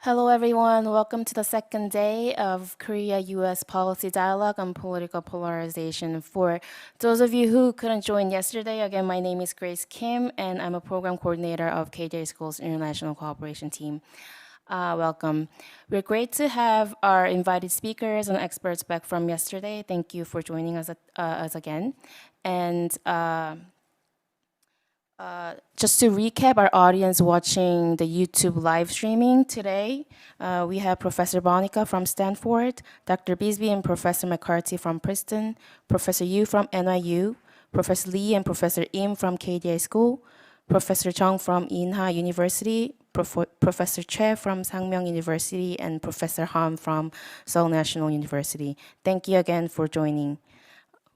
Hello, everyone. Welcome to the second day of Korea-U.S. Policy Dialogue on Political Polarization. For those of you who couldn't join yesterday, again, my name is Grace Kim, and I'm a program coordinator of KDI School's International Cooperation Team. Welcome. We're great to have our invited speakers and experts back from yesterday. Thank you for joining us again. And just to recap our audience watching the YouTube live streaming today, we have Professor Bonica from Stanford, Dr. Bisbee and Professor McCarthy from Princeton, Professor Yu from NYU, Professor Lee and Professor Im from KDI School, Professor Chung from Inha University, Professor Che from Sangmyeong University, and Professor Han from Seoul National University. Thank you again for joining.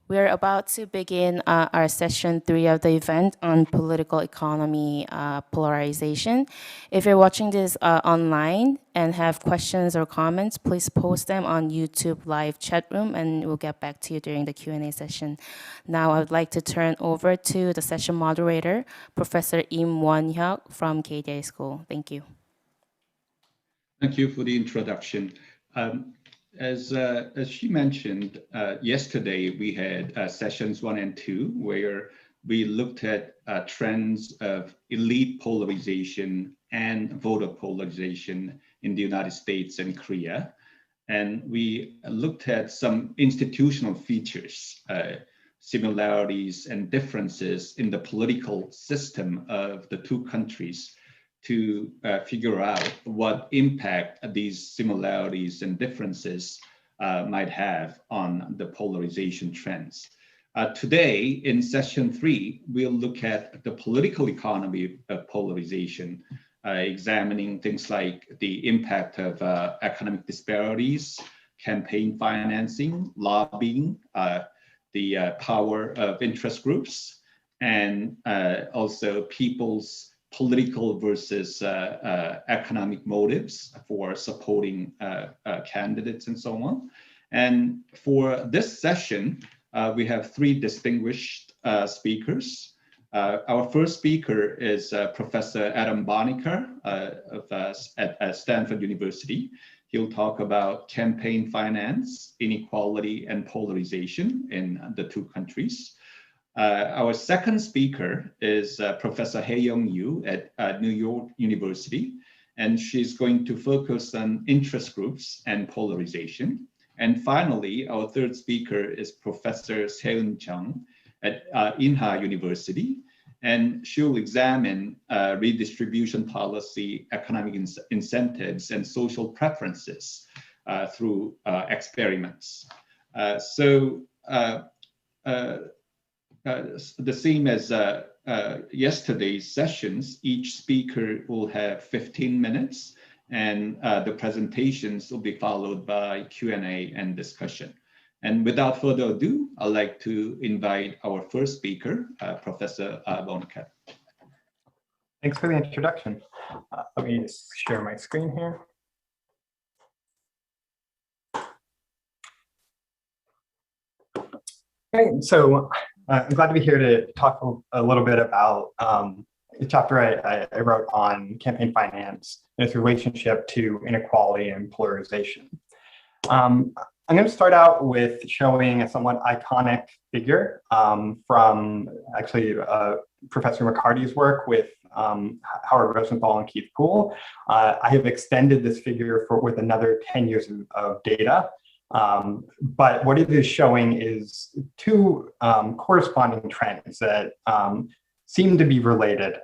We're about to begin our session 3 of the event on political economy polarization. If you're watching this online and have questions or comments, please post them on YouTube live chat room and we'll get back to you during the Q&A session. Now I would like to turn over to the session moderator, Professor Im Won-hyuk from KDI School. Thank you. Thank you for the introduction. As she mentioned, yesterday we had sessions 1 and 2, where we looked at trends of elite polarization and voter polarization in the United States and Korea. And we looked at some institutional features, similarities and differences in the political system of the two countries to figure out what impact these similarities and differences might have on the polarization trends. Today, in session 3, we'll look at the political economy of polarization, examining things like the impact of economic disparities, campaign financing, lobbying, the power of interest groups, and also people's political versus economic motives for supporting candidates and so on. And for this session, we have 3 distinguished speakers. Our first speaker is Professor Adam Bonica at Stanford University. He'll talk about campaign finance, inequality, and polarization in the two countries. Our second speaker is Professor Hae-young Yu at New York University, and she's going to focus on interest groups and polarization. And finally, our third speaker is Professor Seun Chung at Inha University, and she'll examine redistribution policy, economic incentives, and social preferences through experiments. The same as yesterday's sessions, each speaker will have 15 minutes, and the presentations will be followed by Q&A and discussion. And without further ado, I'd like to invite our first speaker, Professor Bonica. Thanks for the introduction. Let me just share my screen here. Okay, so I'm glad to be here to talk a little bit about a chapter I wrote on campaign finance and its relationship to inequality and polarization. I'm going to start out with showing a somewhat iconic figure from actually Professor McCarty's work with Howard Rosenthal and Keith Poole. I have extended this figure with another 10 years of data. But what it is showing is 2 corresponding trends that seem to be related,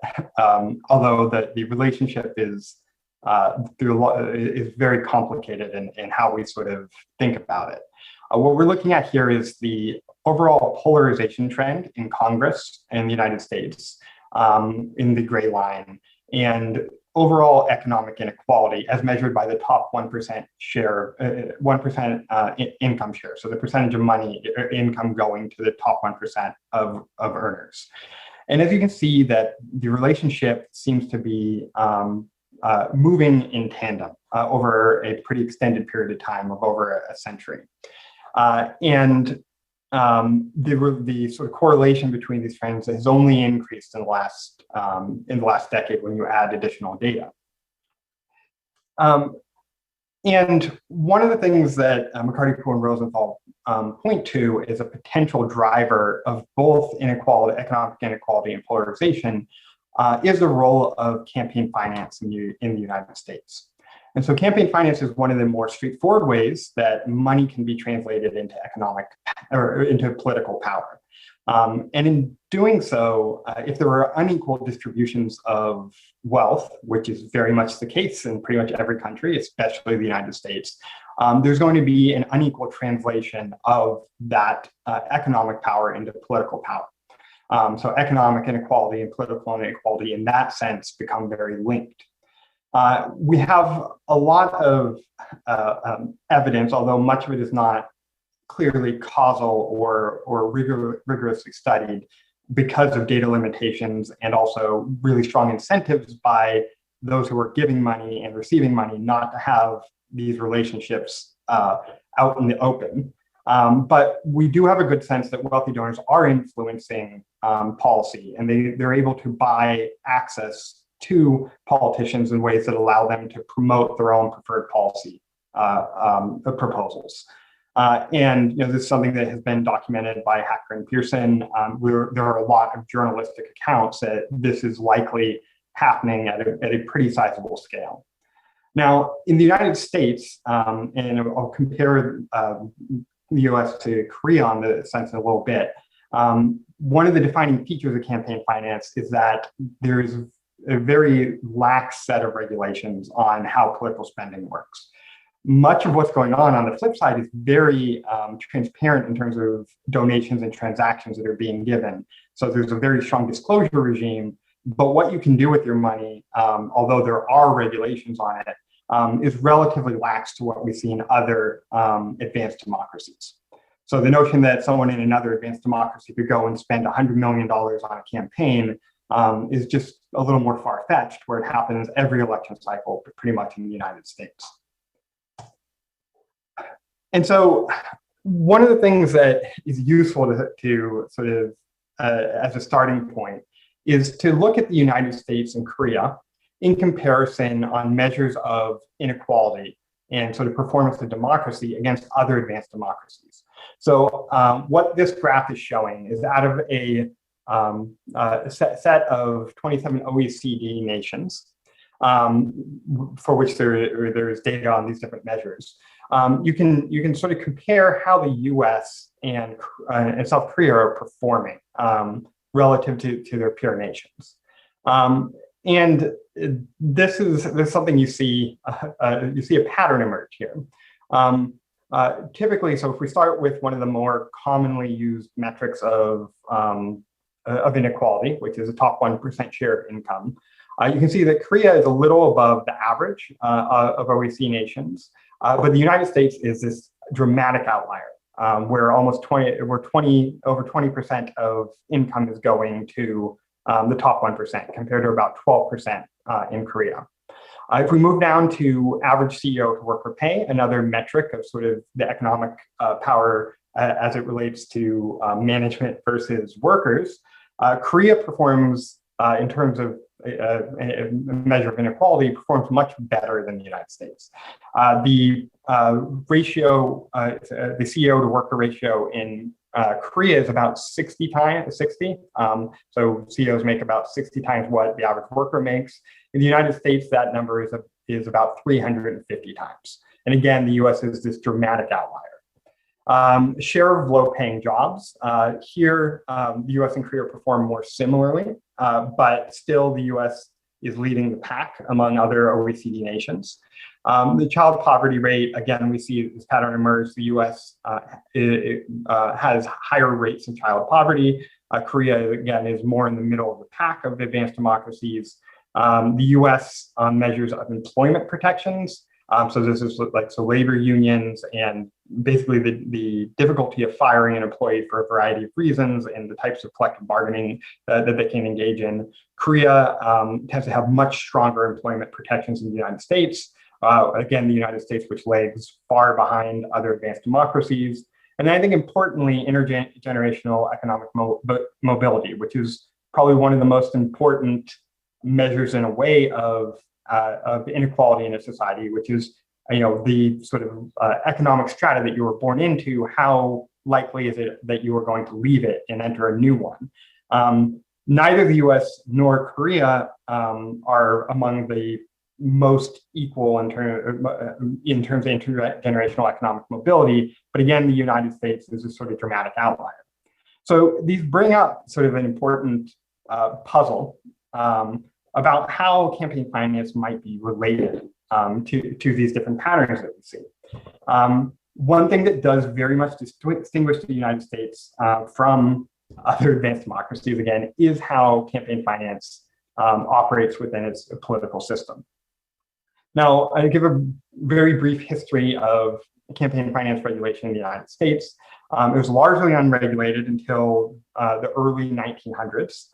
although the relationship is very complicated in how we sort of think about it. What we're looking at here is the overall polarization trend in Congress in the United States in the gray line, and overall economic inequality as measured by the top 1% share, 1% income share. So the percentage of money or income going to the top 1% of earners. And as you can see, that the relationship seems to be moving in tandem over a pretty extended period of time of over a century. The sort of correlation between these trends has only increased in the last decade when you add additional data. Um, and one of the things that McCarty, Poole, and Rosenthal point to is a potential driver of both inequality, economic inequality, and polarization is the role of campaign finance in the United States. And so campaign finance is one of the more straightforward ways that money can be translated into economic or into political power. And in doing so, if there are unequal distributions of wealth, which is very much the case in pretty much every country, especially the United States, there's going to be an unequal translation of that economic power into political power. So economic inequality and political inequality in that sense become very linked. We have a lot of evidence, although much of it is not clearly causal or rigorously studied because of data limitations and also really strong incentives by those who are giving money and receiving money not to have these relationships out in the open. But we do have a good sense that wealthy donors are influencing policy, and they're able to buy access to politicians in ways that allow them to promote their own preferred policy proposals. And this is something that has been documented by Hacker and Pearson. There are a lot of journalistic accounts that this is likely happening at a pretty sizable scale. Now, in the United States, and I'll compare the US to Korea on the sense in a little bit, one of the defining features of campaign finance is that there is a very lax set of regulations on how political spending works. Much of what's going on the flip side is very transparent in terms of donations and transactions that are being given. So there's a very strong disclosure regime, but what you can do with your money, although there are regulations on it, is relatively lax to what we see in other advanced democracies. So the notion that someone in another advanced democracy could go and spend $100 million on a campaign is just a little more far-fetched, where it happens every election cycle, pretty much in the United States. And so one of the things that is useful to sort of as a starting point is to look at the United States and Korea in comparison on measures of inequality and sort of performance of democracy against other advanced democracies. So what this graph is showing is out of a set of 27 OECD nations, for which there is data on these different measures. You can sort of compare how the U.S. and South Korea are performing relative to their peer nations. And there's something you see a pattern emerge here. Typically, so if we start with one of the more commonly used metrics of inequality, which is a top 1% share of income, you can see that Korea is a little above the average of OECD nations, but the United States is this dramatic outlier, where over 20% of income is going to the top 1%, compared to about 12% in Korea. If we move down to average CEO to worker pay, another metric of sort of the economic power as it relates to management versus workers, Korea performs in terms of a measure of inequality, performs much better than the United States. The ratio, the CEO to worker ratio in Korea is about 60 times. So CEOs make about 60 times what the average worker makes. In the United States, that number is about 350 times. And again, the US is this dramatic outlier. Share of low-paying jobs. Here, the US and Korea perform more similarly, but still the US is leading the pack among other OECD nations. The child poverty rate, again, we see this pattern emerge. The US has higher rates of child poverty. Korea, again, is more in the middle of the pack of advanced democracies. The US measures of employment protections. So this is so labor unions and basically the difficulty of firing an employee for a variety of reasons and the types of collective bargaining that they can engage in. Korea tends to have much stronger employment protections than the United States. Again, the United States, which lags far behind other advanced democracies. And I think importantly, intergenerational economic mobility, which is probably one of the most important measures in a way of of inequality in a society, which is the sort of economic strata that you were born into. How likely is it that you are going to leave it and enter a new one? Neither the U.S. nor Korea are among the most equal in terms of intergenerational economic mobility, but again, the United States is a sort of dramatic outlier. So these bring up sort of an important puzzle about how campaign finance might be related to these different patterns that we see. One thing that does very much distinguish the United States from other advanced democracies, again, is how campaign finance operates within its political system. Now, I give a very brief history of campaign finance regulation in the United States. It was largely unregulated until the early 1900s.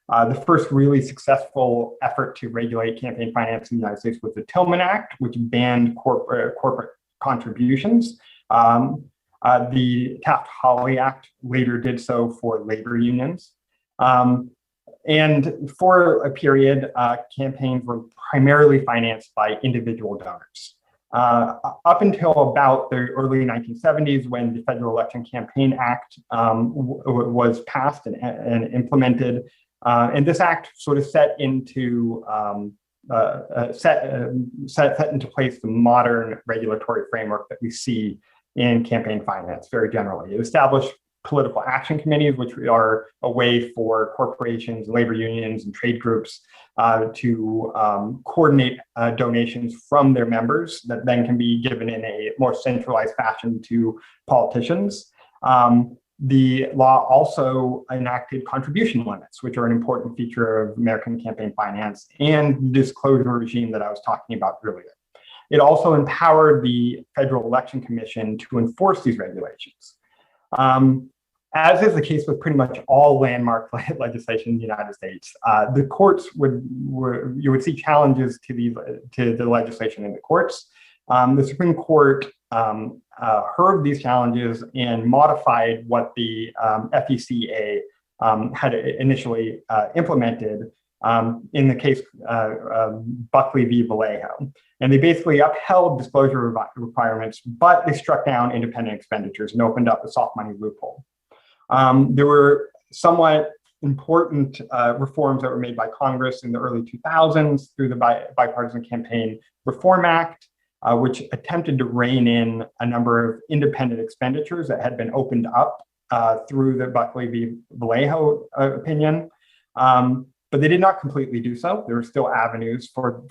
The first really successful effort to regulate campaign finance in the United States was the Tillman Act, which banned corporate contributions. The Taft-Hawley Act later did so for labor unions. And for a period, campaigns were primarily financed by individual donors. Up until about the early 1970s, when the Federal Election Campaign Act was passed and implemented, and this act sort of set into place the modern regulatory framework that we see in campaign finance very generally. It established political action committees, which are a way for corporations, labor unions, and trade groups to coordinate donations from their members that then can be given in a more centralized fashion to politicians. The law also enacted contribution limits, which are an important feature of American campaign finance, and the disclosure regime that I was talking about earlier. It also empowered the Federal Election Commission to enforce these regulations. As is the case with pretty much all landmark legislation in the United States, the courts you would see challenges to the legislation in the courts. The Supreme Court heard these challenges and modified what the FECA had initially implemented in the case Buckley v. Vallejo. And they basically upheld disclosure requirements, but they struck down independent expenditures and opened up a soft money loophole. There were somewhat important reforms that were made by Congress in the early 2000s through the Bipartisan Campaign Reform Act, which attempted to rein in a number of independent expenditures that had been opened up through the Buckley v. Vallejo opinion. But they did not completely do so. There were still avenues for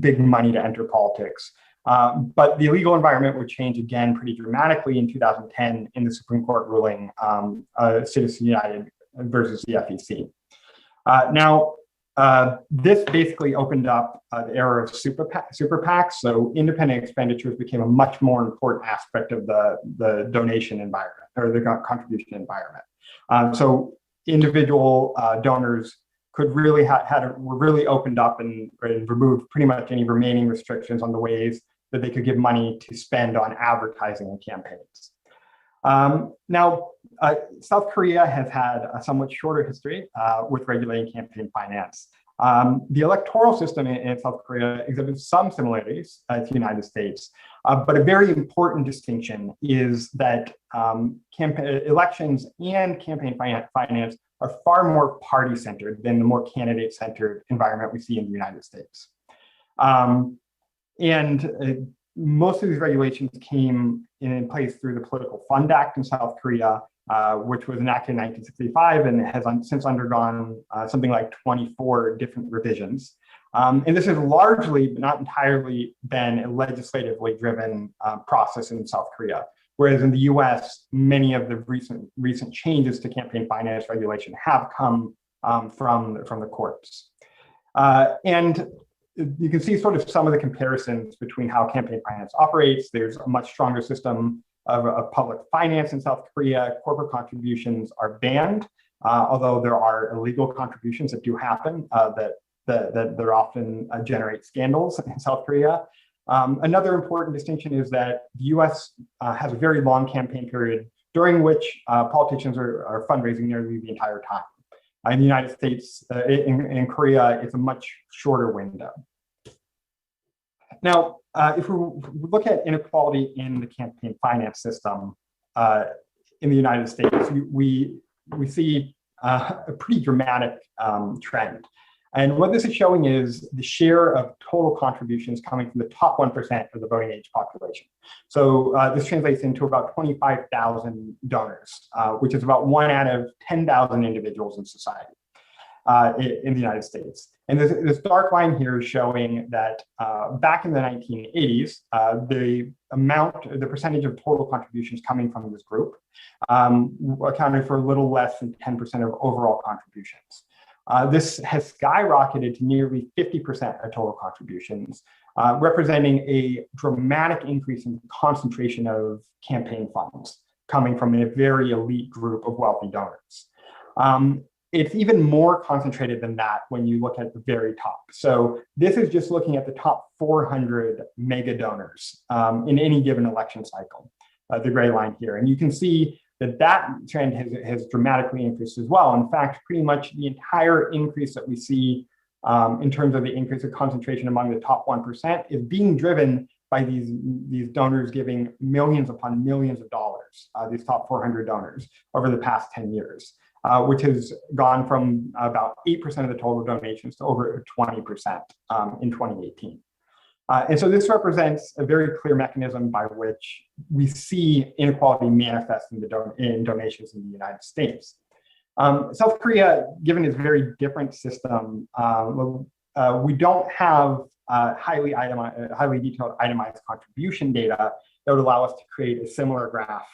big money to enter politics. But the legal environment would change again pretty dramatically in 2010 in the Supreme Court ruling Citizens United versus the FEC. Now, this basically opened up the era of super PACs. So independent expenditures became a much more important aspect of the donation environment or the contribution environment. So individual donors could really were really opened up and removed pretty much any remaining restrictions on the ways that they could give money to spend on advertising and campaigns. Now, South Korea has had a somewhat shorter history with regulating campaign finance. The electoral system in South Korea exhibits some similarities to the United States, but a very important distinction is that elections and campaign finance are far more party-centered than the more candidate-centered environment we see in the United States. Most of these regulations came in place through the Political Fund Act in South Korea, which was enacted in 1965 and has since undergone something like 24 different revisions. And this has largely, but not entirely, been a legislatively driven process in South Korea. Whereas in the US, many of the recent changes to campaign finance regulation have come from the courts. And you can see sort of some of the comparisons between how campaign finance operates. There's a much stronger system of public finance in South Korea. Corporate contributions are banned, although there are illegal contributions that do happen that often generate scandals in South Korea. Another important distinction is that the US has a very long campaign period during which politicians are fundraising nearly the entire time. In the United States, in Korea, it's a much shorter window. Now, if we look at inequality in the campaign finance system in the United States, we see a pretty dramatic trend. And what this is showing is the share of total contributions coming from the top 1% of the voting age population. So this translates into about 25,000 donors, which is about 1 out of 10,000 individuals in society in the United States. And this dark line here is showing that back in the 1980s, the percentage of total contributions coming from this group accounted for a little less than 10% of overall contributions. This has skyrocketed to nearly 50% of total contributions, representing a dramatic increase in concentration of campaign funds coming from a very elite group of wealthy donors. It's even more concentrated than that when you look at the very top. So this is just looking at the top 400 mega donors in any given election cycle, the gray line here. And you can see that trend has dramatically increased as well. In fact, pretty much the entire increase that we see in terms of the increase of concentration among the top 1% is being driven by these donors giving millions upon millions of dollars, these top 400 donors over the past 10 years. Which has gone from about 8% of the total donations to over 20% in 2018. And so this represents a very clear mechanism by which we see inequality manifest in donations in the United States. South Korea, given its very different system, we don't have highly detailed itemized contribution data that would allow us to create a similar graph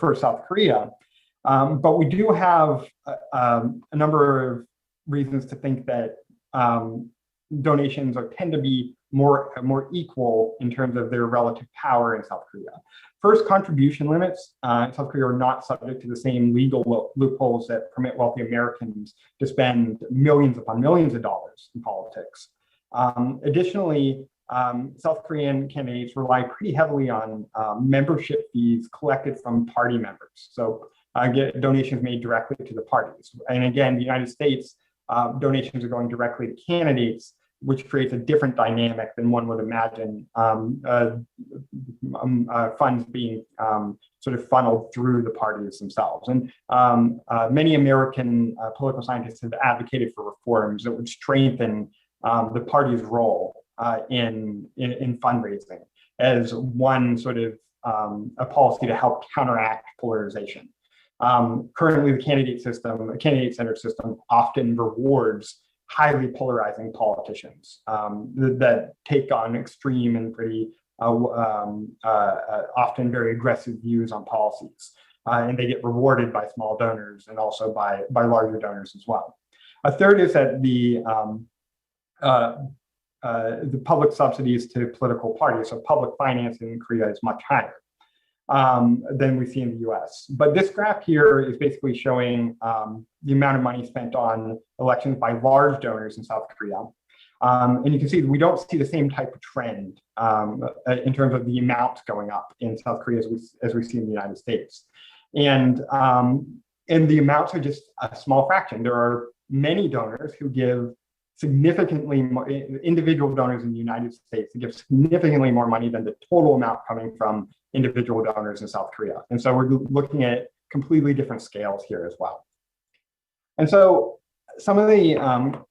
for South Korea. But we do have a number of reasons to think that donations tend to be more equal in terms of their relative power in South Korea. First, contribution limits in South Korea are not subject to the same legal loopholes that permit wealthy Americans to spend millions upon millions of dollars in politics. Additionally, South Korean candidates rely pretty heavily on membership fees collected from party members. So get donations made directly to the parties. And again, the United States, donations are going directly to candidates, which creates a different dynamic than one would imagine funds being sort of funneled through the parties themselves. And many American political scientists have advocated for reforms that would strengthen the party's role in fundraising as one sort of a policy to help counteract polarization. Currently, the candidate-centered system often rewards highly polarizing politicians that take on extreme and pretty often very aggressive views on policies. And they get rewarded by small donors and also by larger donors as well. A third is that the public subsidies to political parties, so public financing in Korea is much higher than we see in the US. But this graph here is basically showing the amount of money spent on elections by large donors in South Korea. And you can see we don't see the same type of trend in terms of the amount going up in South Korea as we see in the United States. And the amounts are just a small fraction. There are many donors who give significantly more, individual donors in the United States, give significantly more money than the total amount coming from individual donors in South Korea. And so we're looking at completely different scales here as well. And so some of the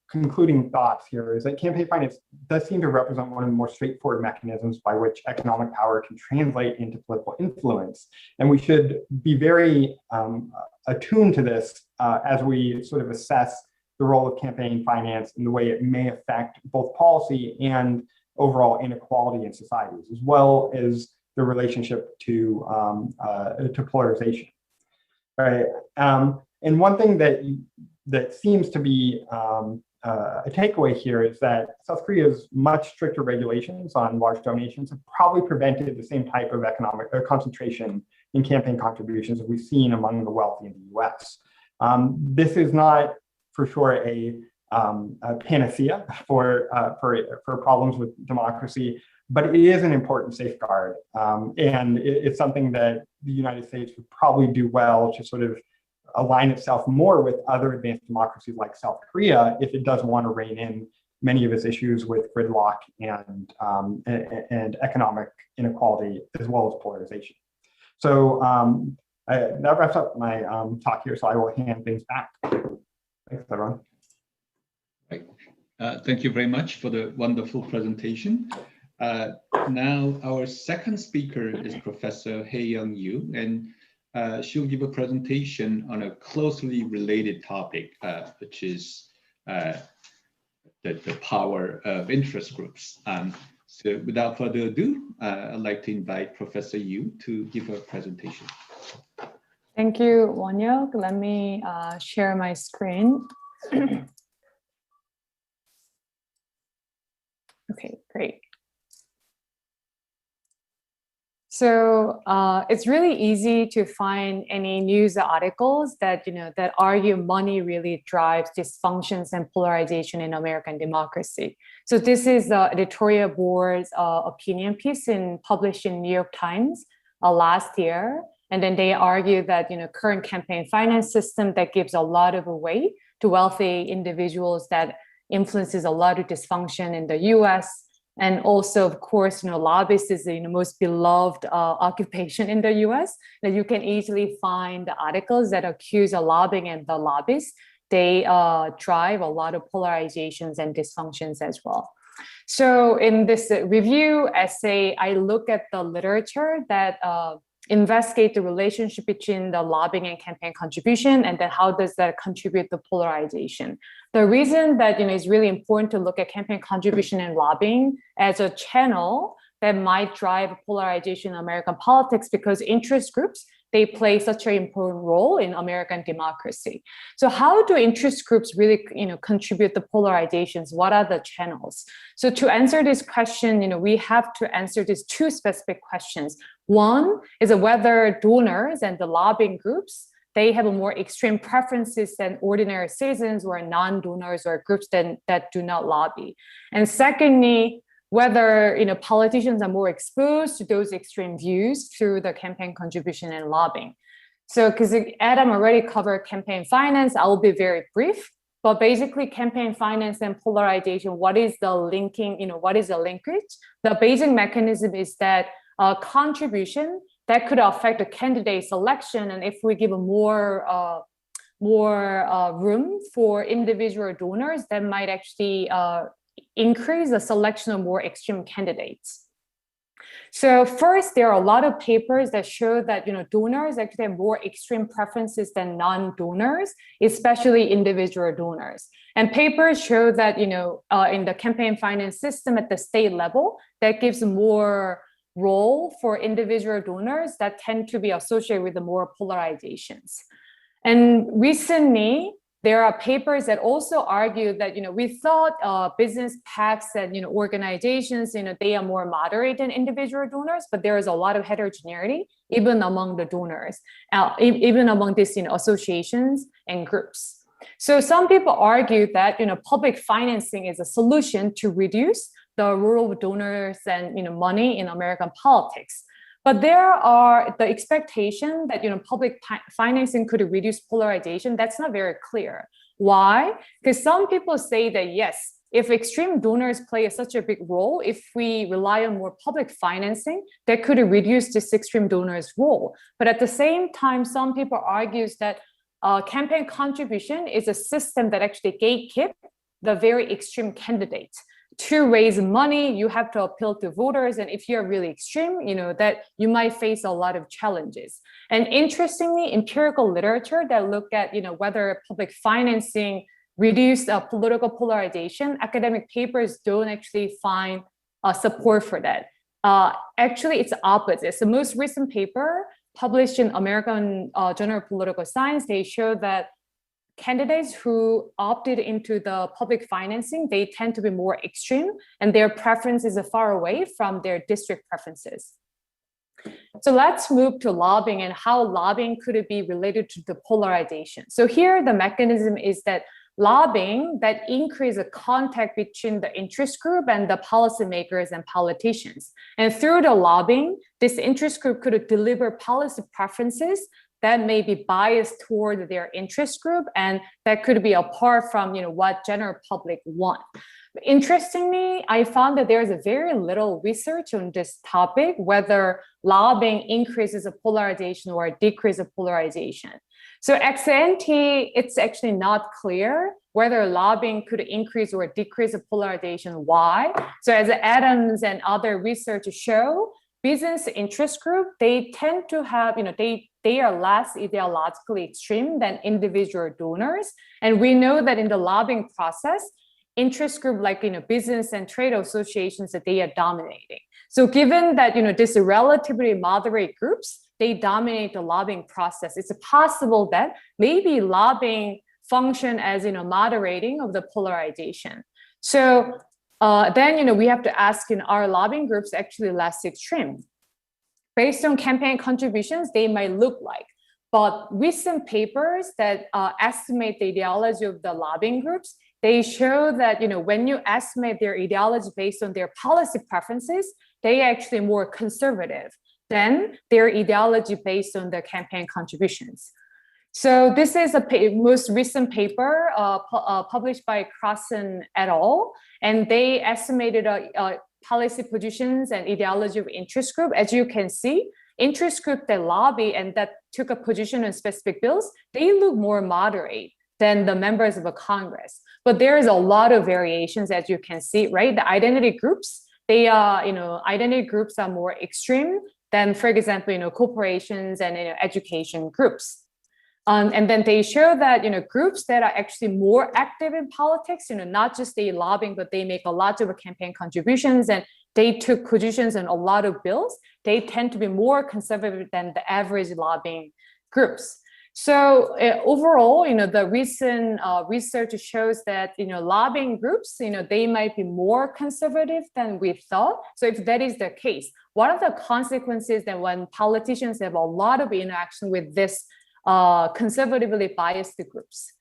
concluding thoughts here is that campaign finance does seem to represent one of the more straightforward mechanisms by which economic power can translate into political influence. And we should be very attuned to this as we sort of assess the role of campaign finance and the way it may affect both policy and overall inequality in societies, as well as the relationship to polarization. Right. And one thing that seems to be a takeaway here is that South Korea's much stricter regulations on large donations have probably prevented the same type of economic concentration in campaign contributions that we've seen among the wealthy in the US. This is not for sure a panacea for problems with democracy, but it is an important safeguard. And it's something that the United States would probably do well to sort of align itself more with other advanced democracies like South Korea if it doesn't want to rein in many of his issues with gridlock and economic inequality, as well as polarization. So that wraps up my talk here, so I will hand things back. Thanks, everyone. Right. Thank you very much for the wonderful presentation. Now, our second speaker is Professor Hae-Young Yu, and she'll give a presentation on a closely related topic, which is the power of interest groups. So without further ado, I'd like to invite Professor Yu to give a presentation. Thank you, Won-Hyuk. Let me share my screen. Okay, great. So it's really easy to find any news articles that that argue money really drives dysfunctions and polarization in American democracy. So this is the editorial board's opinion piece published in New York Times last year. And then they argue that current campaign finance system that gives a lot of weight to wealthy individuals, that influences a lot of dysfunction in the U.S. And also, of course, lobbyists is the most beloved occupation in the U.S. That you can easily find the articles that accuse of lobbying, and the lobbyists, they drive a lot of polarizations and dysfunctions as well. So in this review essay, I look at the literature that investigate the relationship between the lobbying and campaign contribution, and then how does that contribute to polarization. The reason that it's really important to look at campaign contribution and lobbying as a channel that might drive polarization in American politics, because interest groups, they play such an important role in American democracy. So how do interest groups really contribute to polarizations? What are the channels? So to answer this question, we have to answer these two specific questions. One is whether donors and the lobbying groups, they have a more extreme preferences than ordinary citizens or non-donors or groups that do not lobby. And secondly, whether politicians are more exposed to those extreme views through the campaign contribution and lobbying. So because Adam already covered campaign finance, I will be very brief. But basically, campaign finance and polarization, what is the linking, what is the linkage? The basic mechanism is that contribution that could affect the candidate selection. And if we give more room for individual donors, that might actually increase the selection of more extreme candidates. So first, there are a lot of papers that show that donors actually have more extreme preferences than non-donors, especially individual donors. And papers show that in the campaign finance system at the state level, that gives more role for individual donors that tend to be associated with the more polarizations. And recently, there are papers that also argue that we thought business PACs and organizations they are more moderate than individual donors, but there is a lot of heterogeneity even among the donors, even among these associations and groups. So some people argue that public financing is a solution to reduce the role of donors and money in American politics. But there are the expectation that public financing could reduce polarization. That's not very clear. Why? Because some people say that yes, if extreme donors play such a big role, if we rely on more public financing, that could reduce this extreme donors' role. But at the same time, some people argue that campaign contribution is a system that actually gatekeep the very extreme candidates. To raise money, you have to appeal to voters. And if you're really extreme, that you might face a lot of challenges. And interestingly, empirical literature that look at, whether public financing reduce political polarization, academic papers don't actually find support for that. Actually, it's opposite. The most recent paper published in American Journal of Political Science, they show that candidates who opted into the public financing, they tend to be more extreme and their preferences are far away from their district preferences. So let's move to lobbying and how lobbying could be related to the polarization. So here the mechanism is that lobbying that increase the contact between the interest group and the policymakers and politicians. And through the lobbying, this interest group could deliver policy preferences that may be biased toward their interest group, and that could be apart from what general public want. Interestingly, I found that there's a very little research on this topic, whether lobbying increases of polarization or decrease of polarization. So ex ante, it's actually not clear whether lobbying could increase or decrease the polarization. Why? So as Adams and other research show, business interest group, they tend to have, they are less ideologically extreme than individual donors. And we know that in the lobbying process, interest group like business and trade associations, that they are dominating. So given that these relatively moderate groups, they dominate the lobbying process, it's possible that maybe lobbying function as moderating of the polarization. So then we have to ask, are lobbying groups actually less extreme? Based on campaign contributions, they might look like. But recent papers that estimate the ideology of the lobbying groups, they show that when you estimate their ideology based on their policy preferences, they are actually more conservative than their ideology based on their campaign contributions. So this is a most recent paper published by Crossan et al. And they estimated policy positions and ideology of interest group. As you can see, interest group that lobby and that took a position on specific bills, they look more moderate than the members of a Congress. But there is a lot of variations, as you can see, right? The identity groups, they are, identity groups are more extreme than, for example, corporations and education groups. And then they show that groups that are actually more active in politics, not just they lobbying, but they make a lot of campaign contributions and they took positions on a lot of bills, they tend to be more conservative than the average lobbying groups. So overall, the recent research shows that lobbying groups, they might be more conservative than we thought. So if that is the case, what are the consequences that when politicians have a lot of interaction with this conservatively biased groups?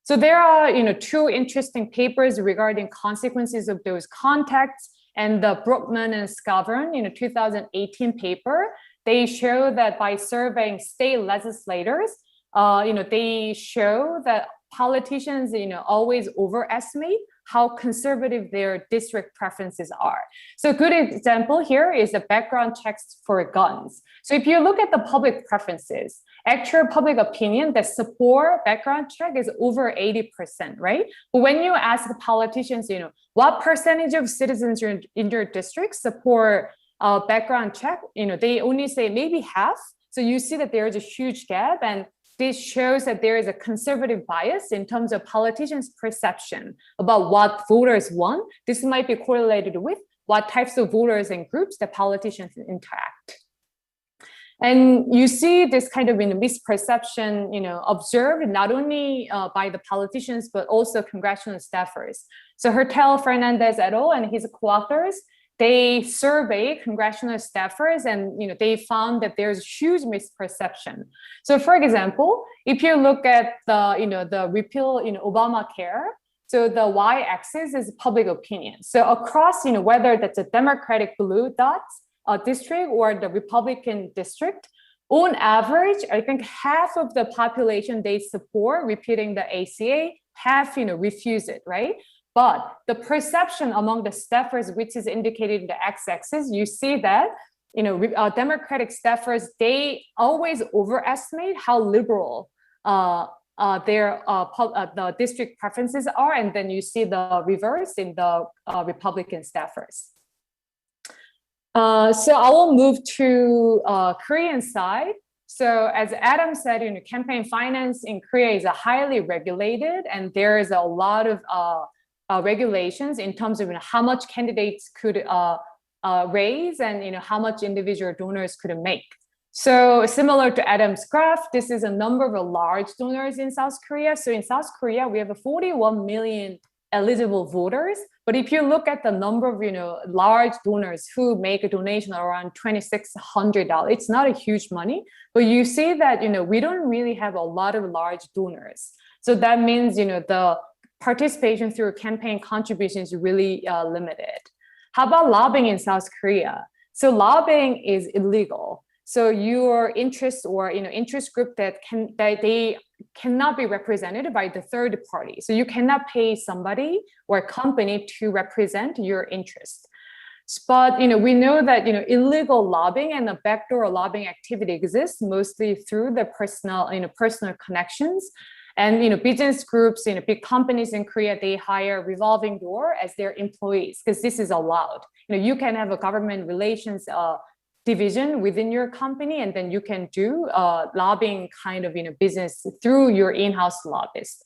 So there are two interesting papers regarding consequences of those contacts, and the Brookman and Scavern 2018 paper, they show that by surveying state legislators, they show that politicians always overestimate how conservative their district preferences are. So a good example here is the background checks for guns. So if you look at the public preferences, actual public opinion that support background check is over 80%, right? But when you ask the politicians, what percentage of citizens in your district support background check, they only say maybe half. So you see that there is a huge gap, and this shows that there is a conservative bias in terms of politicians' perception about what voters want. This might be correlated with what types of voters and groups that politicians interact. And you see this kind of misperception, observed not only by the politicians, but also congressional staffers. So Hertel Fernandez et al. And his co-authors, they surveyed congressional staffers, and they found that there's huge misperception. So for example, if you look at the repeal Obamacare, so the y-axis is public opinion. So across whether that's a Democratic blue dots district or the Republican district, on average, I think half of the population they support repealing the ACA, half refuse it, right? But the perception among the staffers, which is indicated in the x-axis, you see that Democratic staffers, they always overestimate how liberal the district preferences are, and then you see the reverse in the Republican staffers. So I will move to Korean side. So as Adam said, campaign finance in Korea is highly regulated, and there is a lot of regulations in terms of how much candidates could raise and how much individual donors could make. So similar to Adam's graph, this is a number of large donors in South Korea. So in South Korea, we have 41 million eligible voters. But if you look at the number of large donors who make a donation around $2,600, it's not a huge money. But you see that we don't really have a lot of large donors. So that means the participation through campaign contributions is really limited. How about lobbying in South Korea? So lobbying is illegal. So your interest or interest group that they cannot be represented by the third party. So you cannot pay somebody or a company to represent your interest. But we know that illegal lobbying and the backdoor lobbying activity exists mostly through the personal connections. And business groups, big companies in Korea, they hire revolving door as their employees because this is allowed. You can have a government relations division within your company, and then you can do lobbying kind of business through your in-house lobbyist.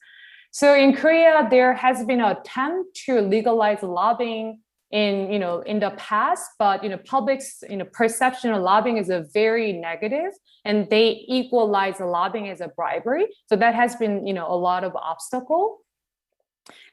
So in Korea, there has been an attempt to legalize lobbying in the past, but public's perception of lobbying is a very negative, and they equalize the lobbying as a bribery. So that has been a lot of obstacle,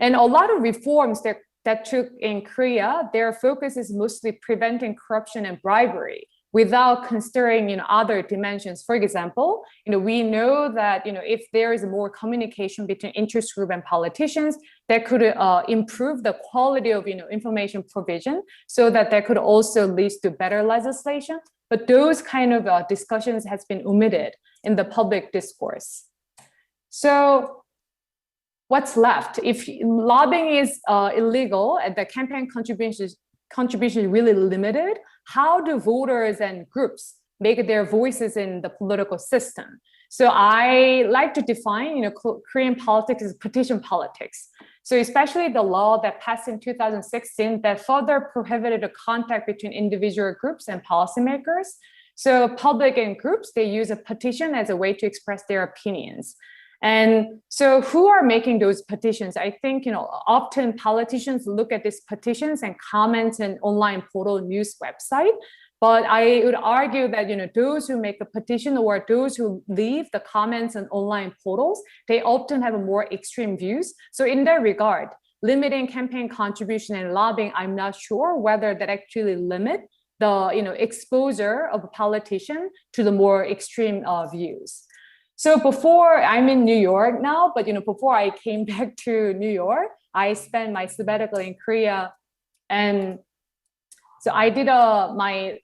and a lot of reforms that took in Korea. Their focus is mostly preventing corruption and bribery, without considering other dimensions. For example, we know that if there is more communication between interest group and politicians, that could improve the quality of information provision, so that could also lead to better legislation. But those kind of discussions has been omitted in the public discourse. So what's left? If lobbying is illegal and the campaign contribution is really limited, how do voters and groups make their voices in the political system? So I like to define, Korean politics as petition politics. So especially the law that passed in 2016 that further prohibited the contact between individual groups and policymakers. So public and groups, they use a petition as a way to express their opinions. And so who are making those petitions? I think, often politicians look at these petitions and comment in online portal news website. But I would argue that, those who make a petition or those who leave the comments on online portals, they often have more extreme views. So in that regard, limiting campaign contribution and lobbying, I'm not sure whether that actually limit the, exposure of a politician to the more extreme views. So before, I'm in New York now, but before I came back to New York, I spent my sabbatical in Korea, and so I did my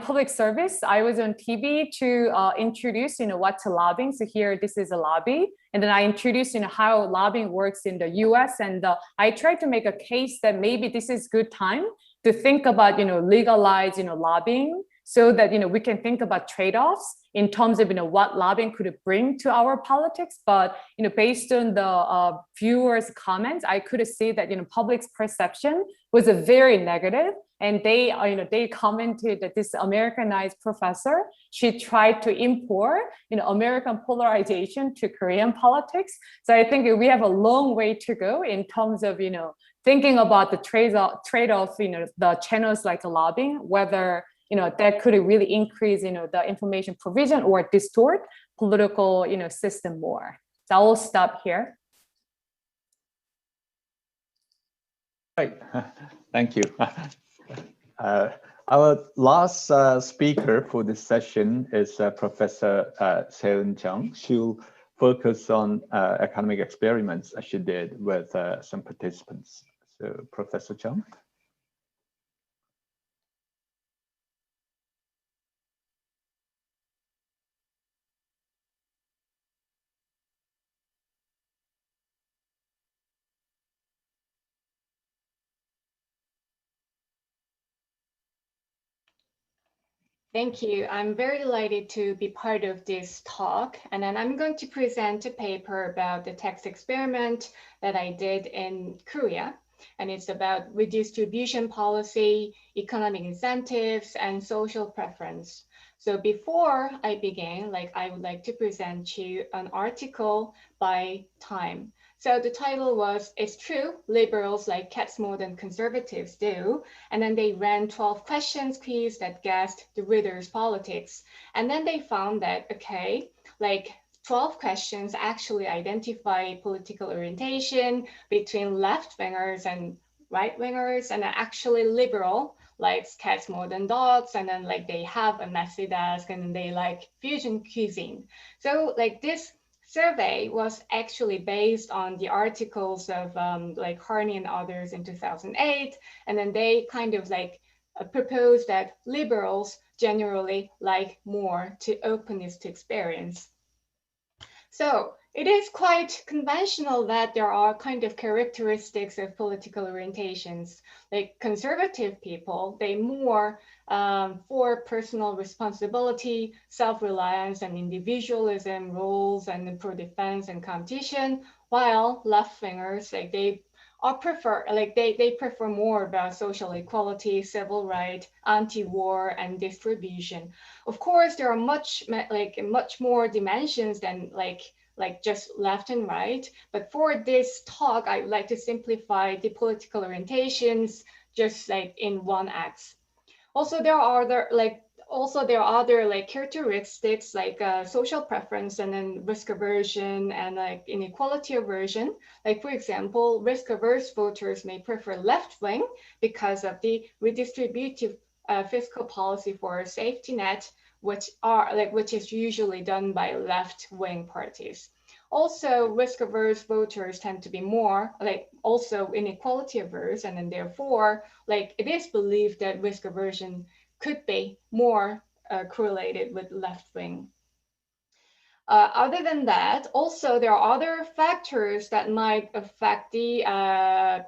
public service. I was on TV to introduce what's lobbying. So here, this is a lobby, and then I introduced how lobbying works in the U.S. and I tried to make a case that maybe this is good time to think about legalize lobbying, so that we can think about trade-offs in terms of what lobbying could bring to our politics. But based on the viewers' comments, I could see that public's perception was a very negative, and they commented that this Americanized professor, she tried to import American polarization to Korean politics. So I think we have a long way to go in terms of thinking about the trade-off, the channels like lobbying, whether that could really increase, the information provision or distort political, system more. So I will stop here. Right, thank you. Our last speaker for this session is Professor Seun Chung. She'll focus on academic experiments she did with some participants. So Professor Chung. Thank you. I'm very delighted to be part of this talk. And then I'm going to present a paper about the tax experiment that I did in Korea. And it's about redistribution policy, economic incentives, and social preference. So before I begin, I would like to present you an article by Time. So the title was, "It's True, Liberals Like Cats More Than Conservatives Do." And then they ran 12 questions quiz that guessed the reader's politics. And then they found that, okay, 12 questions actually identify political orientation between left-wingers and right-wingers, and actually liberal likes cats more than dogs, and then they have a messy desk, and they like fusion cuisine. So this survey was actually based on the articles of Harney and others in 2008, and then they kind of propose that liberals generally like more to openness to experience. So it is quite conventional that there are kind of characteristics of political orientations. Like conservative people, they more for personal responsibility, self-reliance, and individualism, rules, and for defense and competition, while left-wingers, like they prefer more about social equality, civil rights, anti-war, and distribution. Of course, there are much more dimensions than like just left and right. But for this talk, I would like to simplify the political orientations just like in one X. Also, there are other like characteristics like social preference and then risk aversion and like inequality aversion. Like for example, risk averse voters may prefer left wing because of the redistributive fiscal policy for a safety net, which is usually done by left wing parties. Also, risk averse voters tend to be more like also inequality averse, and then therefore, like it is believed that risk aversion could be more correlated with left wing. Other than that, also there are other factors that might affect the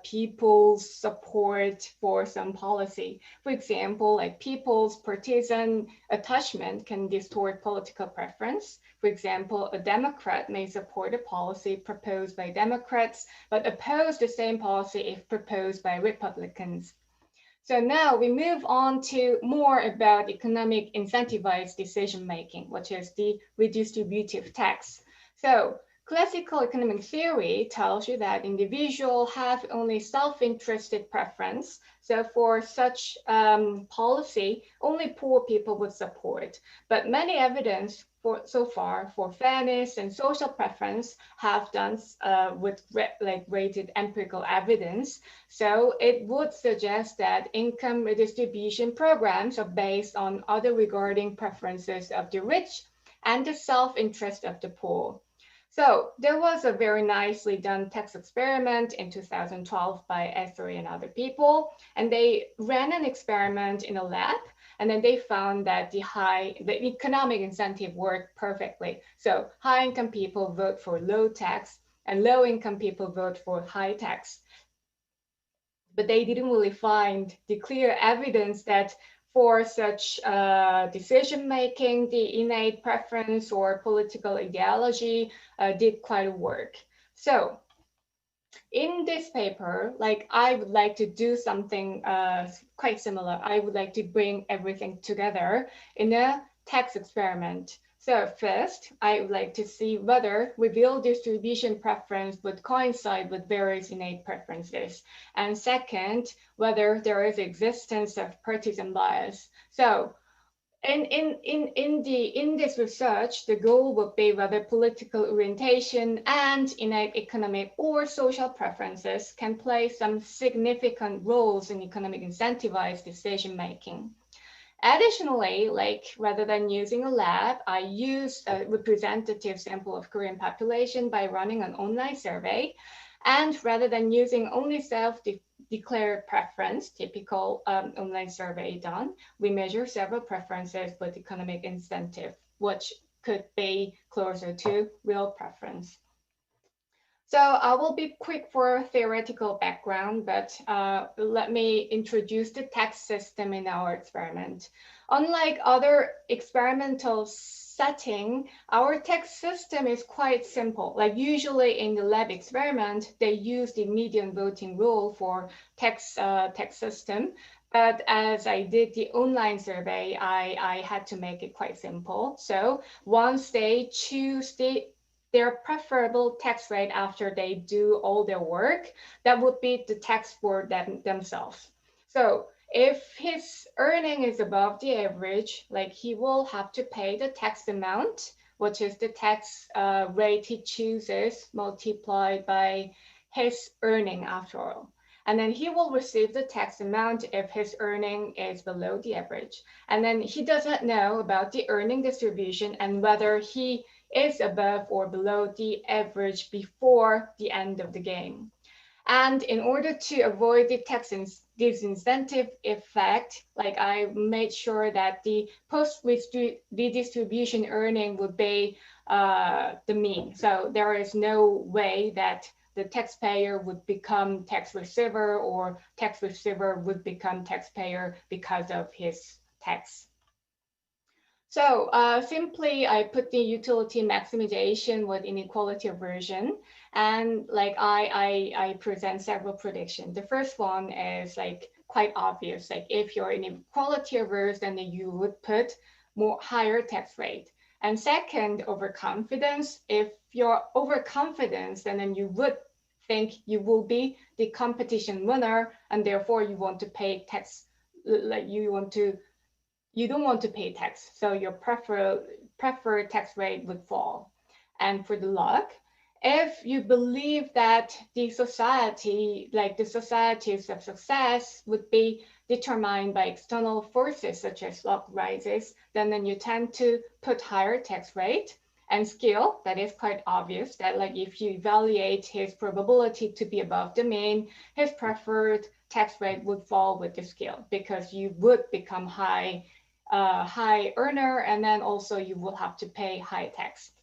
people's support for some policy. For example, like people's partisan attachment can distort political preference. For example, a Democrat may support a policy proposed by Democrats, but oppose the same policy if proposed by Republicans. So now we move on to more about economic incentivized decision-making, which is the redistributive tax. So classical economic theory tells you that individuals have only self-interested preference. So for such policy, only poor people would support. But many evidence so far for fairness and social preference have done with rated empirical evidence. So it would suggest that income redistribution programs are based on other regarding preferences of the rich and the self-interest of the poor. So there was a very nicely done tax experiment in 2012 by Esri and other people, and they ran an experiment in a lab, and then they found that the economic incentive worked perfectly. So high income people vote for low tax and low income people vote for high tax. But they didn't really find the clear evidence that for such decision-making, the innate preference or political ideology did quite work. So in this paper, like I would like to do something quite similar. I would like to bring everything together in a tax experiment. So first, I would like to see whether revealed distribution preference would coincide with various innate preferences. And second, whether there is existence of partisan bias. So in this research, the goal would be whether political orientation and innate economic or social preferences can play some significant roles in economic incentivized decision making. Additionally, like rather than using a lab, I used a representative sample of Korean population by running an online survey. And rather than using only self-declared preference, typical online survey done, we measure several preferences with economic incentive, which could be closer to real preference. So I will be quick for theoretical background, but let me introduce the tax system in our experiment. Unlike other experimental setting, our tax system is quite simple. Like usually in the lab experiment, they use the median voting rule for tax system. But as I did the online survey, I had to make it quite simple. So once they choose their preferable tax rate after they do all their work, that would be the tax for themselves. So if his earning is above the average, like he will have to pay the tax amount, which is the tax rate he chooses multiplied by his earning after all. And then he will receive the tax amount if his earning is below the average. And then he doesn't know about the earning distribution and whether he is above or below the average before the end of the game. And in order to avoid the tax disincentive effect, like I made sure that the post-redistribution earning would be the mean. So there is no way that the taxpayer would become tax receiver or tax receiver would become taxpayer because of his tax. So simply, I put the utility maximization with inequality aversion, and like I present several predictions. The first one is like quite obvious. Like if you're inequality averse, then you would put more higher tax rate. And second, overconfidence. If you're overconfident, then you would think you will be the competition winner, and therefore you want to pay tax, like you don't want to pay tax, so your preferred tax rate would fall. And for the luck, if you believe that the society, like the societies of success would be determined by external forces such as luck rises, then you tend to put higher tax rate. And skill, that is quite obvious that like if you evaluate his probability to be above the mean, his preferred tax rate would fall with the skill because you would become high earner, and then also you will have to pay high tax.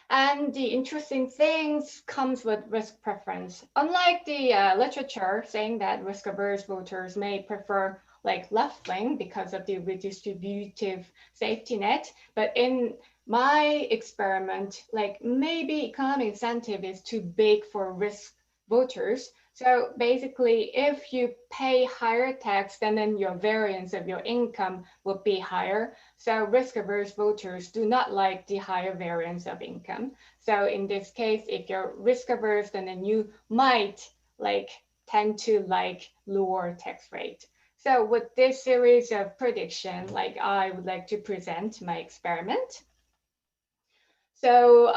And the interesting things comes with risk preference. Unlike the literature saying that risk-averse voters may prefer like left wing because of the redistributive safety net, but in my experiment, like maybe economic incentive is too big for risk voters. So basically, if you pay higher tax, then your variance of your income will be higher. So risk-averse voters do not like the higher variance of income. So in this case, if you're risk-averse, then you might like tend to like lower tax rate. So with this series of prediction, like I would like to present my experiment. So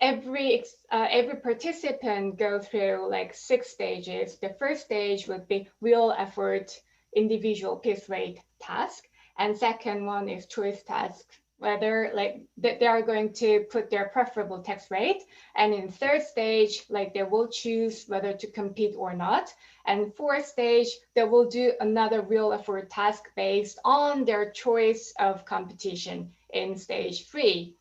every participant go through like 6 stages. The first stage would be real effort, individual piece rate task, and second one is choice task, whether like they are going to put their preferable tax rate, and in third stage, like they will choose whether to compete or not, and fourth stage, they will do another real effort task based on their choice of competition in stage 3.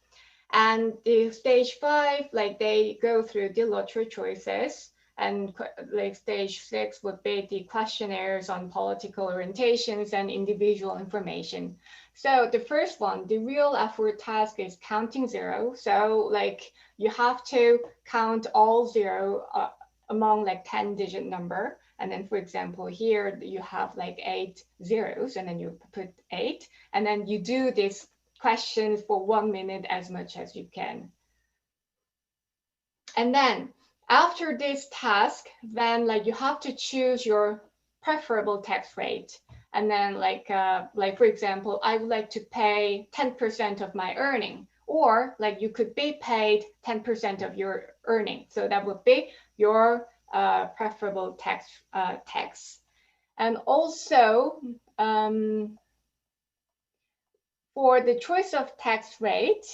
And the stage 5, like they go through the lottery choices, and like stage 6 would be the questionnaires on political orientations and individual information. So the first one, the real effort task is counting zero. So like you have to count all zero among like 10-digit number. And then, for example, here you have like 8 zeros, and then you put 8, and then you do this questions for 1 minute as much as you can. And then after this task, then like you have to choose your preferable tax rate. And then like for example, I would like to pay 10% of my earning, or like you could be paid 10% of your earning. So that would be your preferable tax. And also, for the choice of tax rate,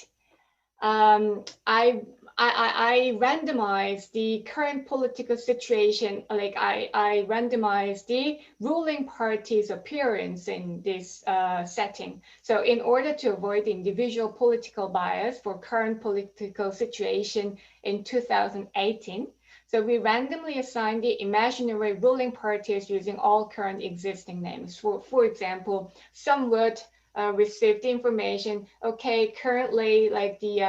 I randomize the current political situation, like I randomize the ruling party's appearance in this setting. So in order to avoid individual political bias for current political situation in 2018, so we randomly assign the imaginary ruling parties using all current existing names. For example, some would received the information, okay, currently like the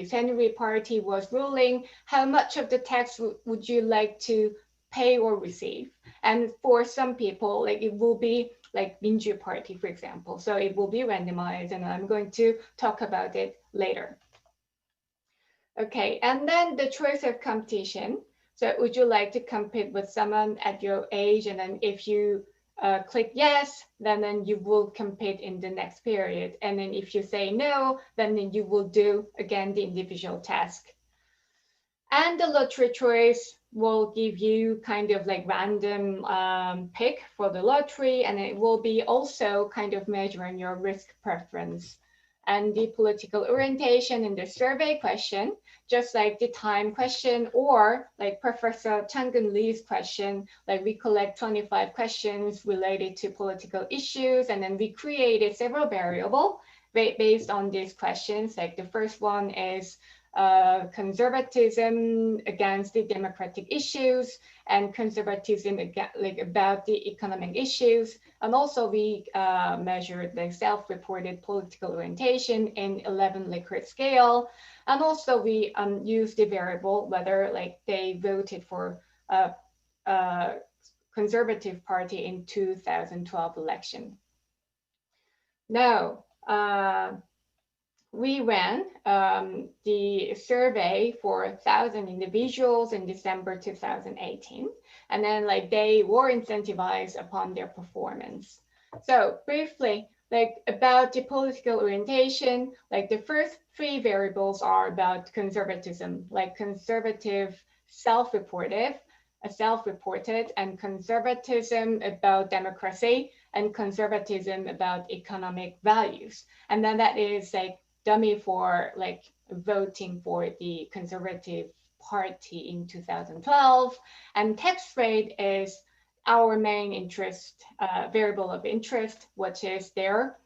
Senuri party was ruling, how much of the tax would you like to pay or receive? And for some people, like it will be like Minju party, for example. So it will be randomized, and I'm going to talk about it later. Okay, and then the choice of competition. So would you like to compete with someone at your age? And then if you click yes, then you will compete in the next period. And then if you say no, then you will do again the individual task. And the lottery choice will give you kind of like random pick for the lottery, and it will be also kind of measuring your risk preference. and the political orientation in the survey question, just like the time question, or like Professor Chang-Gun Lee's question, like we collect 25 questions related to political issues, and then we created several variables based on these questions. Like the first one is conservatism against the democratic issues, and conservatism about the economic issues. And also we measured the self-reported political orientation in 11 Likert scale. And also we used the variable whether like they voted for a conservative party in 2012 election. Now, we ran the survey for 1,000 individuals in December 2018, and then like they were incentivized upon their performance. So briefly, like about the political orientation, like the first 3 variables are about conservatism, like conservative, self-reported, and conservatism about democracy, and conservatism about economic values. And then that is like dummy for like voting for the Conservative Party in 2012. And tax rate is our main interest, variable of interest, which is their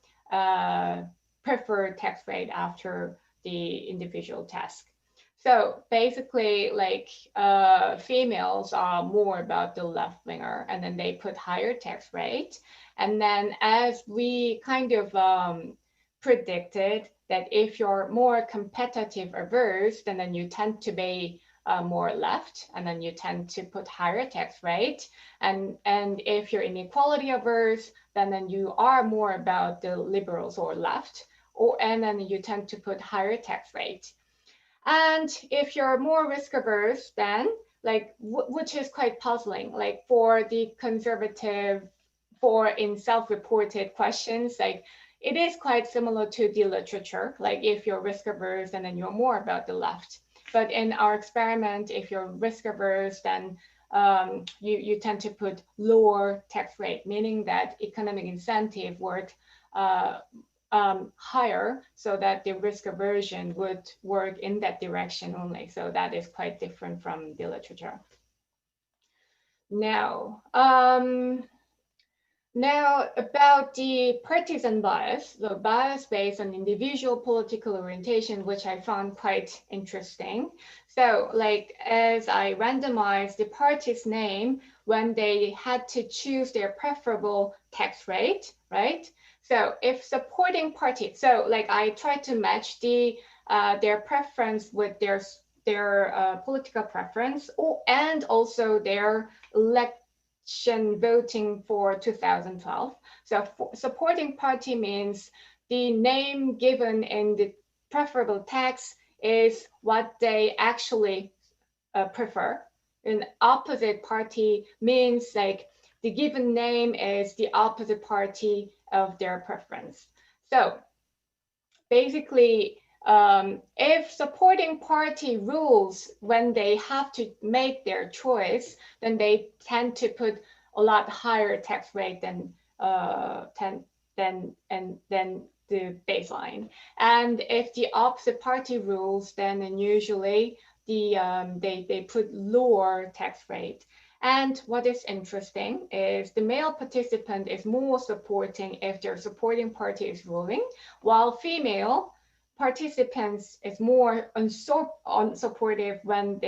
preferred tax rate after the individual task. So basically, like females are more about the left winger, and then they put higher tax rate. And then as we kind of predicted that if you're more competitive averse, then you tend to be more left, and then you tend to put higher tax rate. And if you're inequality averse, then you are more about the liberals or left, and then you tend to put higher tax rate. And if you're more risk averse, then like, which is quite puzzling, like for the conservative, for in self-reported questions, like it is quite similar to the literature. Like if you're risk averse, then you're more about the left. But in our experiment, if you're risk averse, then you tend to put lower tax rate, meaning that economic incentive work higher, so that the risk aversion would work in that direction only. So that is quite different from the literature. Now, now about the partisan bias, the bias based on individual political orientation, which I found quite interesting. So like as I randomized the party's name when they had to choose their preferable tax rate, right? So if supporting party, so like I tried to match their preference with their political preference, and also their election voting for 2012. So supporting party means the name given in the preferable tax is what they actually prefer. An opposite party means like the given name is the opposite party of their preference. So basically, if supporting party rules when they have to make their choice, then they tend to put a lot higher tax rate than the baseline. And if the opposite party rules, then usually they put lower tax rate. And what is interesting is the male participant is more supporting if their supporting party is ruling, while female participants is more unsupportive when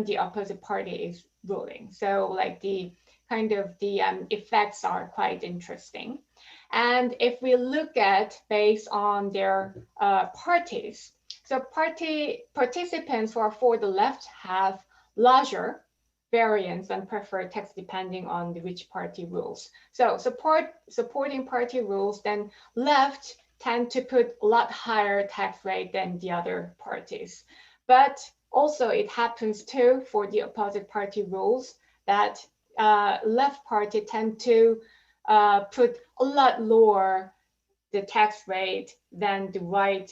the opposite party is ruling. So like the kind of the effects are quite interesting. And if we look at based on their parties, so party participants who are for the left have larger variance and preferred tax depending on which party rules. So supporting party rules, then left tend to put a lot higher tax rate than the other parties. But also it happens too for the opposite party rules that left party tend to put a lot lower the tax rate than the right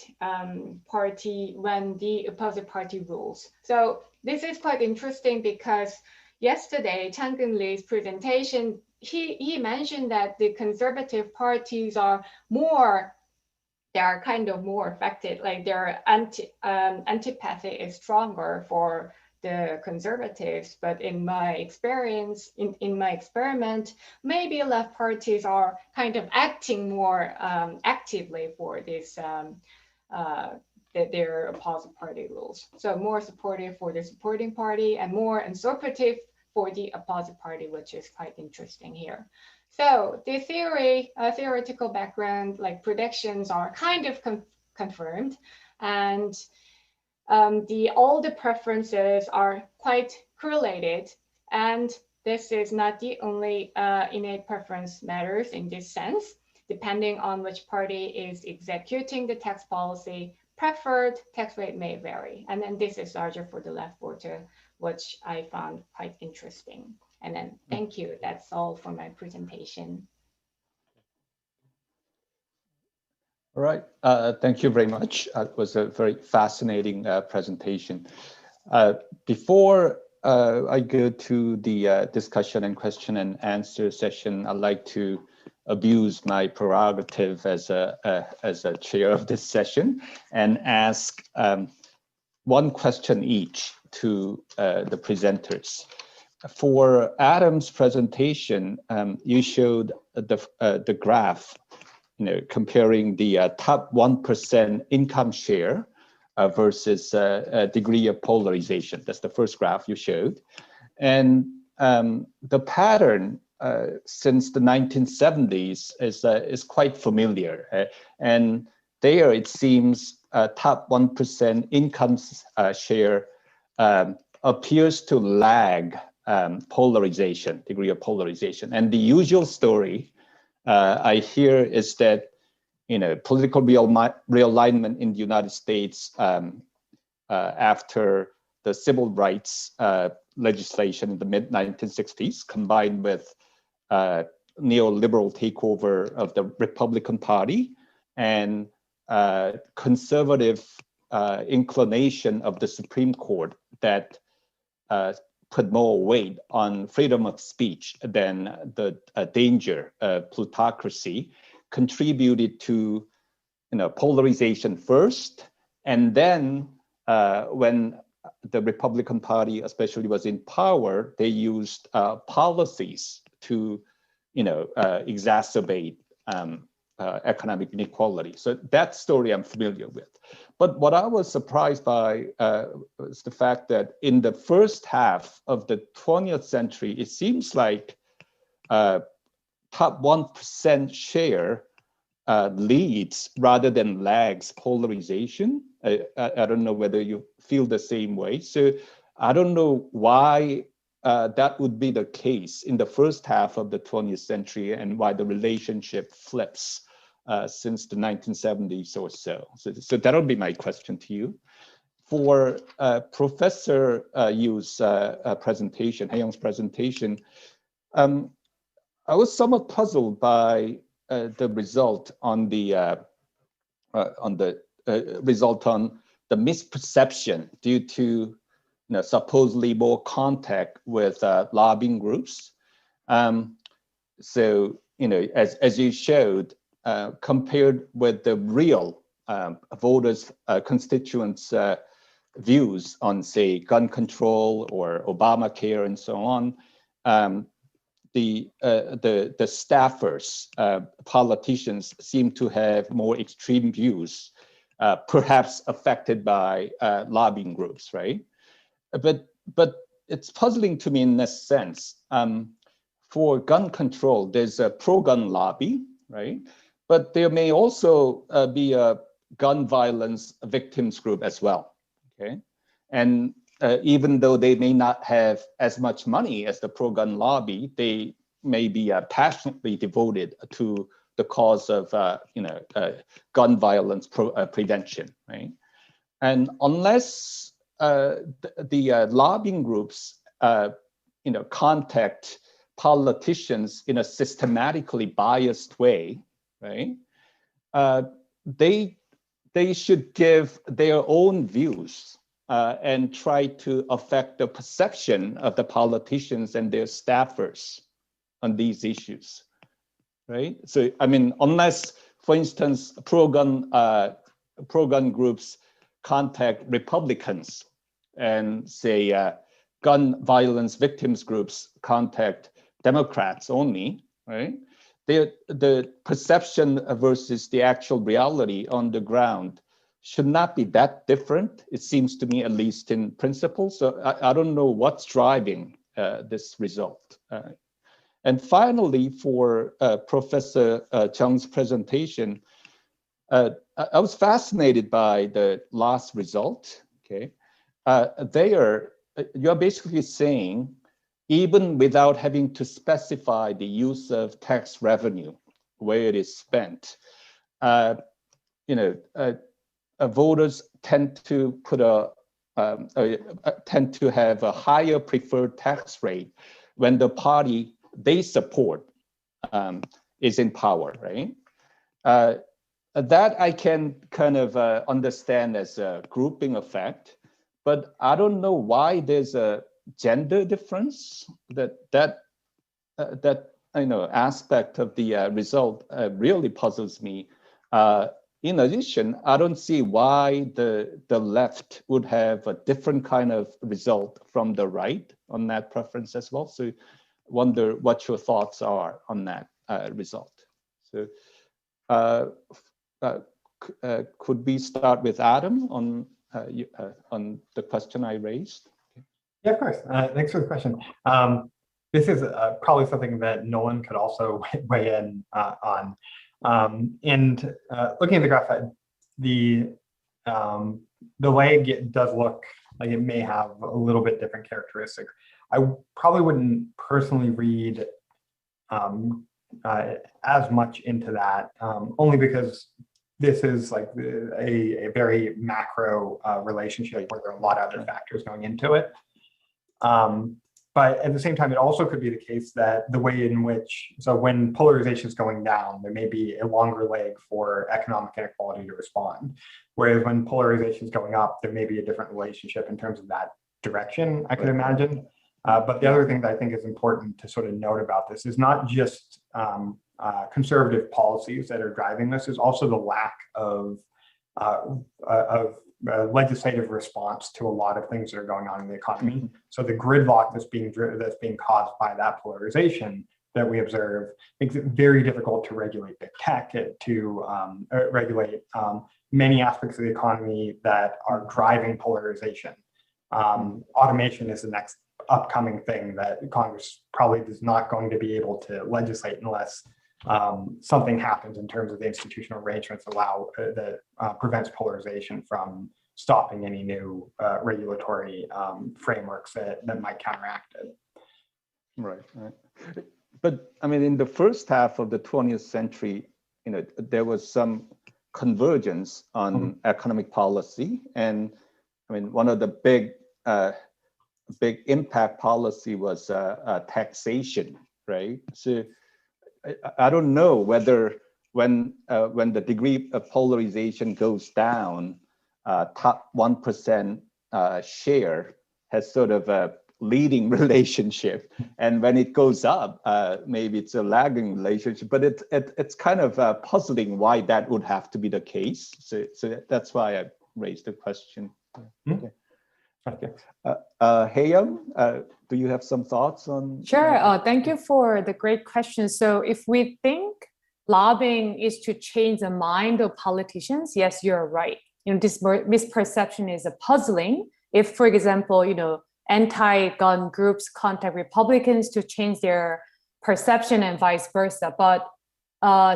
party when the opposite party rules. So this is quite interesting because yesterday, Chang-Gun Lee's presentation, he mentioned that the conservative parties are more they are kind of more affected, like their antipathy is stronger for the conservatives. But in my experience, in my experiment, maybe left parties are kind of acting more actively for this their opposite party rules. So more supportive for the supporting party and more unsupportive for the opposite party, which is quite interesting here. So the theoretical background, like predictions, are kind of confirmed, and all the preferences are quite correlated. And this is not the only innate preference matters in this sense. Depending on which party is executing the tax policy, preferred tax rate may vary. And then this is larger for the left quarter, which I found quite interesting. And then thank you. That's all for my presentation. All right. Thank you very much. It was a very fascinating presentation. Before I go to the discussion and question and answer session, I'd like to abuse my prerogative as a chair of this session and ask one question each to the presenters. For Adam's presentation, you showed the graph, comparing the top 1% income share versus degree of polarization. That's the first graph you showed. And the pattern since the 1970s is quite familiar. And there it seems top 1% income share appears to lag polarization, degree of polarization. And the usual story I hear is that, political realignment in the United States after the civil rights legislation in the mid-1960s, combined with neoliberal takeover of the Republican Party and conservative inclination of the Supreme Court that put more weight on freedom of speech than the danger of plutocracy, contributed to polarization first, and then when the Republican Party especially was in power, they used policies to exacerbate economic inequality. So that story I'm familiar with. But what I was surprised by was the fact that in the first half of the 20th century, it seems like top 1% share leads rather than lags polarization. I don't know whether you feel the same way. So I don't know why that would be the case in the first half of the 20th century and why the relationship flips since the 1970s or so. So that'll be my question to you. For Professor Yu's presentation, Hae-young's presentation, I was somewhat puzzled by the result on the result on the misperception due to supposedly more contact with lobbying groups. So as you showed, compared with the real voters, constituents' views on, say, gun control or Obamacare and so on, the staffers, politicians seem to have more extreme views, perhaps affected by lobbying groups, right? But it's puzzling to me in this sense. For gun control, there's a pro-gun lobby, right? But there may also be a gun violence victims group as well, okay? And even though they may not have as much money as the pro-gun lobby, they may be passionately devoted to the cause of gun violence prevention, right? And unless the lobbying groups contact politicians in a systematically biased way, right? They should give their own views and try to affect the perception of the politicians and their staffers on these issues, right? So, I mean, unless for instance, pro-gun groups contact Republicans, and say gun violence victims groups contact Democrats only, right? The perception versus the actual reality on the ground should not be that different, it seems to me, at least in principle. So I don't know what's driving this result. And finally, for Professor Chung's presentation, I was fascinated by the last result. Okay, you're basically saying, even without having to specify the use of tax revenue, where it is spent, voters tend to have a higher preferred tax rate when the party they support is in power, right? That I can kind of understand as a grouping effect, but I don't know why there's a gender difference. That aspect of the result really puzzles me. In addition, I don't see why the left would have a different kind of result from the right on that preference as well. So wonder what your thoughts are on that result. So could we start with Adam on the question I raised? Yeah, of course. Thanks for the question. This is probably something that Nolan could also weigh in on. And looking at the graph, the leg does look like it may have a little bit different characteristics. I probably wouldn't personally read as much into that, only because this is like a very macro relationship where there are a lot of other factors going into it. But at the same time, it also could be the case that the way in which, so when polarization is going down, there may be a longer leg for economic inequality to respond. Whereas when polarization is going up, there may be a different relationship in terms of that direction, I could imagine. But the other thing that I think is important to sort of note about this is not just conservative policies that are driving this, is also the lack of legislative response to a lot of things that are going on in the economy. So the gridlock that's being caused by that polarization that we observe makes it very difficult to regulate big tech, to regulate many aspects of the economy that are driving polarization. Automation is the next upcoming thing that Congress probably is not going to be able to legislate unless something happens in terms of the institutional arrangements that prevents polarization from stopping any new regulatory frameworks that might counteract it. Right. But I mean, in the first half of the 20th century, there was some convergence on economic policy, and I mean, one of the big impact policy was taxation, right? So I don't know whether when the degree of polarization goes down, top 1% share has sort of a leading relationship, and when it goes up, maybe it's a lagging relationship. But it's kind of puzzling why that would have to be the case. So that's why I raised the question. Okay. Okay. Heyam, do you have some thoughts on? Sure. Thank you for the great question. So if we think lobbying is to change the mind of politicians, yes, you're right. This misperception is puzzling. If, for example, anti-gun groups contact Republicans to change their perception and vice versa, but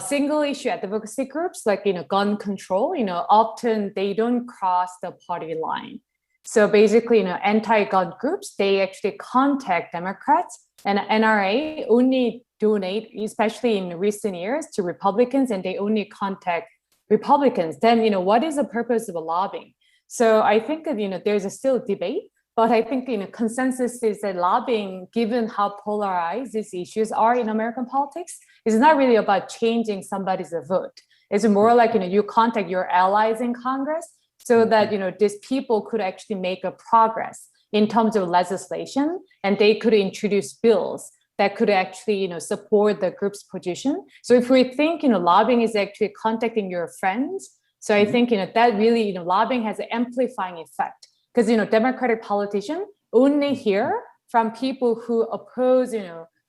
single issue advocacy groups like gun control, often they don't cross the party line. So basically, anti-gun groups, they actually contact Democrats, and NRA only donate, especially in recent years, to Republicans, and they only contact Republicans. Then, what is the purpose of lobbying? So I think that, there's still debate, but I think, consensus is that lobbying, given how polarized these issues are in American politics, is not really about changing somebody's vote. It's more like, you contact your allies in Congress, so that these people could actually make a progress in terms of legislation, and they could introduce bills that could actually, support the group's position. So if we think, lobbying is actually contacting your friends, so I think, that really, lobbying has an amplifying effect, because, Democratic politicians only hear from people who oppose,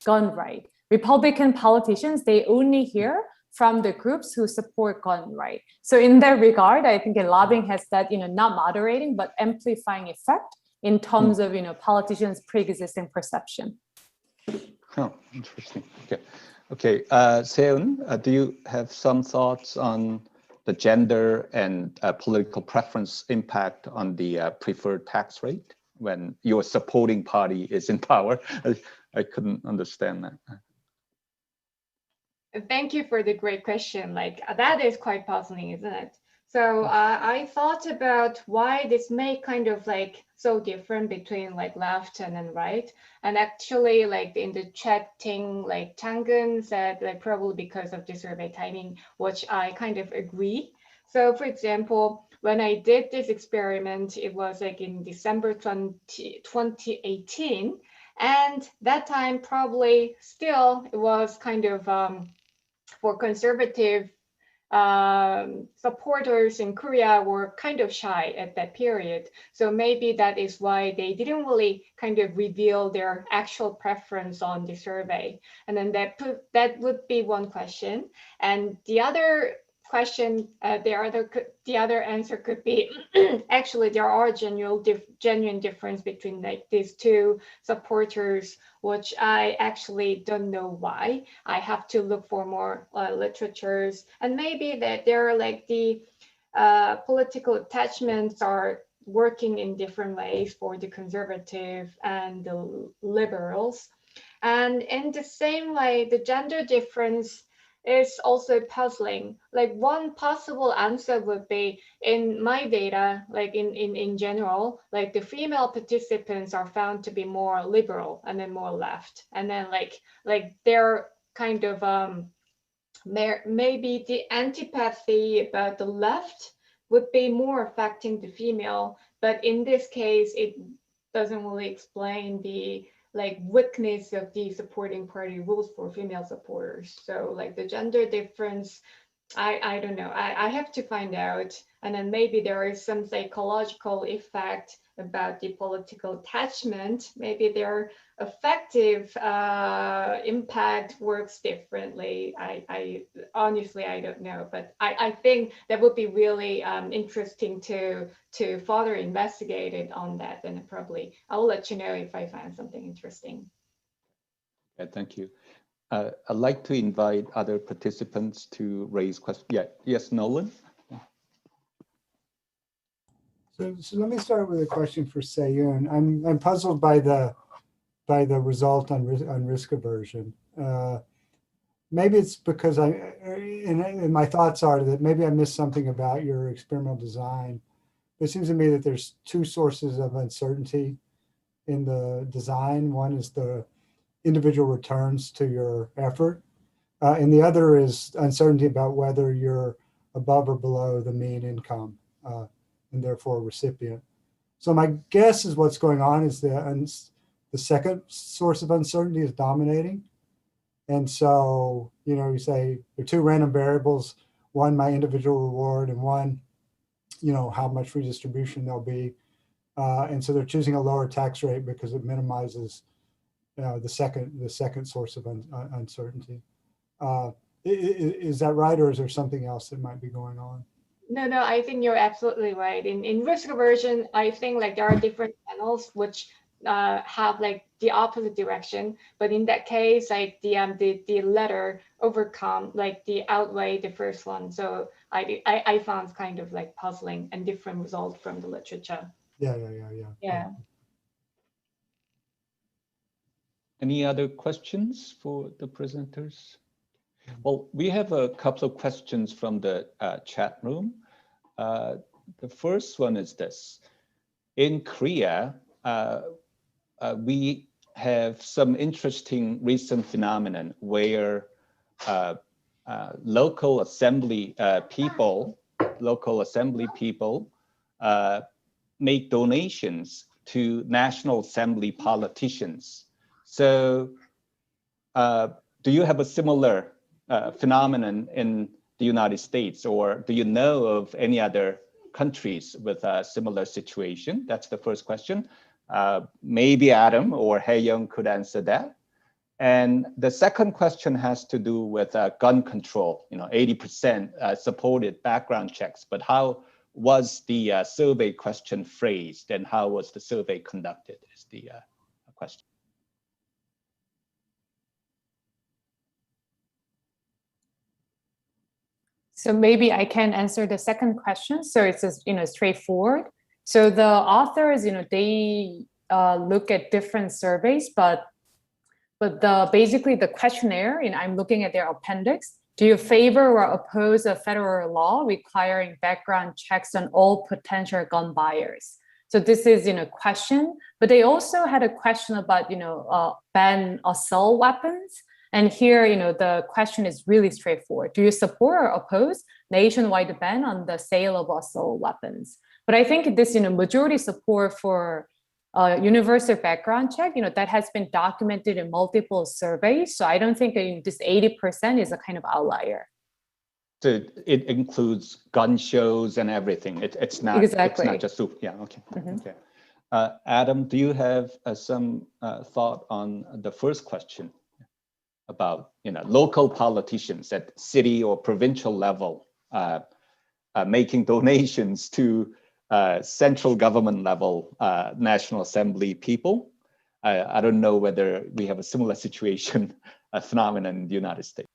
gun right. Republican politicians, they only hear from the groups who support gun right. So in that regard, I think lobbying has that, not moderating, but amplifying effect in terms of, politicians' pre-existing perception. Oh, interesting. Okay. Okay. Seun, do you have some thoughts on the gender and political preference impact on the preferred tax rate when your supporting party is in power? I couldn't understand that. Thank you for the great question. Like that is quite puzzling, isn't it? So I thought about why this may kind of like so different between like left and then right. And actually like in the chatting, like Changun said like probably because of the survey timing, which I kind of agree. So for example, when I did this experiment, it was like in December 2018. And that time probably still it was kind of for conservative supporters in Korea were kind of shy at that period. So maybe that is why they didn't really kind of reveal their actual preference on the survey. And then that would be one question. And the other question, the other answer could be actually there are genuine difference between like these two supporters, which I actually don't know why. I have to look for more literatures, and maybe that there are like the political attachments are working in different ways for the conservative and the liberals. And in the same way, the gender difference is also puzzling. Like one possible answer would be in my data, like in general, like the female participants are found to be more liberal and then more left. And then like they're kind of maybe the antipathy about the left would be more affecting the female, but in this case, it doesn't really explain the like weakness of the supporting party rules for female supporters. So like the gender difference, I don't know. I have to find out. And then maybe there is some psychological effect about the political attachment. Maybe their effective impact works differently. I honestly, I don't know. But I think that would be really interesting to further investigate it on that. And probably I'll let you know if I find something interesting. Yeah, thank you. I'd like to invite other participants to raise questions. Yeah, yes, Nolan. So let me start with a question for Seun. I'm puzzled by the result on risk aversion. Maybe it's because and my thoughts are that maybe I missed something about your experimental design. It seems to me that there's two sources of uncertainty in the design. One is the individual returns to your effort. And the other is uncertainty about whether you're above or below the mean income and therefore a recipient. So my guess is what's going on is the second source of uncertainty is dominating. And so, you say there are two random variables, one, my individual reward, and one, how much redistribution there'll be. And so they're choosing a lower tax rate because it minimizes the second source of uncertainty. Is that right, or is there something else that might be going on? No, I think you're absolutely right. In risk aversion, I think like there are different channels which have like the opposite direction. But in that case, like the latter overcome like the outweigh the first one. So I found kind of like puzzling and different results from the literature. Yeah. Any other questions for the presenters? Well, we have a couple of questions from the chat room. The first one is this. In Korea, we have some interesting recent phenomenon where local assembly people make donations to National Assembly politicians. So do you have a similar phenomenon in the United States, or do you know of any other countries with a similar situation? That's the first question. Maybe Adam or Hae-young could answer that. And the second question has to do with gun control. 80% supported background checks, but how was the survey question phrased, and how was the survey conducted is the question. So maybe I can answer the second question. So it's just, straightforward. So the authors, they look at different surveys, but basically the questionnaire, I'm looking at their appendix. Do you favor or oppose a federal law requiring background checks on all potential gun buyers? So this is, question, but they also had a question about, ban assault weapons. And here, the question is really straightforward. Do you support or oppose nationwide ban on the sale of assault weapons? But I think this, majority support for universal background check, that has been documented in multiple surveys. So I don't think this 80% is a kind of outlier. So it includes gun shows and everything. It's not exactly. It's not just super. Yeah. Okay. Okay. Adam, do you have some thought on the first question about local politicians at city or provincial level making donations to central government level National Assembly people? I don't know whether we have a similar situation, a phenomenon in the United States.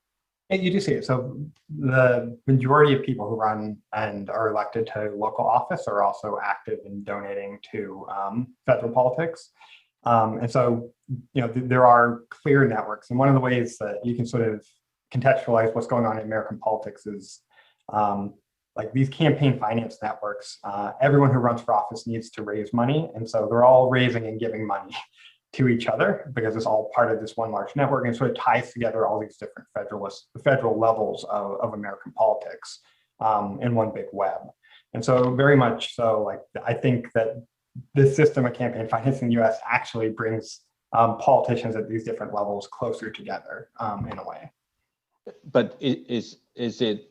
And you do see it. So the majority of people who run and are elected to local office are also active in donating to federal politics. And so, there are clear networks. And one of the ways that you can sort of contextualize what's going on in American politics is like these campaign finance networks. Everyone who runs for office needs to raise money. And so they're all raising and giving money to each other because it's all part of this one large network, and sort of ties together all these different federal levels of American politics in one big web. And so very much so, like, I think that this system of campaign finance in the US actually brings politicians at these different levels closer together in a way. But is it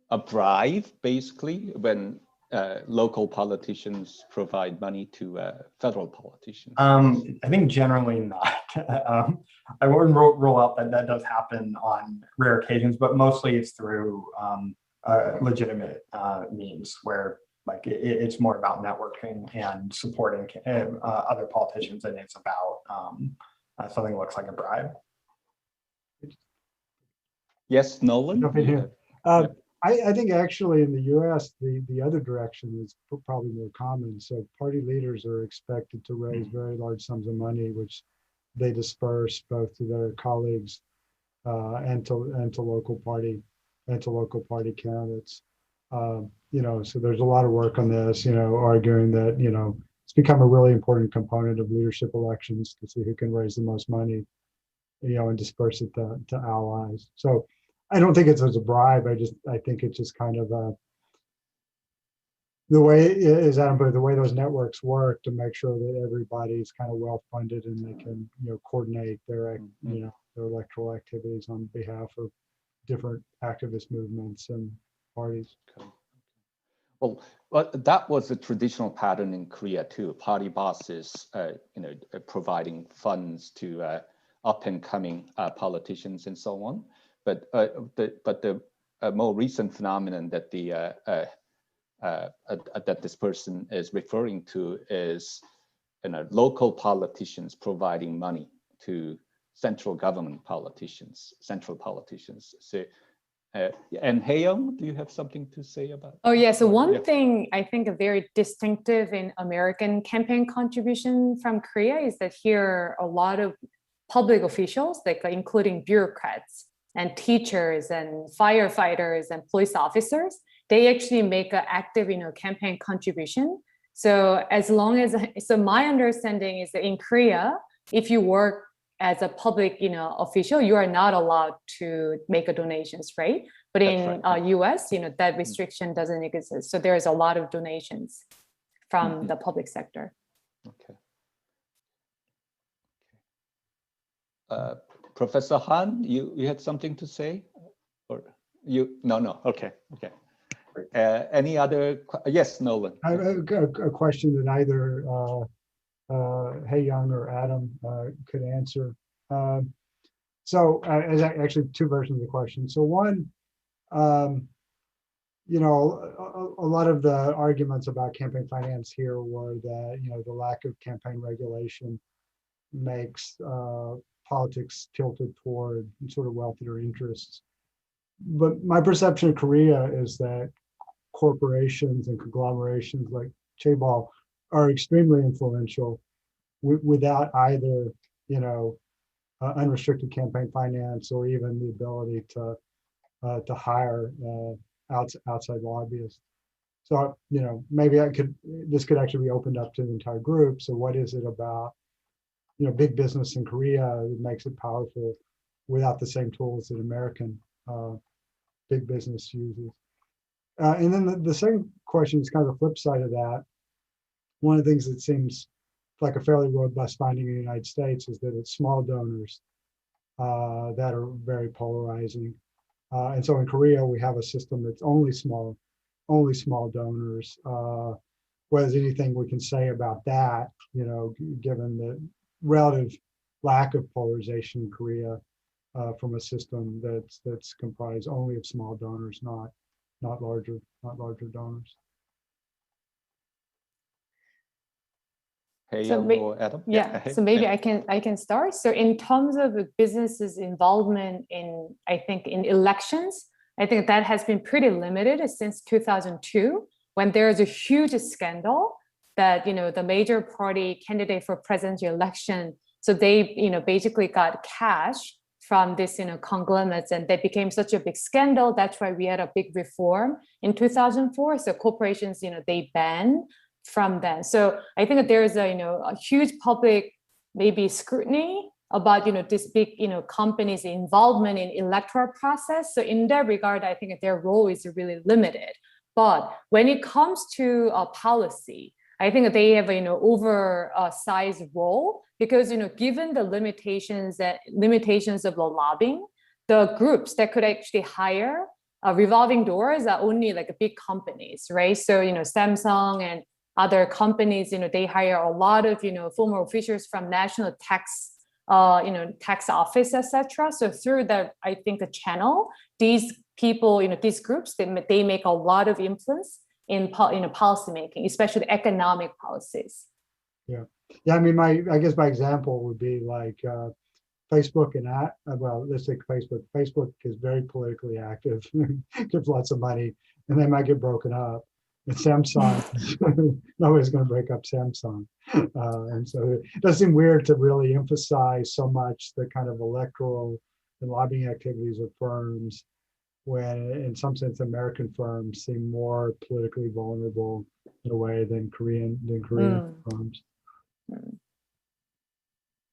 a bribe, basically, when local politicians provide money to federal politicians? I think generally not. I wouldn't rule out that does happen on rare occasions, but mostly it's through legitimate means where like it's more about networking and supporting other politicians than it's about something that looks like a bribe. Yes, Nolan? I think actually in the US, the other direction is probably more common. So party leaders are expected to raise very large sums of money, which they disperse both to their colleagues and to local party candidates. So there's a lot of work on this, arguing that, it's become a really important component of leadership elections to see who can raise the most money, and disperse it to allies. So I don't think it's as a bribe. I think it's just kind of the way, as Adam put it, the way those networks work to make sure that everybody's kind of well funded and they can, coordinate their, their electoral activities on behalf of different activist movements and parties. Okay. Well, that was a traditional pattern in Korea too. Party bosses, providing funds to up and coming politicians and so on. But the more recent phenomenon that that this person is referring to is, local politicians providing money to central government politicians, central politicians. So, and Hae-young, do you have something to say about? Oh yeah. So one thing I think very distinctive in American campaign contribution from Korea is that here a lot of public officials, like including bureaucrats and teachers and firefighters and police officers, they actually make an active, campaign contribution. So so my understanding is that in Korea, if you work as a public, official, you are not allowed to make donations, right? But in US, that restriction doesn't exist. So there's a lot of donations from the public sector. Okay. Professor Han, you had something to say? Or you? No. Okay. Any other? Yes, Nolan. I have a question that either Hey Young or Adam could answer. Actually two versions of the question. So one, you know, a lot of the arguments about campaign finance here were that, you know, the lack of campaign regulation makes politics tilted toward sort of wealthier interests. But my perception of Korea is that corporations and conglomerations like Chaebol are extremely influential without either, you know, unrestricted campaign finance or even the ability to hire outside lobbyists. So, you know, maybe this could actually be opened up to the entire group. So what is it about, you know, big business in Korea that makes it powerful without the same tools that American big business uses? And then the second question is kind of the flip side of that. One of the things that seems like a fairly robust finding in the United States is that it's small donors that are very polarizing. And so in Korea, we have a system that's only small donors. Whether there's anything we can say about that, you know, given the relative lack of polarization in Korea from a system that's comprised only of small donors, not larger donors. Hey, So or Adam? yeah, so maybe I can start. So in terms of the business's involvement in, I think, in elections, I think that has been pretty limited since 2002, when there is a huge scandal that, you know, the major party candidate for presidential election, so they, you know, basically got cash from this, you know, conglomerates, and they became such a big scandal. That's why we had a big reform in 2004. So corporations, you know, they banned from then. So I think that there is a, you know, a huge public maybe scrutiny about, you know, this big, you know, companies' involvement in electoral process. So in that regard, I think that their role is really limited. But when it comes to policy, I think that they have a, you know, oversized role, because, you know, given the limitations of the lobbying, the groups that could actually hire revolving doors are only like big companies, right? So, you know, Samsung and other companies, you know, they hire a lot of, you know, former officials from national tax, you know, tax office, etc. So through that, I think the channel, these people, you know, these groups, they make a lot of influence in, you know, policy making, especially economic policies. Yeah. I mean, I guess my example would be like Facebook and well, let's take Facebook. Facebook is very politically active, gives lots of money, and they might get broken up. And Samsung, nobody's going to break up Samsung. And so it does seem weird to really emphasize so much the kind of electoral and lobbying activities of firms, when in some sense American firms seem more politically vulnerable in a way than Korean firms.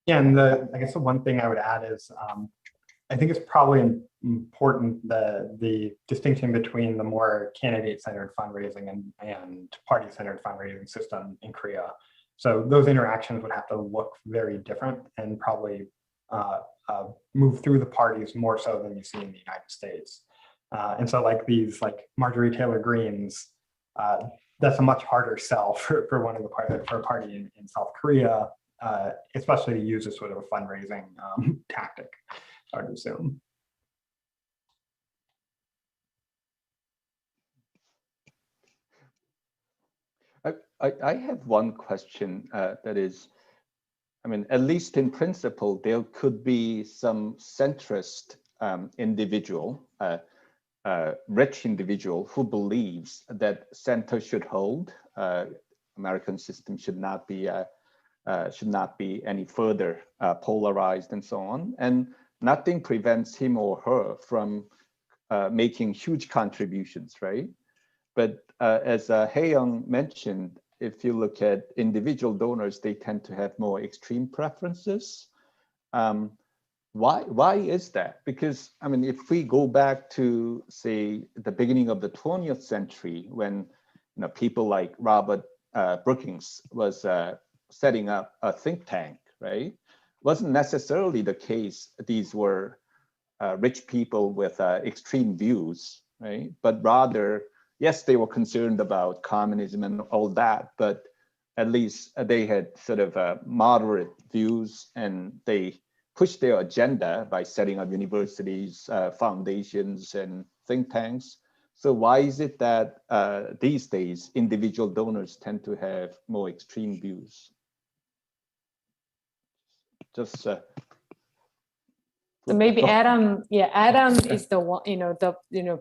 Yeah, and I guess the one thing I would add is I think it's probably important the distinction between the more candidate-centered fundraising and party-centered fundraising system in Korea. So those interactions would have to look very different and probably move through the parties more so than you see in the United States. And so like these like Marjorie Taylor Greenes, that's a much harder sell for a party in South Korea, especially to use as sort of a fundraising tactic, I would assume. I have one question that is, I mean, at least in principle, there could be some centrist individual, rich individual who believes that center should hold, American system should not be any further polarized and so on, and nothing prevents him or her from making huge contributions, right? But as Hae-young mentioned, if you look at individual donors, they tend to have more extreme preferences. Why is that? Because, I mean, if we go back to, say, the beginning of the 20th century, when people like Robert Brookings was setting up a think tank, right? wasn't necessarily the case. These were rich people with extreme views, right? But rather, yes, they were concerned about communism and all that, but at least they had sort of moderate views, and they pushed their agenda by setting up universities, foundations, and think tanks. So why is it that these days individual donors tend to have more extreme views? Just so maybe Adam, Adam is the one,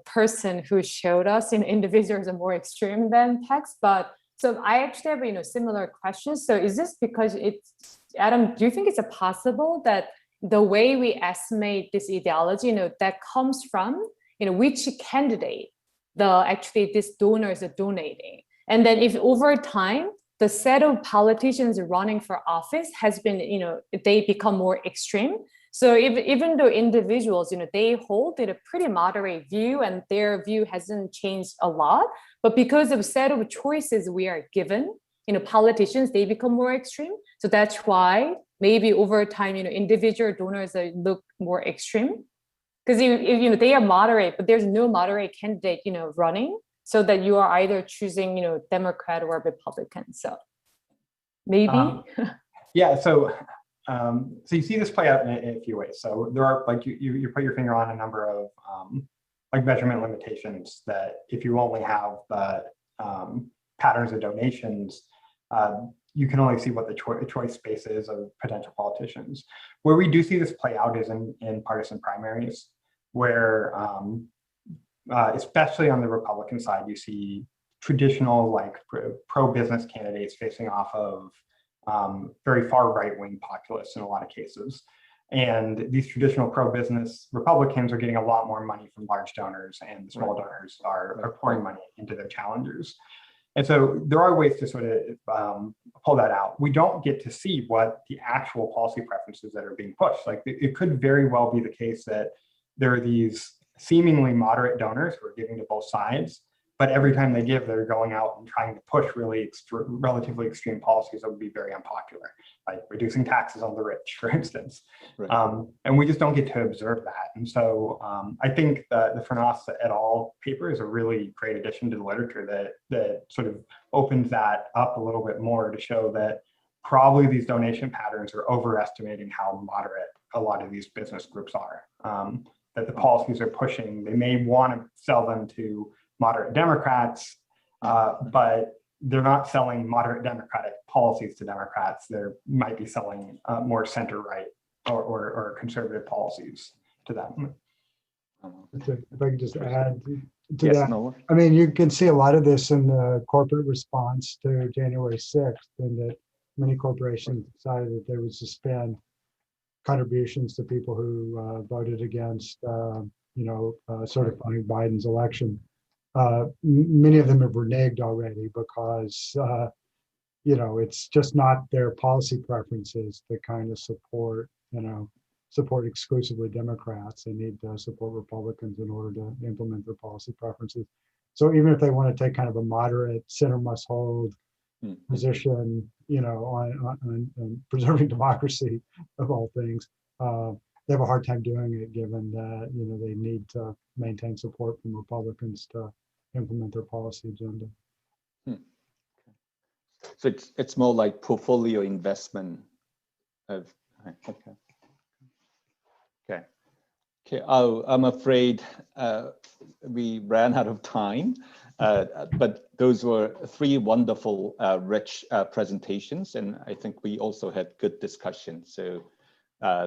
person who showed us individuals are more extreme than text. But so I actually have similar questions. So is this because it's Adam? Do you think it's possible that the way we estimate this ideology, that comes from which candidate these donors are donating, and then if over time the set of politicians running for office has been, they become more extreme. So even though individuals, they hold a pretty moderate view and their view hasn't changed a lot, but because of set of choices we are given, politicians, they become more extreme. So that's why maybe over time, individual donors look more extreme. Because they are moderate, but there's no moderate candidate, running, so that you are either choosing, Democrat or Republican. So maybe. Yeah. So you see this play out in a few ways. So there are, like, you put your finger on a number of like measurement limitations that if you only have the patterns of donations, you can only see what the choice space is of potential politicians. Where we do see this play out is in partisan primaries, where especially on the Republican side, you see traditional, like, pro-business candidates facing off of very far right-wing populists in a lot of cases. And these traditional pro-business Republicans are getting a lot more money from large donors, and the small donors are pouring money into their challengers. And so there are ways to sort of pull that out. We don't get to see what the actual policy preferences that are being pushed. Like, it could very well be the case that there are these seemingly moderate donors who are giving to both sides, but every time they give, they're going out and trying to push relatively extreme policies that would be very unpopular, like reducing taxes on the rich, for instance. Right. And we just don't get to observe that. And so I think the Furnas et al. Paper is a really great addition to the literature that sort of opens that up a little bit more to show that probably these donation patterns are overestimating how moderate a lot of these business groups are. That the policies are pushing, they may want to sell them to moderate Democrats, but they're not selling moderate Democratic policies to Democrats. They might be selling more center-right or conservative policies to them. If I could just add to that. No. I mean, you can see a lot of this in the corporate response to January 6th, and that many corporations decided that they would suspend contributions to people who voted against, certifying Biden's election. Many of them have reneged already because, it's just not their policy preferences that kind of support exclusively Democrats. They need to support Republicans in order to implement their policy preferences. So even if they want to take kind of a moderate center must hold position, on preserving democracy of all things, they have a hard time doing it, given that they need to maintain support from Republicans to implement their policy agenda. So it's more like portfolio investment of okay. Oh, I'm afraid we ran out of time, but those were three wonderful, rich presentations, and I think we also had good discussion. So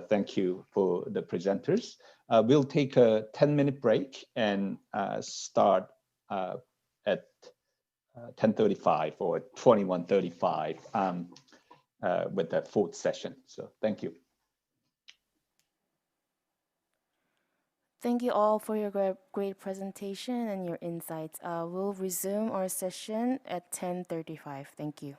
thank you for the presenters. We'll take a 10-minute break and start at 10:35 or 21:35 with the fourth session. So thank you. Thank you all for your great presentation and your insights. We'll resume our session at 10:35. Thank you.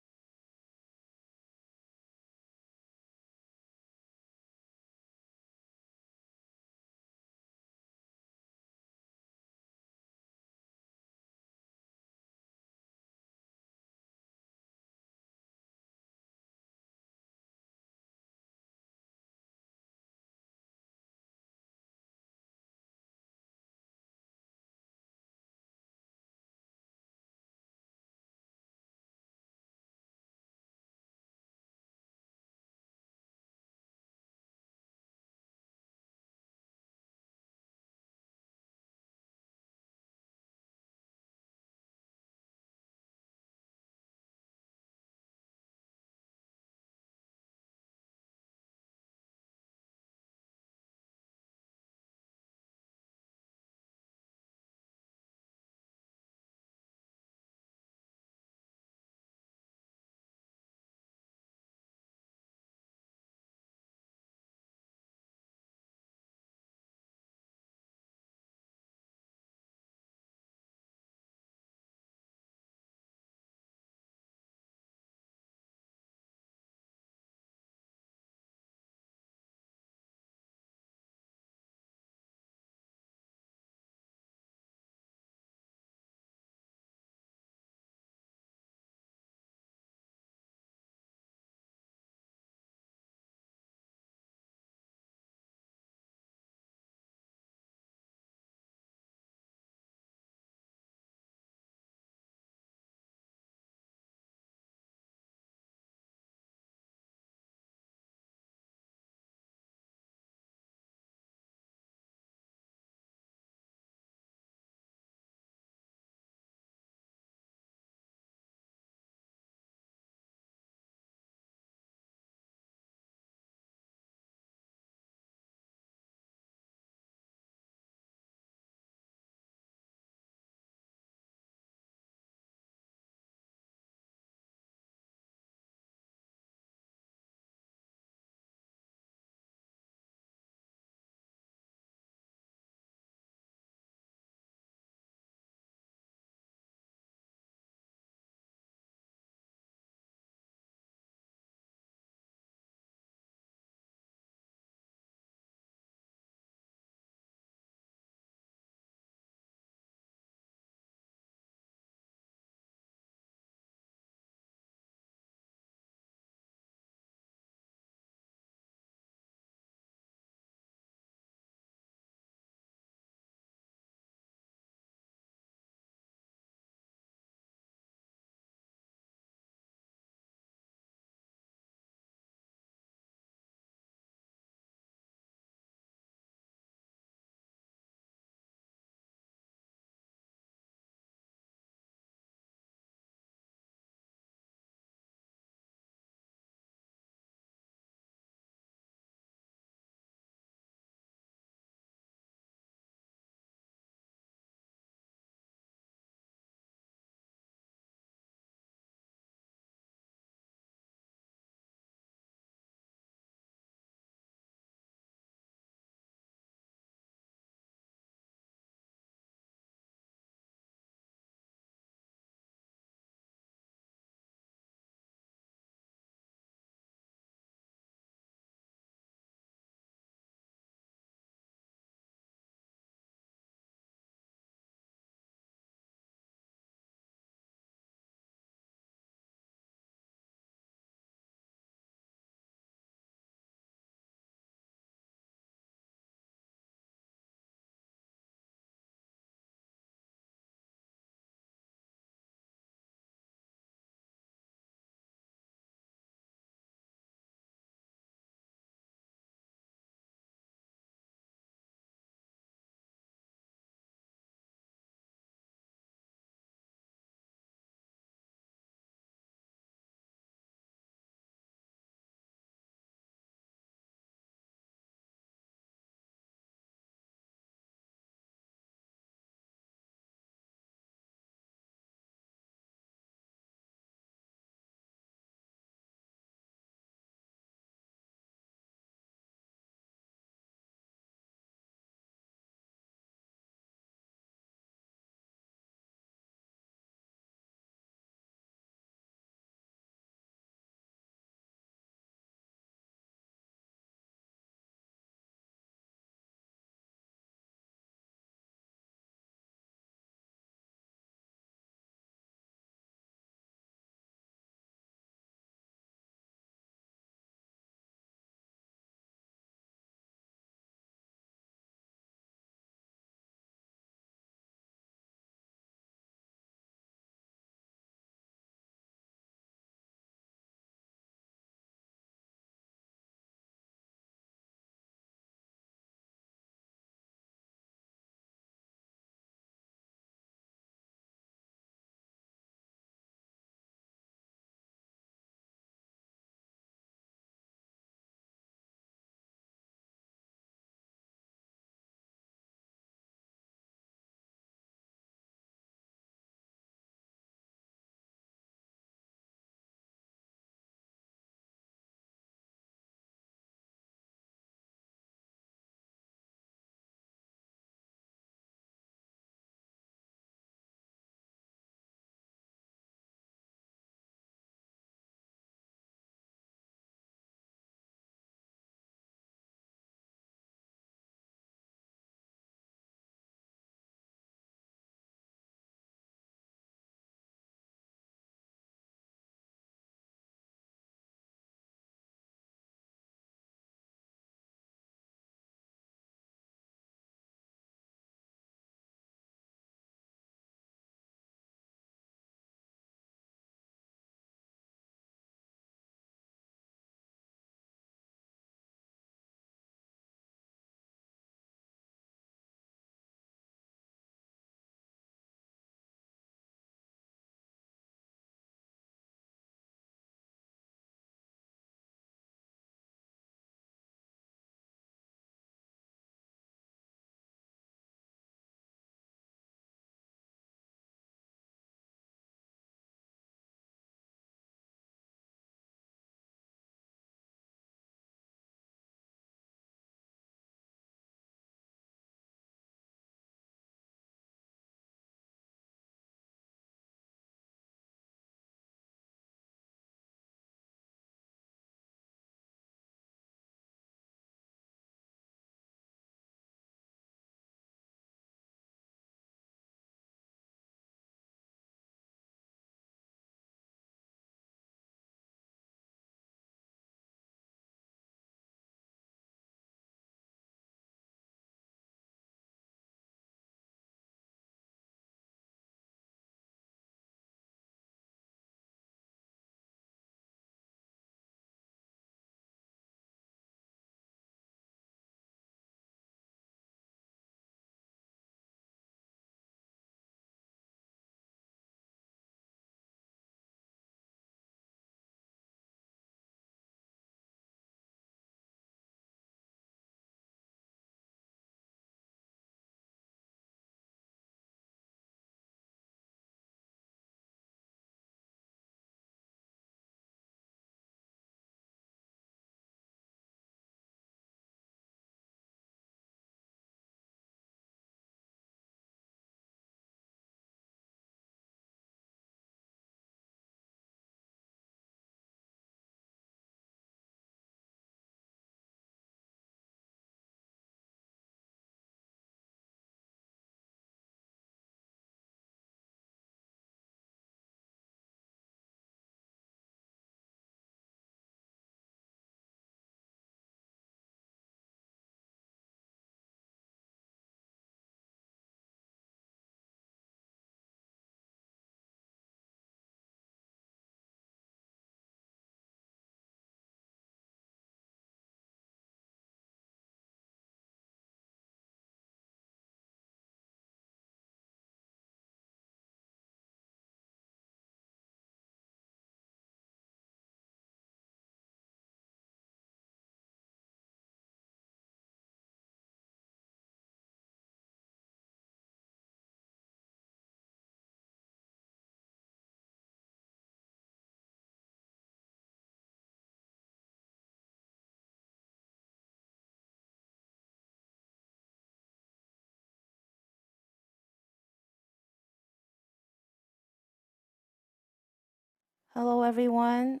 Hello, everyone.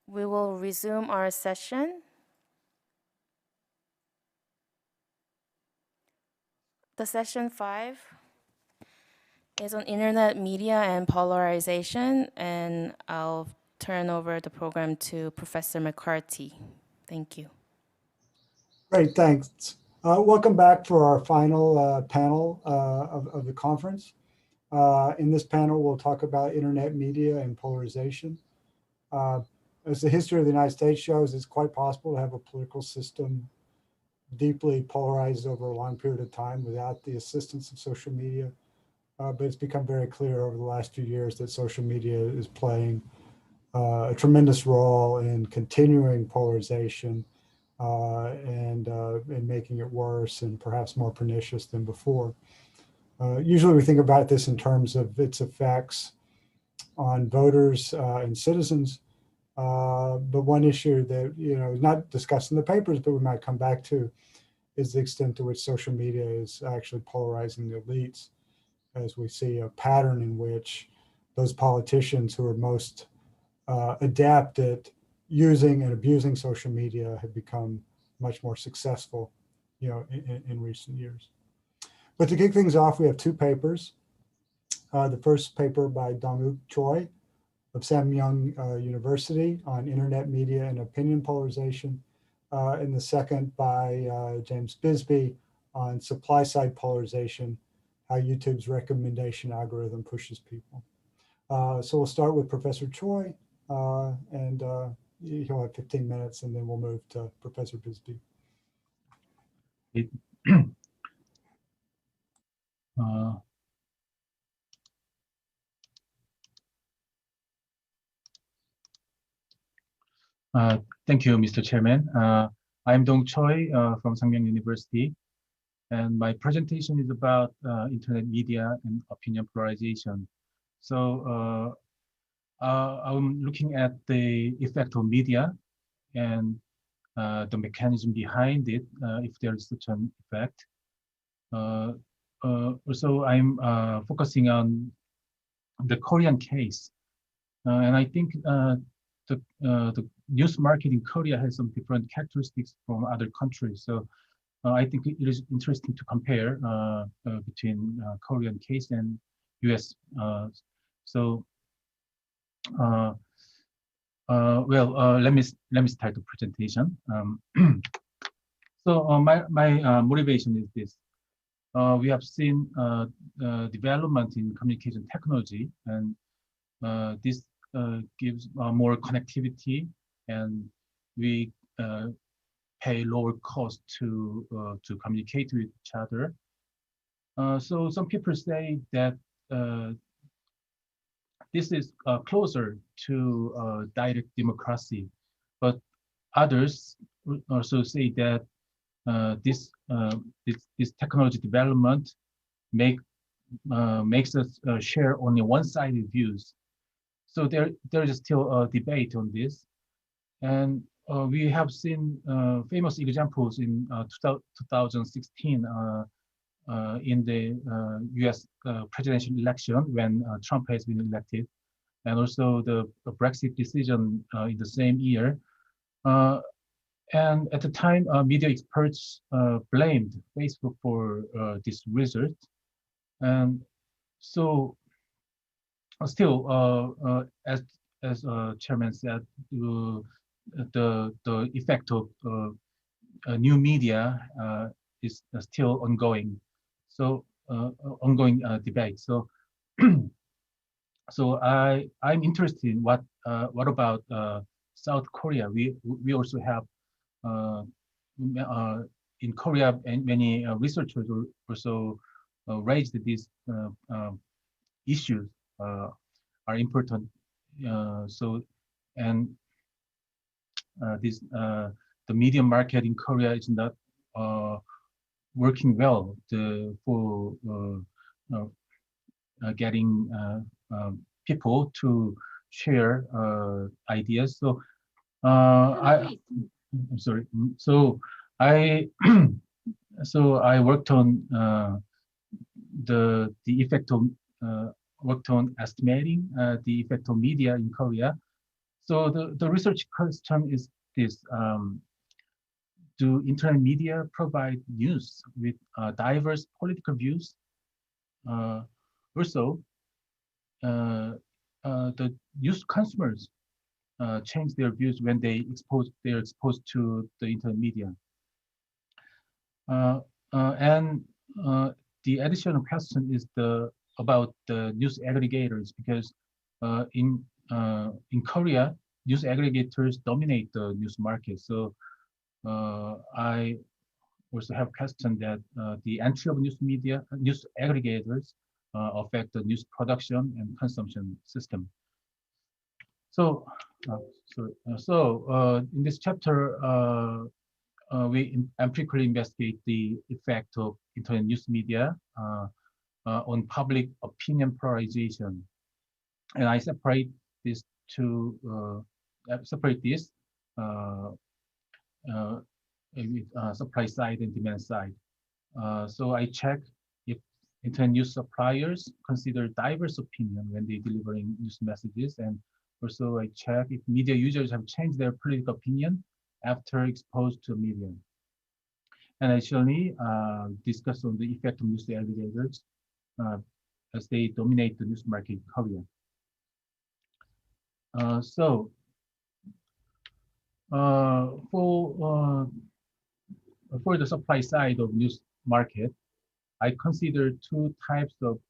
We will resume our session. The session 5 is on internet media and polarization, and I'll turn over the program to Professor McCarthy. Thank you. Great, thanks. Welcome back for our final panel of the conference. In this panel, we'll talk about internet media and polarization. As the history of the United States shows, it's quite possible to have a political system deeply polarized over a long period of time without the assistance of social media. But it's become very clear over the last few years that social media is playing a tremendous role in continuing polarization and making it worse and perhaps more pernicious than before. Usually we think about this in terms of its effects on voters and citizens. But one issue that is not discussed in the papers, but we might come back to, is the extent to which social media is actually polarizing the elites, as we see a pattern in which those politicians who are most adept at using and abusing social media have become much more successful, in recent years. But to kick things off, we have two papers. The first paper by Dong-Uk Choi of Samyang University on internet media and opinion polarization, and the second by James Bisbee on supply side polarization, how YouTube's recommendation algorithm pushes people. So we'll start with Professor Choi, and he'll have 15 minutes, and then we'll move to Professor Bisbee. Thank you, Mr. Chairman. I'm Dong Choi from Samyang University, and my presentation is about internet media and opinion polarization. So I'm looking at the effect of media and the mechanism behind it, if there is such an effect. Also, I'm focusing on the Korean case, and I think the news market in Korea has some different characteristics from other countries. So I think it is interesting to compare between Korean case and U.S. Let me start the presentation. So my motivation is this. We have seen development in communication technology, and this gives more connectivity, and we pay lower cost to communicate with each other. So some people say that this is closer to direct democracy, but others also say that this technology development makes us share only one-sided views. So there is still a debate on this, and we have seen famous examples in 2016 in the U.S. presidential election when Trump has been elected, and also the Brexit decision in the same year. And at the time, media experts blamed Facebook for this result. And so still, as Chairman said, the effect of new media is still ongoing. So ongoing debate. So so I'm interested in what about South Korea? We also have in Korea, and many researchers also raised these issues are important. So and this the media market in Korea is not working well for getting people to share ideas. So I'm sorry. So I so I worked on the effect of worked on estimating the effect of media in Korea. So the research question is this: do internet media provide news with diverse political views? Also, the news consumers change their views when they're exposed to the internet media. And the additional question is about the news aggregators, because in Korea, news aggregators dominate the news market. So I also have questioned that the entry of news aggregators affect the news production and consumption system. So, in this chapter, we empirically investigate the effect of internet news media on public opinion polarization, and I separate this uh, with supply side and demand side. So I check if internet news suppliers consider diverse opinion when they delivering news messages, and also I check if media users have changed their political opinion after exposed to media. And additionally, discuss on the effect of news aggregators as they dominate the news market in Korea. So for the supply side of news market, I consider two types of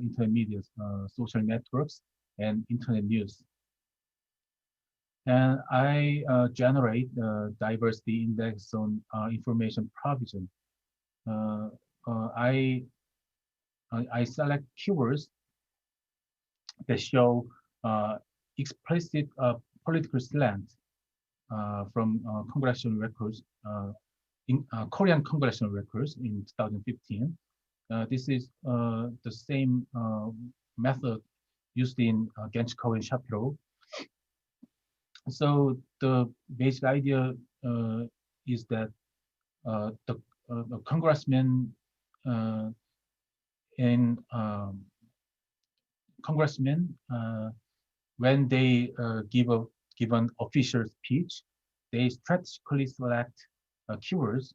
internet media, social networks and internet news. And I generate diversity index on information provision. I select keywords that show explicit political slant from congressional records, in Korean congressional records in 2015. This is the same method used in Genchiko and Shapiro. So the basic idea is that the congressmen in congressmen when they give an official speech, they strategically select keywords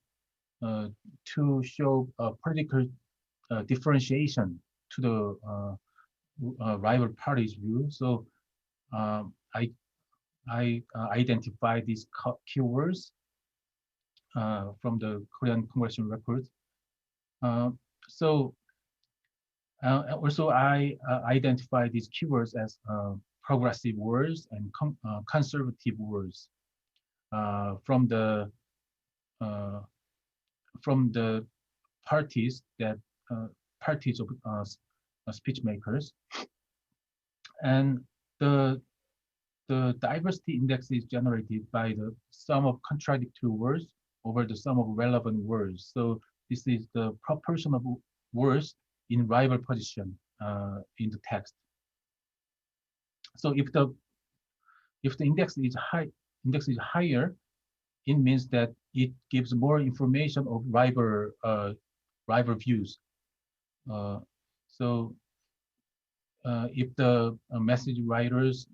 to show political differentiation to the rival party's view. So I identify these keywords from the Korean congressional records. Also, I identify these keywords as progressive words and conservative words from the parties parties of speech makers, and the diversity index is generated by the sum of contradictory words over the sum of relevant words. So this is the proportion of words in rival position in the text. So if the index is higher, it means that it gives more information of rival views. So if the message writers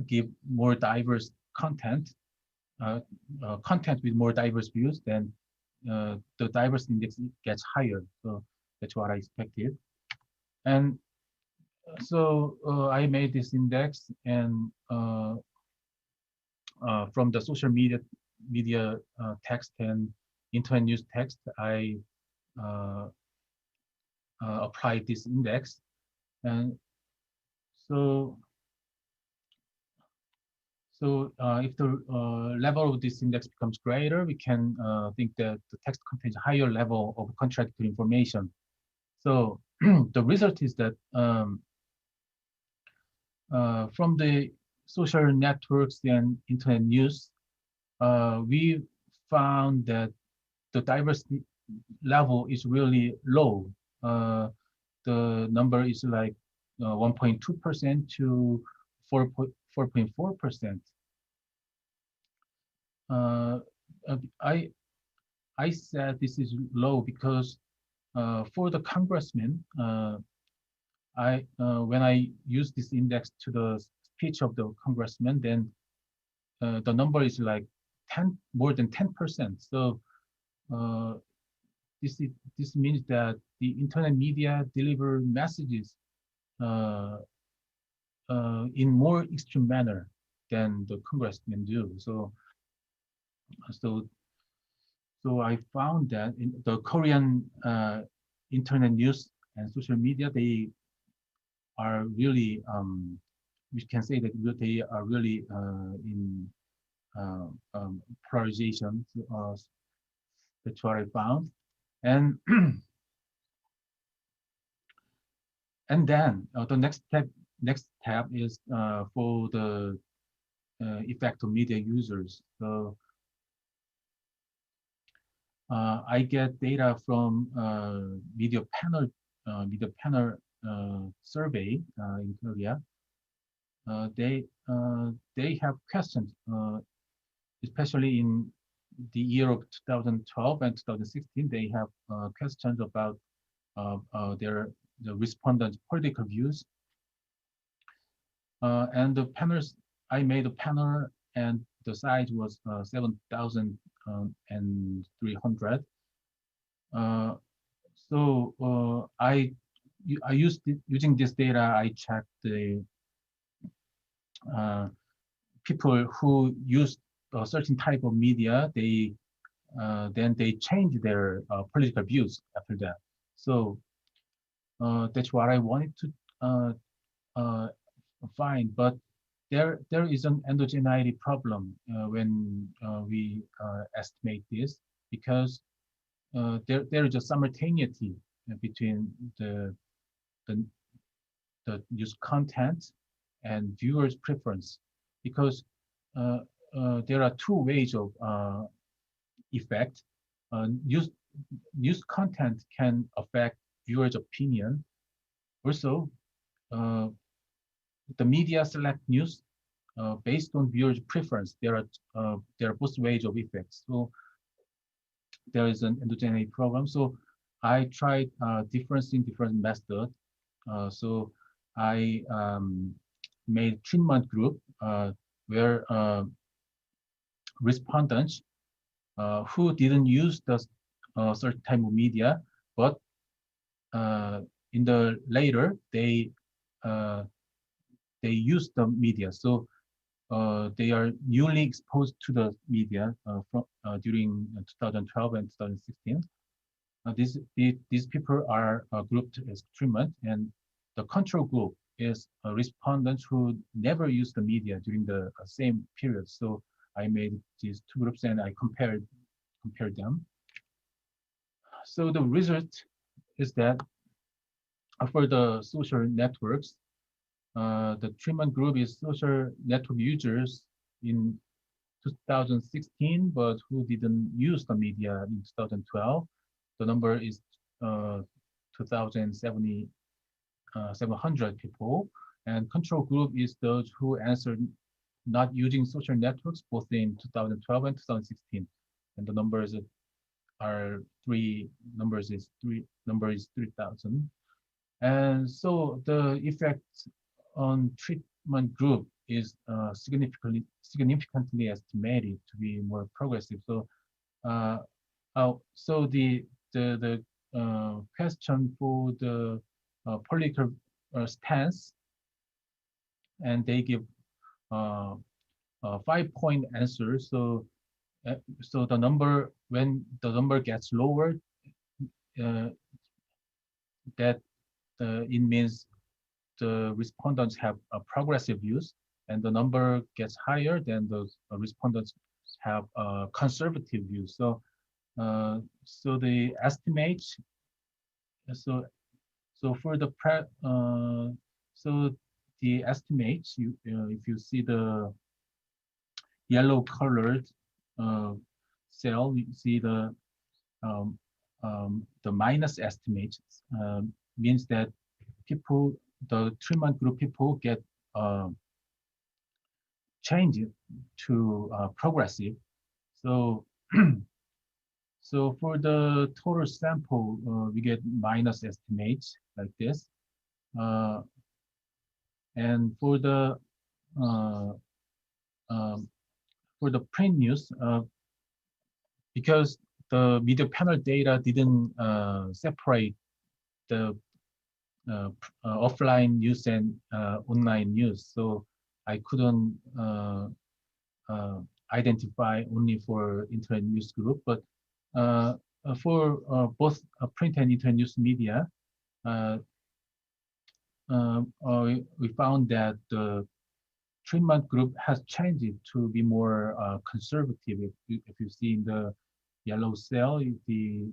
give more diverse content, content with more diverse views, then the diversity index gets higher. So that's what I expected. And so I made this index, and from the social media text and internet news text, I applied this index. And so if the level of this index becomes greater, we can think that the text contains a higher level of contradictory information. So the result is that from the social networks and internet news, we found that the diversity level is really low. The number is like 1.2% to 4.4%. I said this is low because for the congressmen, when I use this index to the speech of the congressman, then the number is like more than 10%. So this means that the internet media deliver messages in more extreme manner than the congressmen do. So so I found that in the Korean internet news and social media, they are really we can say that they are really in polarization. That's what I found, and and then the next step is for the effect of media users. So I get data from media panel survey in Korea. They have questions, especially in the year of 2012 and 2016. They have questions about the respondents' political views. And the panels, I made a panel, and the size was 7,300. I used using this data. I checked the people who used a certain type of media. Then they change their political views after that. So that's what I wanted to uh, find. But there is an endogeneity problem when we estimate this, because there is a simultaneity between the news content and viewers' preference, because there are two ways of effect. News content can affect viewers' opinion. Also, the media select news based on viewers' preference. There are both ways of effects. So there is an endogeneity problem. So I tried different methods. So I made treatment group where respondents who didn't use the certain type of media, but in the later they use the media. So they are newly exposed to the media during 2012 and 2016. These people are grouped as treatment, and the control group is respondents who never used the media during the same period. So I made these two groups and I compared them. So the result is that for the social networks, the treatment group is social network users in 2016, but who didn't use the media in 2012. The number is 2,700 people. And control group is those who answered not using social networks both in 2012 and 2016. And the numbers are number is 3,000. And so the effect on treatment group is significantly estimated to be more progressive. So so the question for the political stance, and they give 5-point answer. So so the number, when the number gets lower, that it means the respondents have progressive views, and the number gets higher, then the respondents have conservative views. So so the estimates, so for the so the estimates, if you see the yellow colored cell, you see um, the minus estimates, means that the treatment group people get changed to progressive. So so for the total sample, we get minus estimates like this. And uh, um, for the print news, because the media panel data didn't separate the offline news and online news, so I couldn't uh, identify only for internet news group, but for both print and internet news media, uh, we found that the treatment group has changed to be more conservative. If you see in the yellow cell, the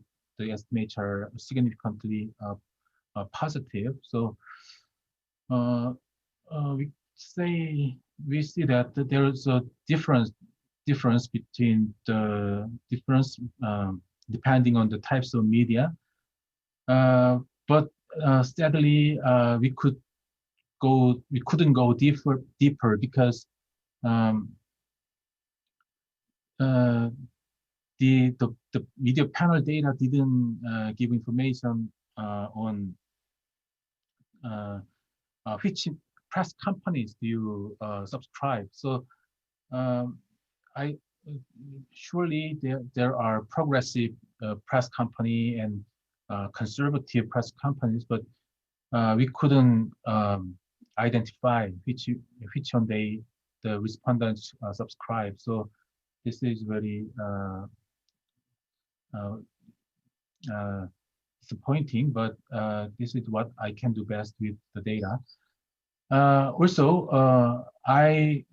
estimates are significantly positive. So we see that there is a difference between the difference depending on the types of media. But sadly, we couldn't go deeper because um, uh, the media panel data didn't give information on which press companies do you subscribe. So um, I surely there are progressive press company and conservative press companies, but we couldn't identify which one the respondents subscribe. So this is very uh, disappointing, but this is what I can do best with the data. Also, I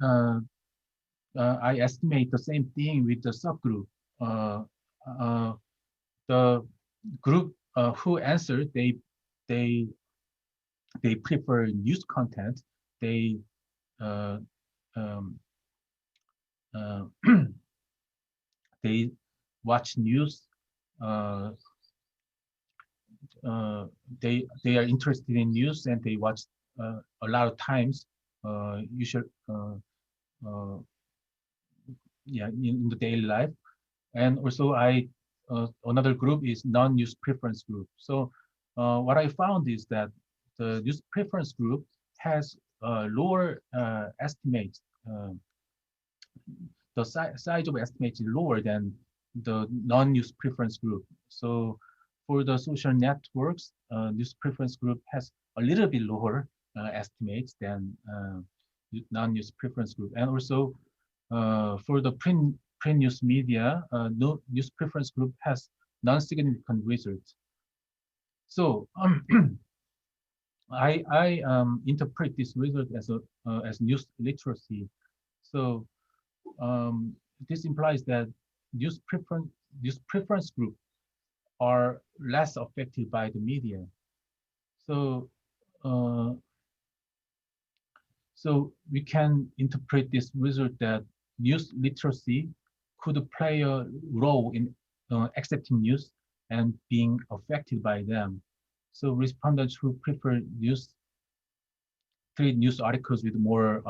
estimate the same thing with the subgroup. Uh, uh, the group who answered, they they prefer news content. They uh, um, uh, they watch news. Uh, they are interested in news and they watch a lot of times. Usually, uh, yeah, in the daily life. And also, another group is non-news preference group. So, what I found is that the news preference group has lower estimates. The size of estimates is lower than the non-news preference group. So for the social networks, news preference group has a little bit lower estimates than non-news preference group. And also for the print news media, no news preference group has non-significant results. So I interpret this result as news literacy. So um, this implies that news preference group are less affected by the media. So uh, so we can interpret this result that news literacy could play a role in accepting news and being affected by them. So respondents who prefer treat news articles with more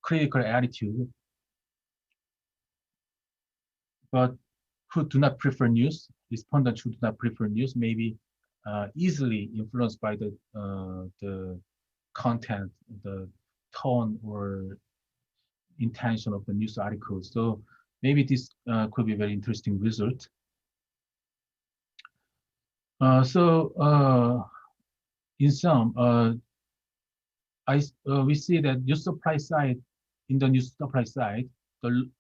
critical attitude, but who do not prefer news, respondents who do not prefer news may be easily influenced by the content, the tone or intention of the news articles. So maybe this could be a very interesting result. In sum, we see that news supply side, in the news supply side, the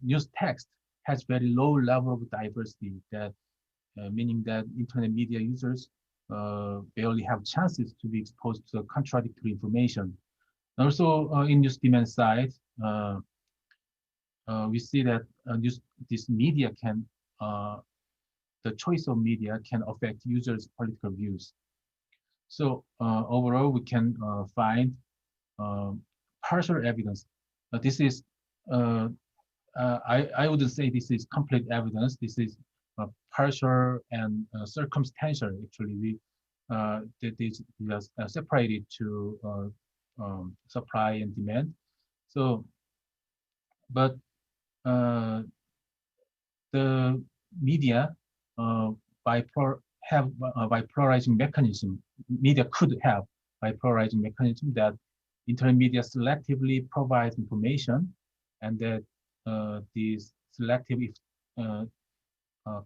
news text has very low level of diversity, that meaning that internet media users barely have chances to be exposed to contradictory information. Also, in news demand side, we see that this media can, the choice of media can affect users' political views. So overall, we can find partial evidence. This is, I wouldn't say this is complete evidence. This is partial and circumstantial. Actually, this is separated to supply and demand. So, but the media, by have by polarizing mechanism. Media could have by polarizing mechanism that internet media selectively provides information, and that these selective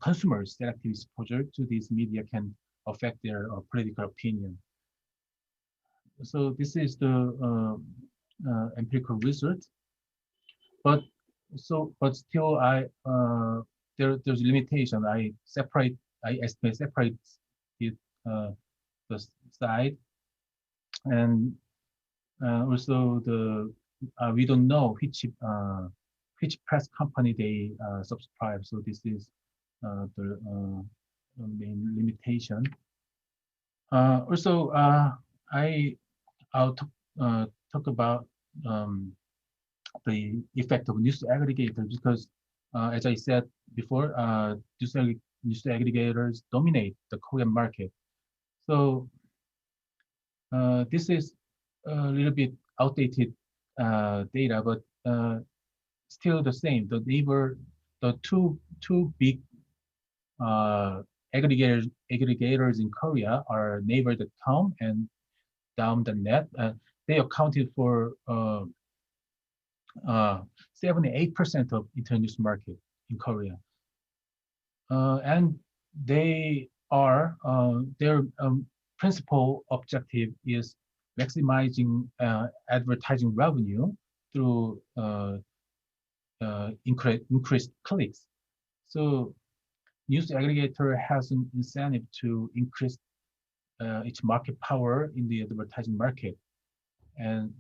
consumers' selective exposure to these media can affect their political opinion. So this is the empirical result. But still, there's limitation. I separate it the side, and also we don't know which press company they subscribe. So this is the main limitation. Also, I'll talk about the effect of news aggregators, because as I said before, news aggregators dominate the Korean market. So this is a little bit outdated data, but still the same. The two big aggregators in Korea are Naver.com and Daum.net. They accounted for 78% of internet news market in Korea, and they are their principal objective is maximizing advertising revenue through increased clicks. So news aggregator has an incentive to increase its market power in the advertising market, and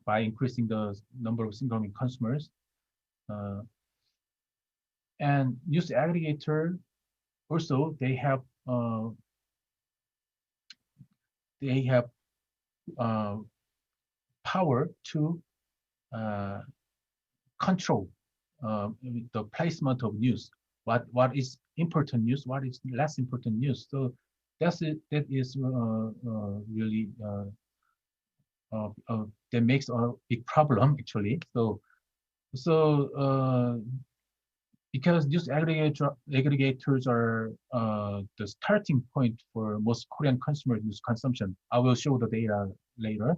by increasing the number of single consumers. And news aggregator also they have power to control the placement of news. What is important news? What is less important news? So that is really that makes a big problem actually. So because news aggregators are the starting point for most Korean consumer news consumption. I will show the data later.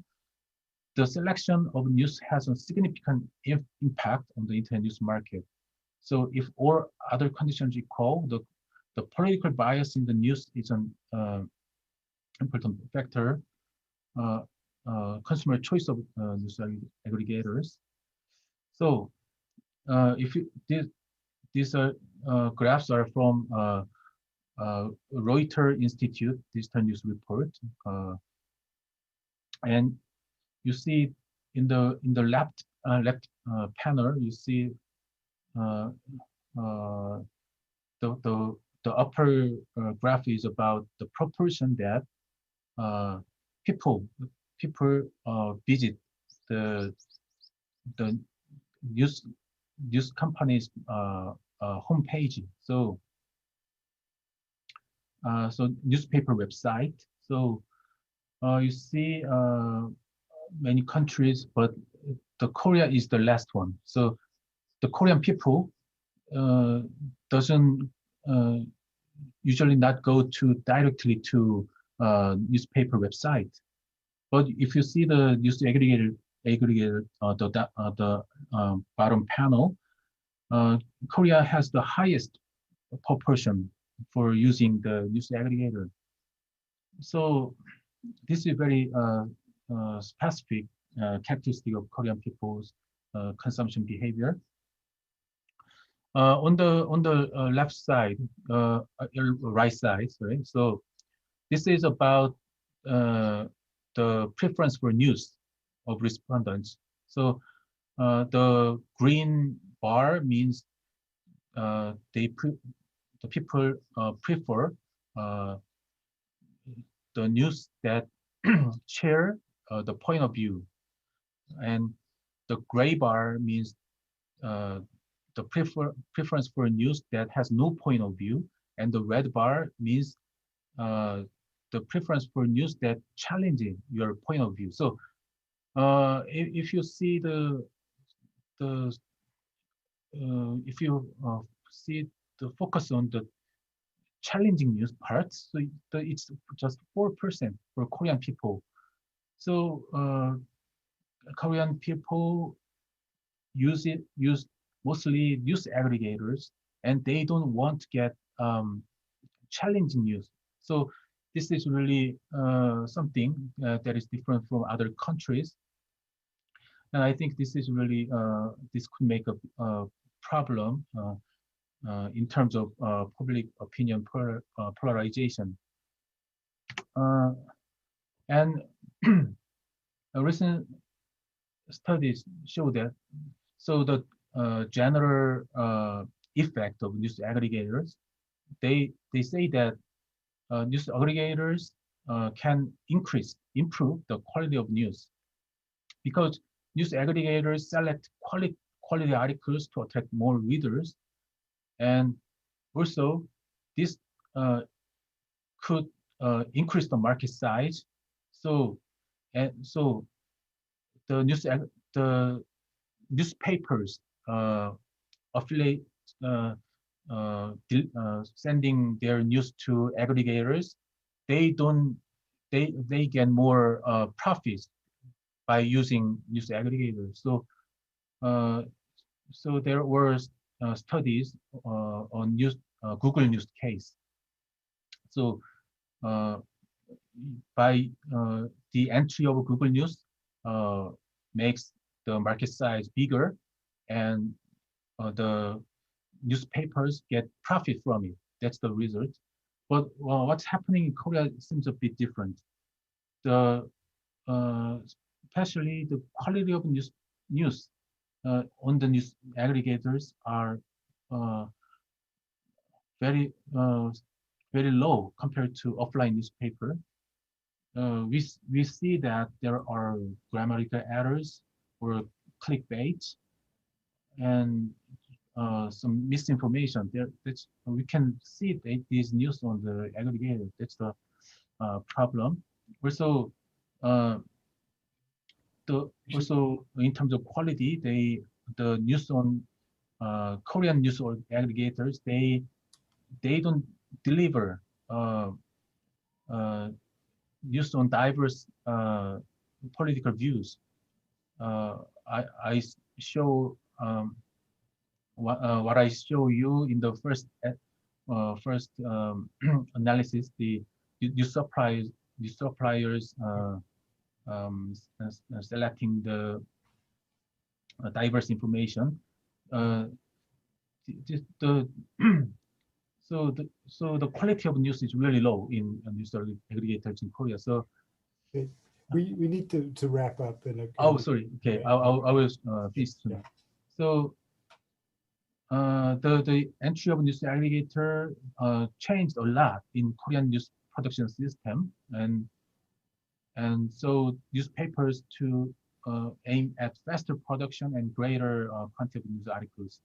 The selection of news has a significant impact on the internet news market. So if all other conditions equal, the political bias in the news is an important factor. Consumer choice of news aggregators. So if these graphs are from Reuters Institute Digital News Report, and you see in the left panel, you see the upper graph is about the proportion that people visit the news company's homepage. So newspaper website. So you see many countries, but the Korea is the last one. So the Korean people doesn't usually not go directly to newspaper website. But if you see the news aggregator the bottom panel, Korea has the highest proportion for using the news aggregator. So this is very specific characteristic of Korean people's consumption behavior. On the left side, right side, sorry. So this is about the preference for news of respondents. So the green bar means the people prefer the news that share the point of view, and the gray bar means the preference for news that has no point of view, and the red bar means the preference for news that challenges your point of view. So if you see if you see the focus on challenging news parts. So it's just 4% for Korean people. So Korean people use mostly news aggregators, and they don't want to get challenging news. So this is really something that is different from other countries. And I think this is really, this could make a problem in terms of public opinion polarization. And recent studies show that, so the general effect of news aggregators, they say that news aggregators can improve the quality of news, because news aggregators select quality articles to attract more readers, and also this could increase the market size. So the newspapers affiliate sending their news to aggregators, they get more profits by using news aggregators. So there were studies on Google News case. So by the entry of Google News makes the market size bigger, and the newspapers get profit from it. That's the result. But what's happening in Korea seems a bit different. Especially the quality of news on the news aggregators are very very low compared to offline newspaper. We see that there are grammatical errors or clickbait and some misinformation. We can see these news on the aggregator. That's the problem. Also, also in terms of quality, the news on Korean news aggregators, they don't deliver news on diverse political views. I show what I show you in the first analysis. The news suppliers selecting the diverse information. So the quality of news is really low in news aggregators in Korea. So we need to wrap up in a. Oh, sorry. Okay, I will finish soon. Yeah. So the entry of news aggregator changed a lot in Korean news production system, and so newspapers to aim at faster production and greater quantity of news articles,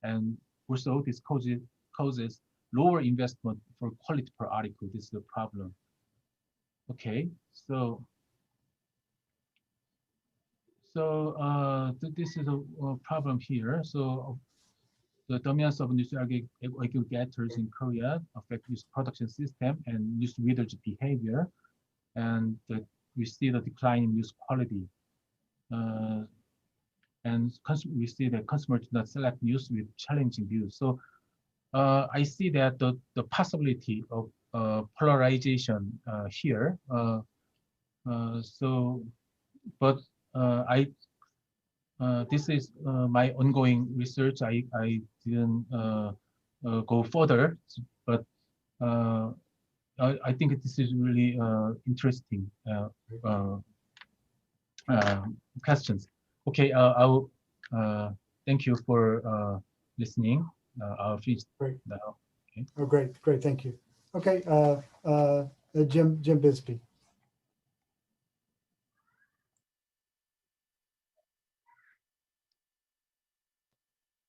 and also this causes lower investment for quality per article. This is the problem. Okay, so this is a problem here. So the dominance of news aggregators in Korea affect news production system and news readers' behavior, and we see the decline in news quality. And we see that consumers do not select news with challenging views. So I see that the possibility of polarization here. But this is my ongoing research. I didn't go further, but I think this is really interesting questions. Okay, I will thank you for listening. I'll finish now. Okay. Oh, great, thank you. Okay, Jim Bisbee.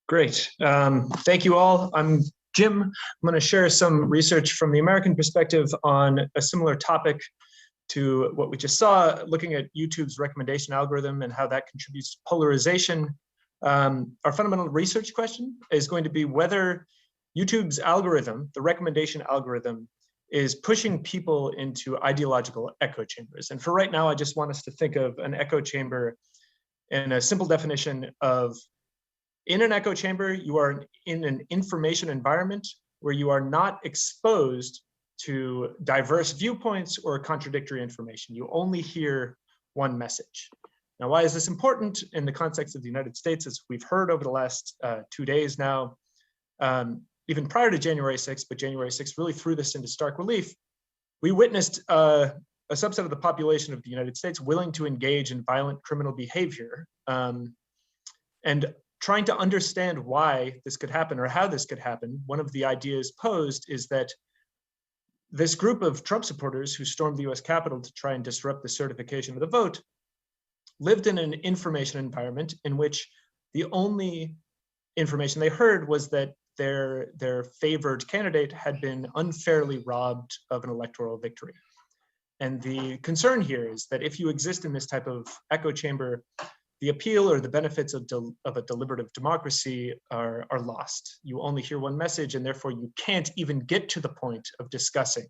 Great. Thank you all. I'm Jim. I'm going to share some research from the American perspective on a similar topic to what we just saw, looking at YouTube's recommendation algorithm and how that contributes to polarization. Our fundamental research question is going to be whether YouTube's algorithm, the recommendation algorithm, is pushing people into ideological echo chambers. And for right now, I just want us to think of an echo chamber in a simple definition of, in an echo chamber, you are in an information environment where you are not exposed to diverse viewpoints or contradictory information. You only hear one message. Now, why is this important in the context of the United States? As we've heard over the last 2 days now, even prior to January 6th, but January 6th really threw this into stark relief. We witnessed a subset of the population of the United States willing to engage in violent criminal behavior, and trying to understand why this could happen or how this could happen. One of the ideas posed is that this group of Trump supporters who stormed the US Capitol to try and disrupt the certification of the vote lived in an information environment in which the only information they heard was that their favored candidate had been unfairly robbed of an electoral victory. And the concern here is that if you exist in this type of echo chamber, the appeal or the benefits of a deliberative democracy are lost. You only hear one message, and therefore you can't even get to the point of discussing.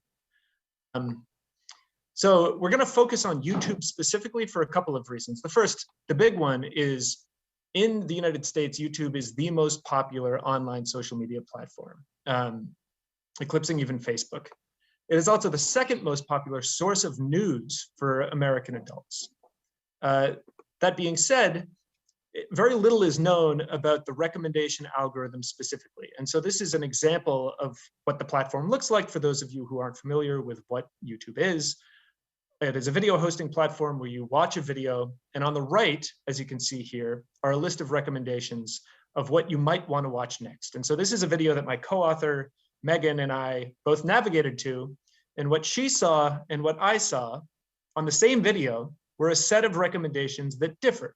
So we're going to focus on YouTube specifically for a couple of reasons. The first, the big one, is in the United States, YouTube is the most popular online social media platform, eclipsing even Facebook. It is also the second most popular source of news for American adults. That being said, very little is known about the recommendation algorithm specifically. And so this is an example of what the platform looks like for those of you who aren't familiar with what YouTube is. It is a video hosting platform where you watch a video, and on the right, as you can see here, are a list of recommendations of what you might want to watch next. And so this is a video that my co-author, Megan, and I both navigated to, and what she saw and what I saw on the same video were a set of recommendations that differed.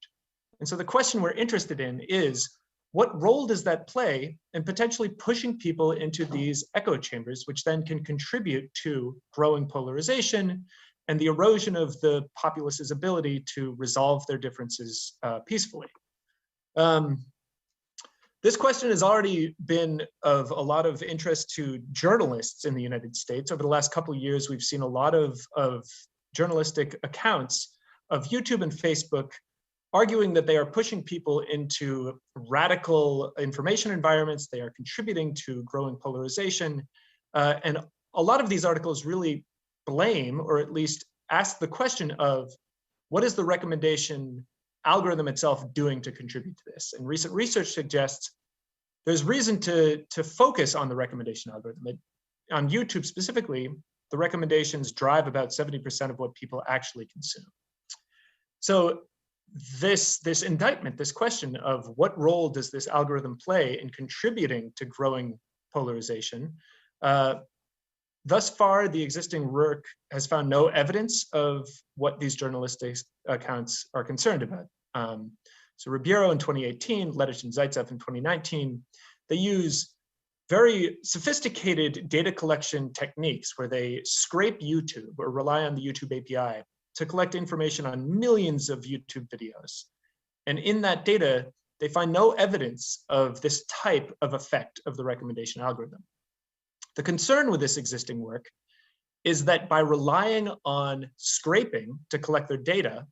And so the question we're interested in is, what role does that play in potentially pushing people into these echo chambers, which then can contribute to growing polarization and the erosion of the populace's ability to resolve their differences peacefully? This question has already been of a lot of interest to journalists in the United States. Over the last couple of years, we've seen a lot of journalistic accounts of YouTube and Facebook arguing that they are pushing people into radical information environments. They are contributing to growing polarization. And a lot of these articles really blame, or at least ask the question of, what is the recommendation algorithm itself doing to contribute to this? And recent research suggests there's reason to focus on the recommendation algorithm. On YouTube specifically, the recommendations drive about 70% of what people actually consume. So this indictment, this question of what role does this algorithm play in contributing to growing polarization, thus far, the existing work has found no evidence of what these journalistic accounts are concerned about. So Ribeiro in 2018, Ledich and Zaitsev in 2019, they use very sophisticated data collection techniques where they scrape YouTube or rely on the YouTube API to collect information on millions of YouTube videos. And in that data, they find no evidence of this type of effect of the recommendation algorithm. The concern with this existing work is that by relying on scraping to collect their data,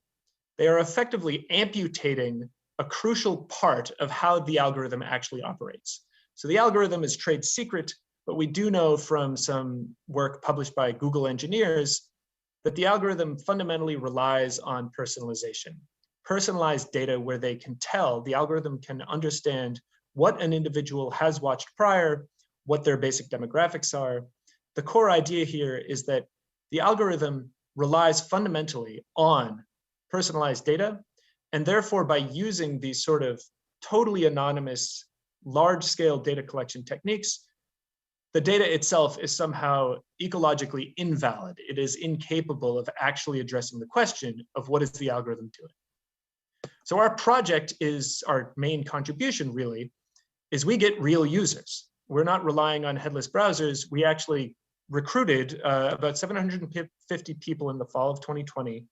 they are effectively amputating a crucial part of how the algorithm actually operates. So the algorithm is trade secret, but we do know from some work published by Google engineers that the algorithm fundamentally relies on personalization. Personalized data where they can tell, the algorithm can understand what an individual has watched prior, what their basic demographics are. The core idea here is that the algorithm relies fundamentally on personalized data, and therefore by using these sort of totally anonymous, large-scale data collection techniques, the data itself is somehow ecologically invalid. It is incapable of actually addressing the question of what is the algorithm doing. So our project is, our main contribution really, is we get real users. We're not relying on headless browsers. We actually recruited about 750 people in the fall of 2020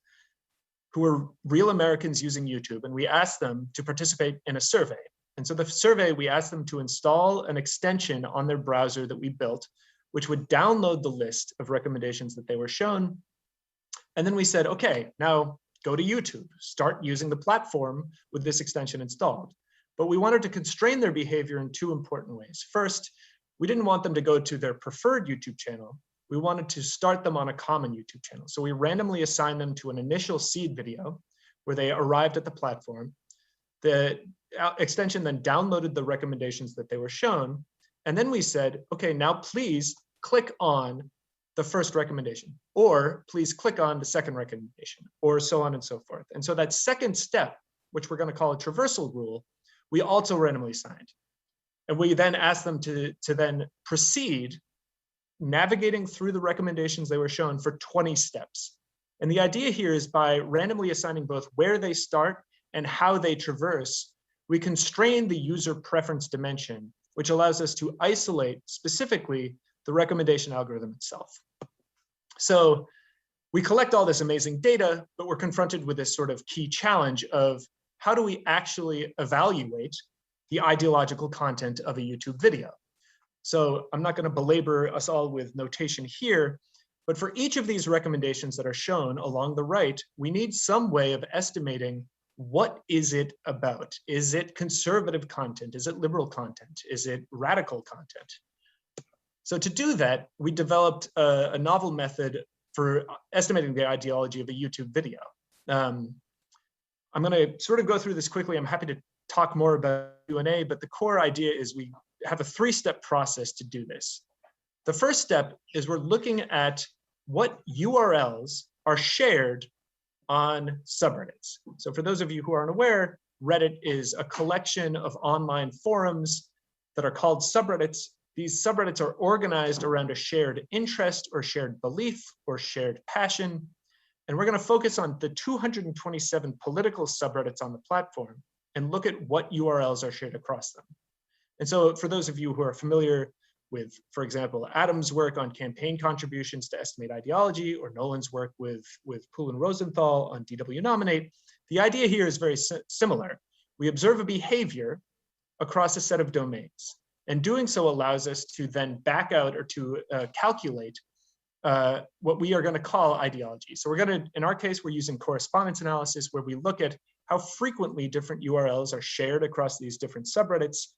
who were real Americans using YouTube, and we asked them to participate in a survey. And so the survey, we asked them to install an extension on their browser that we built, which would download the list of recommendations that they were shown. And then we said, okay, now go to YouTube, start using the platform with this extension installed. But we wanted to constrain their behavior in two important ways. First, we didn't want them to go to their preferred YouTube channel. We wanted to start them on a common YouTube channel. So we randomly assigned them to an initial seed video where they arrived at the platform. The extension then downloaded the recommendations that they were shown. And then we said, okay, now please click on the first recommendation, or please click on the second recommendation, or so on and so forth. And so that second step, which we're going to call a traversal rule, we also randomly assigned. And we then asked them to then proceed navigating through the recommendations they were shown for 20 steps. And the idea here is by randomly assigning both where they start and how they traverse, we constrain the user preference dimension, which allows us to isolate specifically the recommendation algorithm itself. So we collect all this amazing data, but we're confronted with this sort of key challenge of how do we actually evaluate the ideological content of a YouTube video? So I'm not going to belabor us all with notation here, but for each of these recommendations that are shown along the right, we need some way of estimating what is it about? Is it conservative content? Is it liberal content? Is it radical content? So to do that, we developed a novel method for estimating the ideology of a YouTube video. I'm going to sort of go through this quickly. I'm happy to talk more about Q&A, but the core idea is we have a three-step process to do this. The first step is we're looking at what URLs are shared on subreddits. So for those of you who aren't aware, Reddit is a collection of online forums that are called subreddits. These subreddits are organized around a shared interest or shared belief or shared passion. And we're going to focus on the 227 political subreddits on the platform and look at what URLs are shared across them. And so for those of you who are familiar with, for example, Adam's work on campaign contributions to estimate ideology, or Nolan's work with Poole and Rosenthal on DW Nominate, the idea here is very similar. We observe a behavior across a set of domains. And doing so allows us to then back out or to calculate what we are going to call ideology. So we're going to, in our case, we're using correspondence analysis where we look at how frequently different URLs are shared across these different subreddits.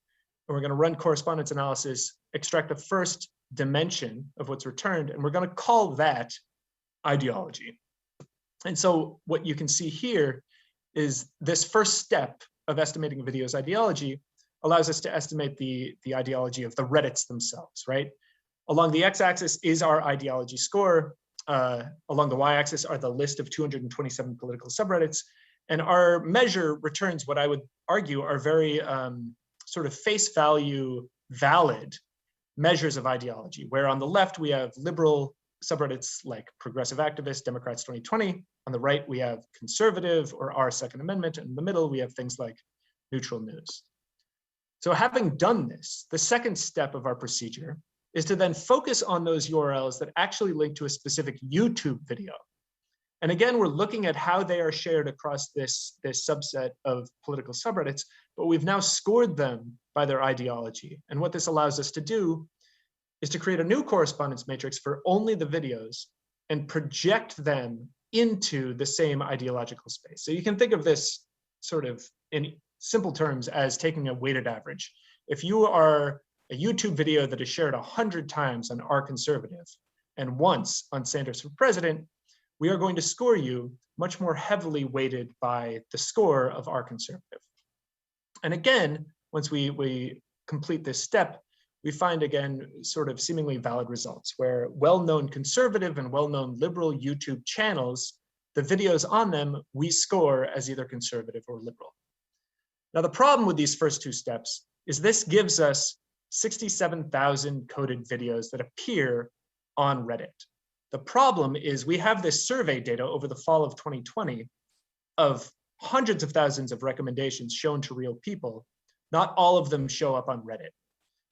And we're going to run correspondence analysis, extract the first dimension of what's returned, and we're going to call that ideology. And so what you can see here is this first step of estimating a video's ideology allows us to estimate the ideology of the Reddits themselves, right? Along the x-axis is our ideology score. Along the y-axis are the list of 227 political subreddits. And our measure returns what I would argue are very sort of face value valid measures of ideology, where on the left we have liberal subreddits like Progressive Activists, Democrats 2020. On the right, we have conservative or our Second Amendment. And in the middle, we have things like neutral news. So having done this, the second step of our procedure is to then focus on those URLs that actually link to a specific YouTube video. And again, we're looking at how they are shared across this subset of political subreddits, but we've now scored them by their ideology. And what this allows us to do is to create a new correspondence matrix for only the videos and project them into the same ideological space. So you can think of this sort of in simple terms as taking a weighted average. If you are a YouTube video that is shared 100 times on Our Conservative and once on Sanders for President, we are going to score you much more heavily weighted by the score of Our Conservative. And again, once we complete this step, we find again sort of seemingly valid results where well-known conservative and well-known liberal YouTube channels, the videos on them, we score as either conservative or liberal. Now, the problem with these first two steps is this gives us 67,000 coded videos that appear on Reddit. The problem is we have this survey data over the fall of 2020 of hundreds of thousands of recommendations shown to real people. Not all of them show up on Reddit.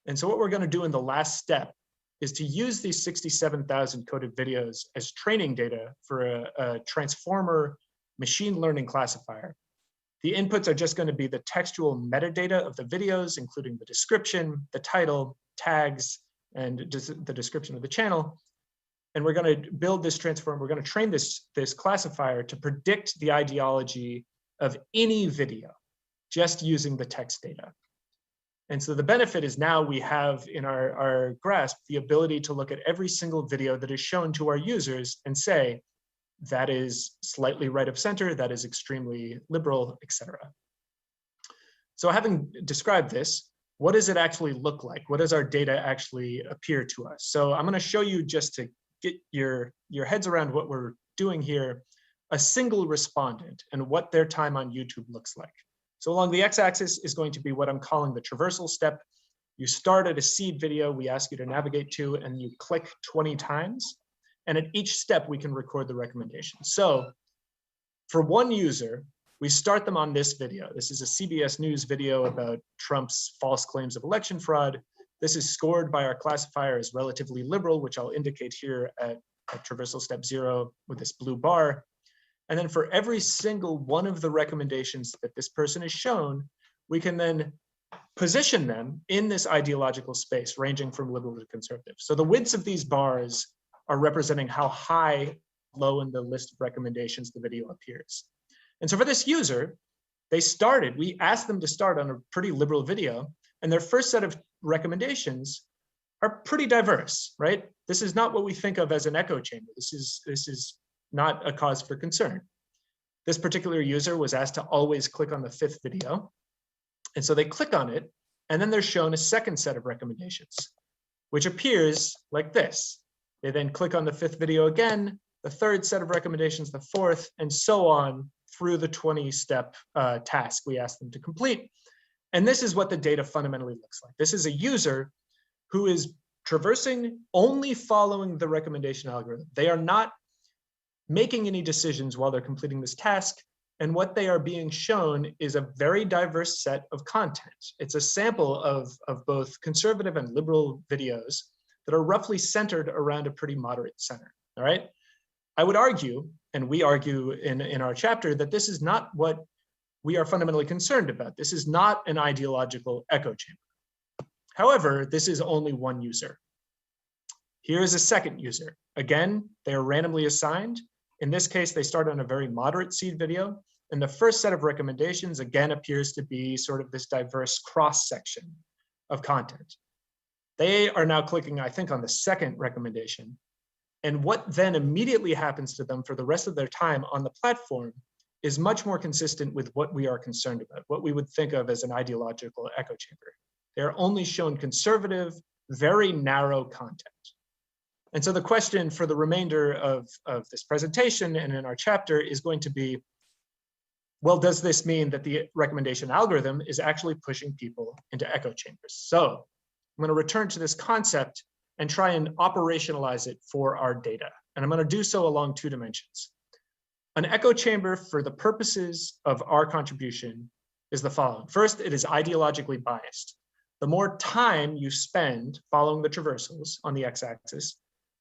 And so what we're going to do in the last step is to use these 67,000 coded videos as training data for a transformer machine learning classifier The inputs are just going to be the textual metadata of the videos, including the description, the title, tags, and the description of the channel. And we're going to build this transform. We're going to train this classifier to predict the ideology of any video just using the text data. And so the benefit is now we have in our grasp the ability to look at every single video that is shown to our users and say, that is slightly right of center, that is extremely liberal, etc. So having described this, what does it actually look like? What does our data actually appear to us? So I'm going to show you, just to get your heads around what we're doing here, a single respondent and what their time on YouTube looks like. So along the x-axis is going to be what I'm calling the traversal step. You start at a seed video we ask you to navigate to, and you click 20 times. And at each step, we can record the recommendation. So for one user, we start them on this video. This is a CBS News video about Trump's false claims of election fraud. This is scored by our classifier as relatively liberal, which I'll indicate here at traversal step 0 with this blue bar. And then for every single one of the recommendations that this person is shown, we can then position them in this ideological space, ranging from liberal to conservative. So the widths of these bars are representing how high, low in the list of recommendations the video appears. And so for this user, we asked them to start on a pretty liberal video, and their first set of recommendations are pretty diverse, right? This is not what we think of as an echo chamber. This is not a cause for concern. This particular user was asked to always click on the 5th video. And so they click on it, and then they're shown a second set of recommendations, which appears like this. They then click on the 5th video again, the 3rd set of recommendations, the 4th, and so on through the 20-step task we asked them to complete. And this is what the data fundamentally looks like. This is a user who is traversing only following the recommendation algorithm. They are not making any decisions while they're completing this task. And what they are being shown is a very diverse set of content. It's a sample of both conservative and liberal videos that are roughly centered around a pretty moderate center, all right? I would argue, and we argue in our chapter, that this is not what we are fundamentally concerned about. This is not an ideological echo chamber. However, this is only one user. Here is a second user. Again, they are randomly assigned. In this case, they start on a very moderate seed video. And the first set of recommendations, again, appears to be sort of this diverse cross-section of content. They are now clicking, I think, on the second recommendation. And what then immediately happens to them for the rest of their time on the platform is much more consistent with what we are concerned about, what we would think of as an ideological echo chamber. They're only shown conservative, very narrow content. And so the question for the remainder of this presentation and in our chapter is going to be, well, does this mean that the recommendation algorithm is actually pushing people into echo chambers? So I'm going to return to this concept and try and operationalize it for our data. And I'm going to do so along 2 dimensions. An echo chamber, for the purposes of our contribution, is the following. First, it is ideologically biased. The more time you spend following the traversals on the x-axis,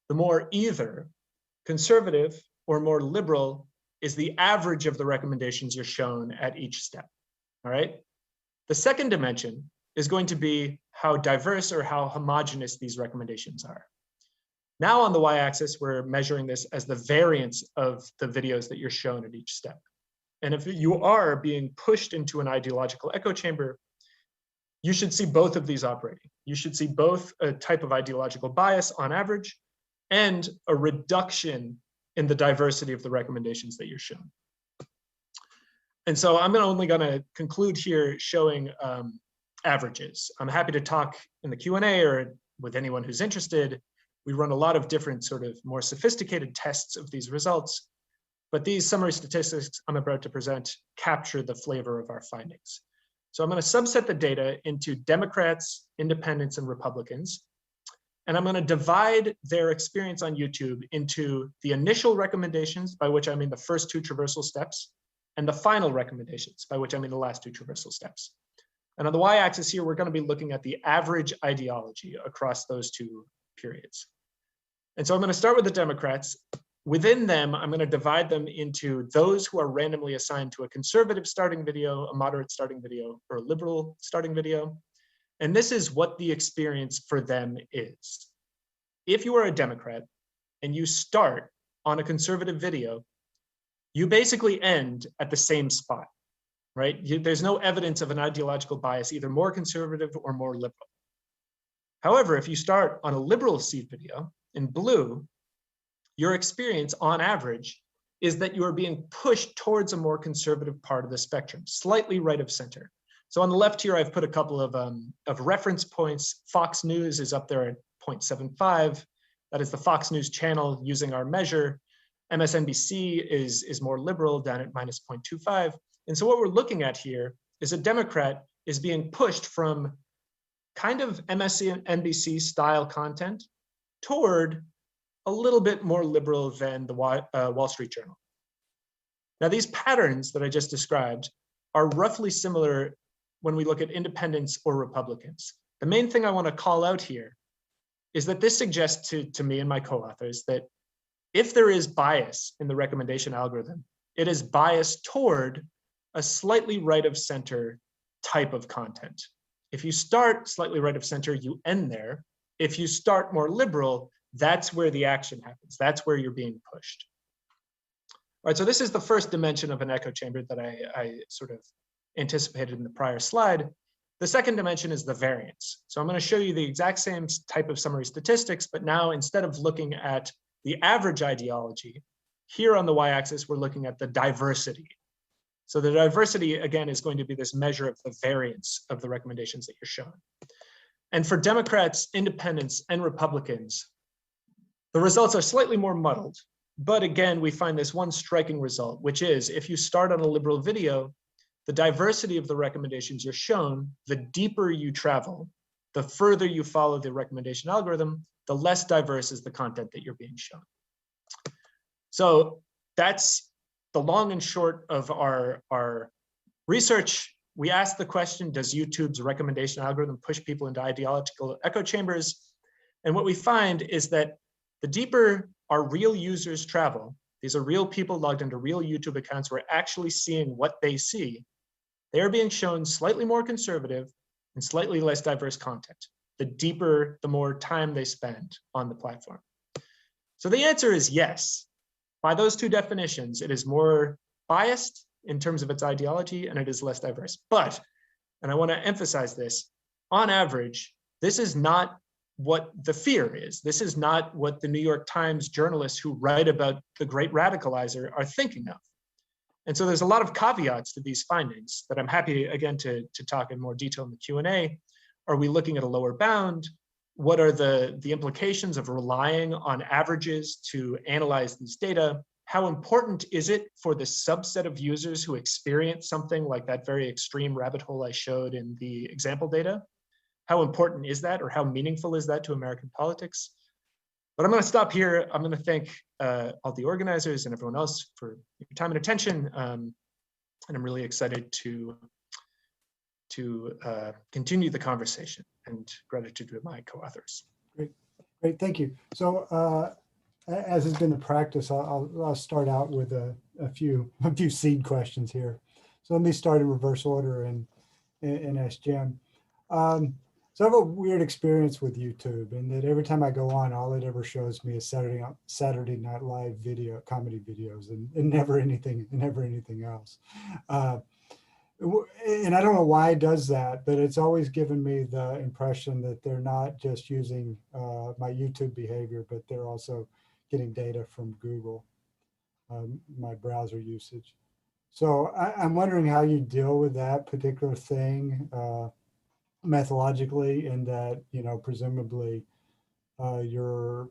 the more either conservative or more liberal is the average of the recommendations you're shown at each step, all right? The second dimension is going to be how diverse or how homogeneous these recommendations are. Now on the y-axis, we're measuring this as the variance of the videos that you're shown at each step. And if you are being pushed into an ideological echo chamber, you should see both of these operating. You should see both a type of ideological bias on average and a reduction in the diversity of the recommendations that you're shown. And so I'm only going to conclude here showing averages. I'm happy to talk in the Q&A or with anyone who's interested. We run a lot of different sort of more sophisticated tests of these results, but these summary statistics I'm about to present capture the flavor of our findings. So I'm going to subset the data into Democrats, Independents, and Republicans. And I'm going to divide their experience on YouTube into the initial recommendations, by which I mean the first 2 traversal steps, and the final recommendations, by which I mean the last 2 traversal steps. And on the y-axis here, we're going to be looking at the average ideology across those 2 periods. And so I'm going to start with the Democrats. within them, I'm going to divide them into those who are randomly assigned to a conservative starting video, a moderate starting video, or a liberal starting video. And this is what the experience for them is. If you are a Democrat and you start on a conservative video, you basically end at the same spot, right? There's no evidence of an ideological bias, either more conservative or more liberal. However, if you start on a liberal seed video in blue, your experience on average is that you are being pushed towards a more conservative part of the spectrum, slightly right of center. So on the left here, I've put a couple of reference points. Fox News is up there at 0.75. That is the Fox News channel using our measure. MSNBC is more liberal, down at -0.25. And so what we're looking at here is a Democrat is being pushed from kind of MSNBC style content toward a little bit more liberal than the Wall Street Journal. Now, these patterns that I just described are roughly similar when we look at independents or Republicans. The main thing I want to call out here is that this suggests to me and my co-authors that if there is bias in the recommendation algorithm, it is biased toward a slightly right of center type of content. If you start slightly right of center, you end there. If you start more liberal, that's where the action happens. That's where you're being pushed. All right, so this is the first dimension of an echo chamber that I sort of anticipated in the prior slide. The second dimension is the variance. So I'm going to show you the exact same type of summary statistics, but now instead of looking at the average ideology, here on the y-axis, we're looking at the diversity. So the diversity, again, is going to be this measure of the variance of the recommendations that you're shown. And for Democrats, independents, and Republicans, the results are slightly more muddled. But again, we find this one striking result, which is if you start on a liberal video, the diversity of the recommendations you're shown, the deeper you travel, the further you follow the recommendation algorithm, the less diverse is the content that you're being shown. So that's the long and short of our research. We asked the question, does YouTube's recommendation algorithm push people into ideological echo chambers? And what we find is that the deeper our real users travel, these are real people logged into real YouTube accounts who are actually seeing what they see, they are being shown slightly more conservative and slightly less diverse content. The deeper, the more time they spend on the platform. So the answer is yes. By those two definitions, it is more biased in terms of its ideology and it is less diverse. But, and I want to emphasize this, on average, this is not what the fear is. This is not what the New York Times journalists who write about the great radicalizer are thinking of. And so there's a lot of caveats to these findings that I'm happy, again, to talk in more detail in the Q&A. Are we looking at a lower bound? What are the implications of relying on averages to analyze these data? How important is it for the subset of users who experience something like that very extreme rabbit hole I showed in the example data? How important is that, or how meaningful is that to American politics? But I'm going to stop here. I'm going to thank all the organizers and everyone else for your time and attention. And I'm really excited to continue the conversation, and gratitude to my co-authors. Great, thank you. So as has been the practice, I'll start out with a few seed questions here. So let me start in reverse order and ask Jim. So I have a weird experience with YouTube, in that every time I go on, all it ever shows me is Saturday Night Live comedy videos, and never anything else. And I don't know why it does that, but it's always given me the impression that they're not just using my YouTube behavior, but they're also getting data from Google, my browser usage. So I'm wondering how you deal with that particular thing methodologically, in that, presumably your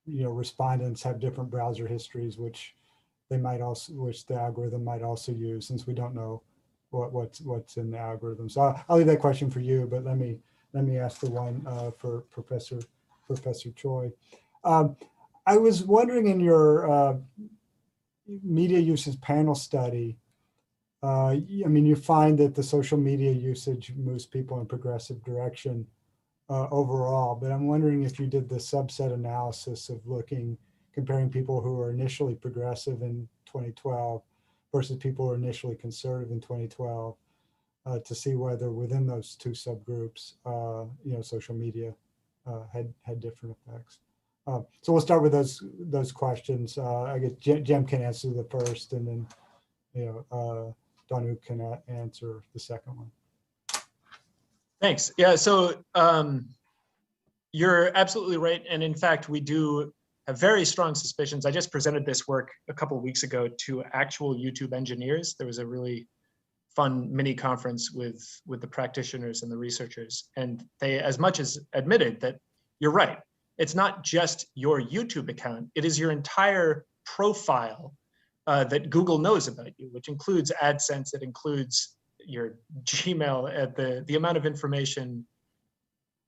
respondents have different browser histories, which the algorithm might also use, since we don't know what's in the algorithm. So I'll leave that question for you, but let me ask the one for Professor Choi. I was wondering, in your media usage panel study, you find that the social media usage moves people in a progressive direction overall, but I'm wondering if you did the subset analysis of looking comparing people who were initially progressive in 2012 versus people who were initially conservative in 2012 to see whether within those two subgroups, social media had different effects. So we'll start with those questions. I guess Jim can answer the first, and then Danu can answer the second one. Thanks. Yeah, so you're absolutely right. And in fact, we do have very strong suspicions. I just presented this work a couple of weeks ago to actual YouTube engineers. There was a really fun mini conference with the practitioners and the researchers. And they as much as admitted that you're right. It's not just your YouTube account. It is your entire profile that Google knows about you, which includes AdSense. It includes your Gmail. The amount of information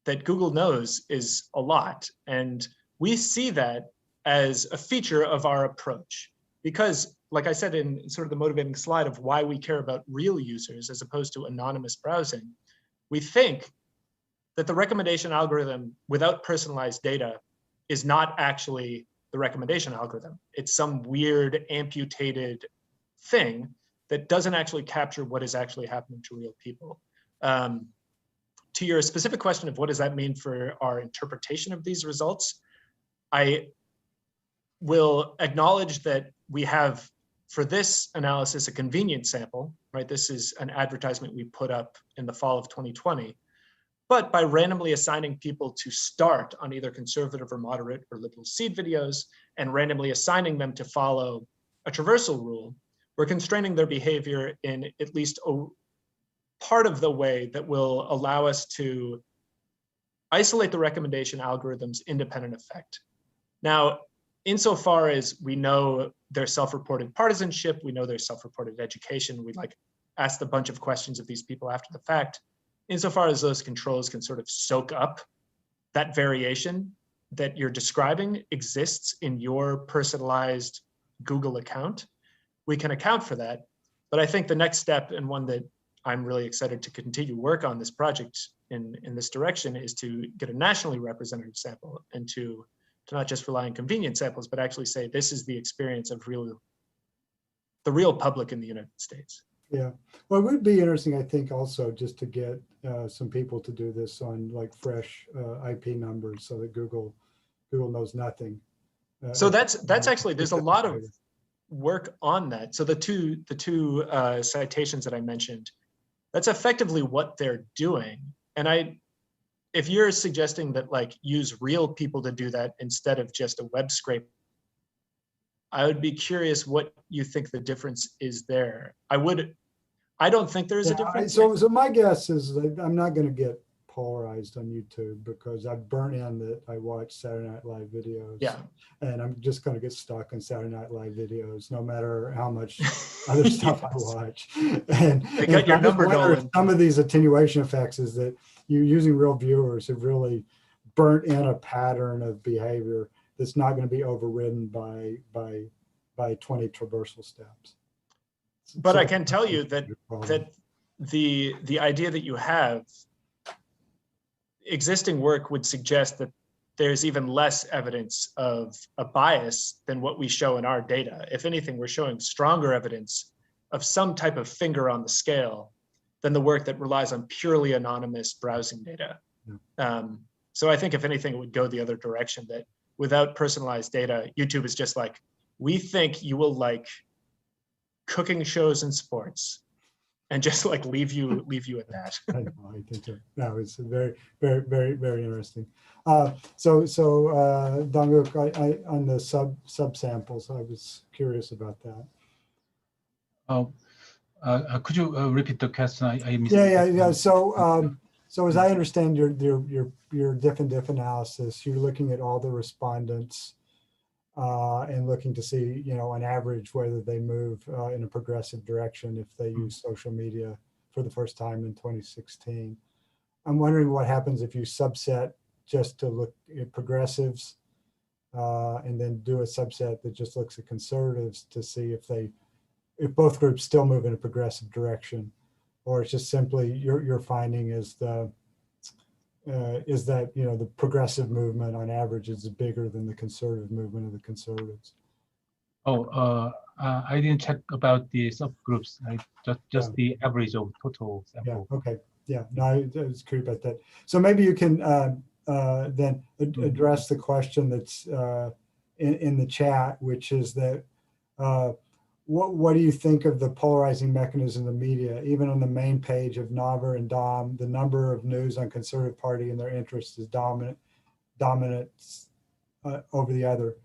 that Google knows is a lot. And we see that as a feature of our approach. Because, like I said in sort of the motivating slide of why we care about real users as opposed to anonymous browsing, we think that the recommendation algorithm without personalized data is not actually the recommendation algorithm. It's some weird amputated thing that doesn't actually capture what is actually happening to real people. To your specific question of what does that mean for our interpretation of these results, I will acknowledge that we have, for this analysis, a convenience sample, right? This is an advertisement we put up in the fall of 2020. But by randomly assigning people to start on either conservative or moderate or liberal seed videos and randomly assigning them to follow a traversal rule, we're constraining their behavior in at least a part of the way that will allow us to isolate the recommendation algorithm's independent effect. Now, insofar as we know their self-reported partisanship, we know their self-reported education, we asked a bunch of questions of these people after the fact. Insofar as those controls can sort of soak up that variation that you're describing exists in your personalized Google account, we can account for that. But I think the next step, and one that I'm really excited to continue work on this project in this direction, is to get a nationally representative sample and to not just rely on convenient samples, but actually say this is the experience of the real public in the United States. Yeah, well, it would be interesting, I think, also just to get some people to do this on fresh IP numbers, so that Google knows nothing. So that's actually, there's a lot of work on that. So the two citations that I mentioned, that's effectively what they're doing. And if you're suggesting that use real people to do that instead of just a web scrape, I would be curious what you think the difference is there. I don't think there is a difference. So my guess is that I'm not going to get polarized on YouTube because I've burnt in that I watch Saturday Night Live videos. Yeah. And I'm just going to get stuck on Saturday Night Live videos, no matter how much other stuff I watch. And they got your number, Nolan. Some of these attenuation effects is that you using real viewers have really burnt in a pattern of behavior that's not going to be overridden by 20 traversal steps. But I can tell you that the idea that you have, existing work would suggest that there's even less evidence of a bias than what we show in our data. If anything, we're showing stronger evidence of some type of finger on the scale than the work that relies on purely anonymous browsing data. So I think if anything, it would go the other direction, that without personalized data, YouTube is just we think you will like cooking shows and sports, and just leave you at that. I think so. No, it's very, very, very, very interesting. So Donguk, on the subsamples, I was curious about that. Could you repeat the question? I missed. Yeah. So as I understand your diff analysis, you're looking at all the respondents and looking to see, on average, whether they move in a progressive direction if they use social media for the first time in 2016. I'm wondering what happens if you subset just to look at progressives and then do a subset that just looks at conservatives to see if both groups still move in a progressive direction, or it's just simply your finding is is that, you know, the progressive movement on average is bigger than the conservative movement of the conservatives. Oh, I didn't check about the subgroups. Just the average of total sample. Yeah. Okay. Yeah. No, I was curious about that. So maybe you can then address the question that's in the chat, which is that what do you think of the polarizing mechanism of the media? Even on the main page of Navar and Dom, the number of news on Conservative Party and their interests is dominant over the other.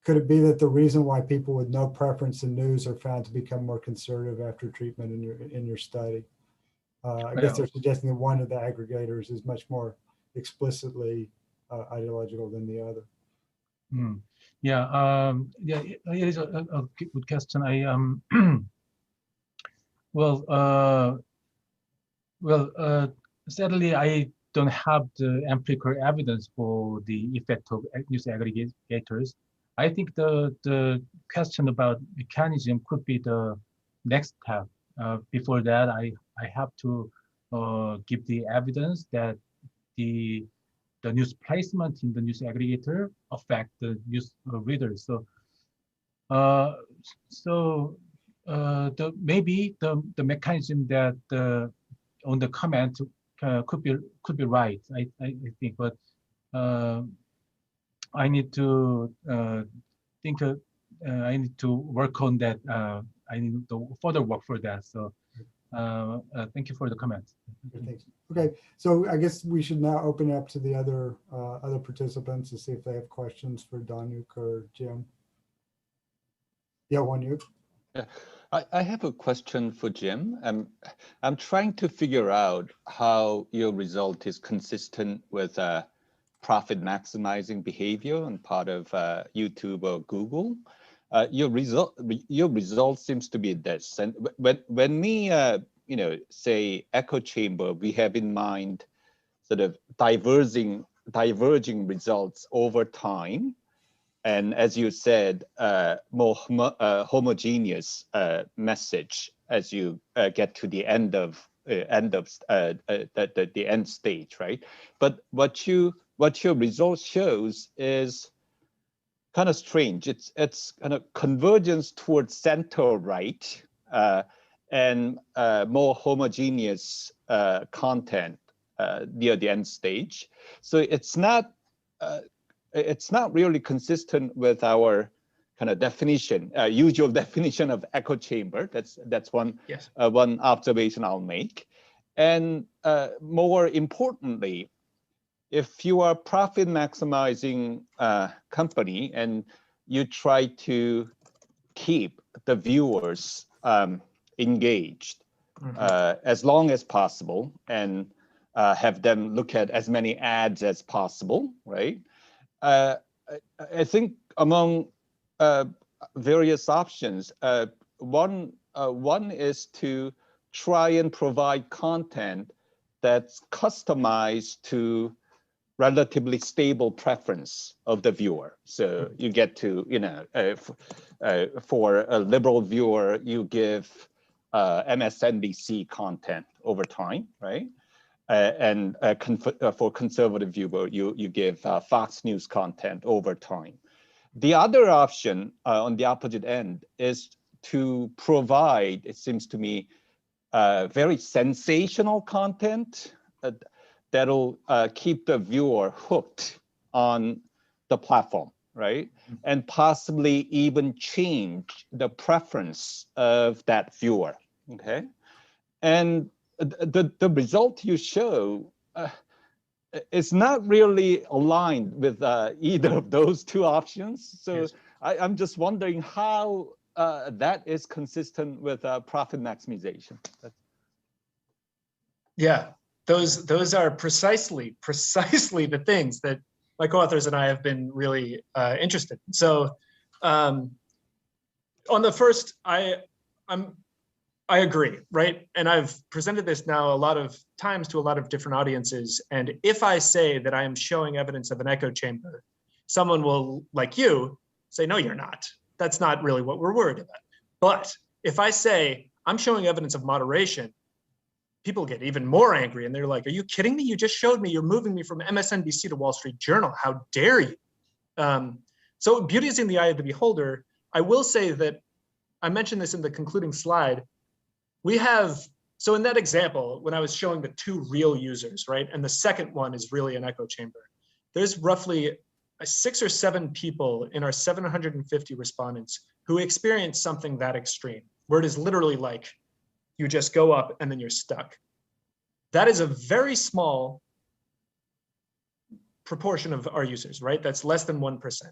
Could it be that the reason why people with no preference in news are found to become more conservative after treatment in your study? I guess they're suggesting that one of the aggregators is much more explicitly ideological than the other. Yeah, it is a good question. Sadly, I don't have the empirical evidence for the effect of news aggregators. I think the question about mechanism could be the next step. Before that, I have to give the evidence that the news placement in the news aggregator affect the news readers. Maybe the mechanism that on the comment could be right. I think, but I need to think. I need to work on that. I need to further work for that. So thank you for the comments. Thanks. Okay, so I guess we should now open up to the other participants to see if they have questions for Danuk or Jim. Yeah, Wanyuk. Yeah, I have a question for Jim. I'm trying to figure out how your result is consistent with profit maximizing behavior on part of YouTube or Google. Your result seems to be this. And when we say echo chamber, we have in mind sort of diverging results over time. And as you said, more homogeneous message as you get to the end of the end stage, right? But what your result shows is kind of strange. It's kind of convergence towards center right and more homogeneous content near the end stage. So it's not really consistent with our kind of definition, usual definition of echo chamber. That's one one observation I'll make. And more importantly, if you are a profit maximizing company and you try to keep the viewers engaged as long as possible and have them look at as many ads as possible, right? I think among various options, one is to try and provide content that's customized to relatively stable preference of the viewer. So you get to, for a liberal viewer, you give MSNBC content over time, right? And for conservative viewer, you give Fox News content over time. The other option on the opposite end is to provide, it seems to me, very sensational content that'll keep the viewer hooked on the platform, right? And possibly even change the preference of that viewer, okay? And the result you show is not really aligned with either of those two options. So yes. I'm just wondering how that is consistent with profit maximization. Yeah, those are precisely the things that my co-authors and I have been really interested in. So on the first, I agree, right? And I've presented this now a lot of times to a lot of different audiences. And if I say that I am showing evidence of an echo chamber, someone will, like you, say, no, you're not. That's not really what we're worried about. But if I say I'm showing evidence of moderation, people get even more angry and they're like, are you kidding me? You just showed me you're moving me from MSNBC to Wall Street Journal. How dare you? So beauty is in the eye of the beholder. I will say that I mentioned this in the concluding slide. We have, so in that example, when I was showing the two real users, right? And the second one is really an echo chamber. There's roughly 6 or 7 people in our 750 respondents who experience something that extreme, where it is literally like, you just go up and then you're stuck. That is a very small proportion of our users, right? That's less than 1%.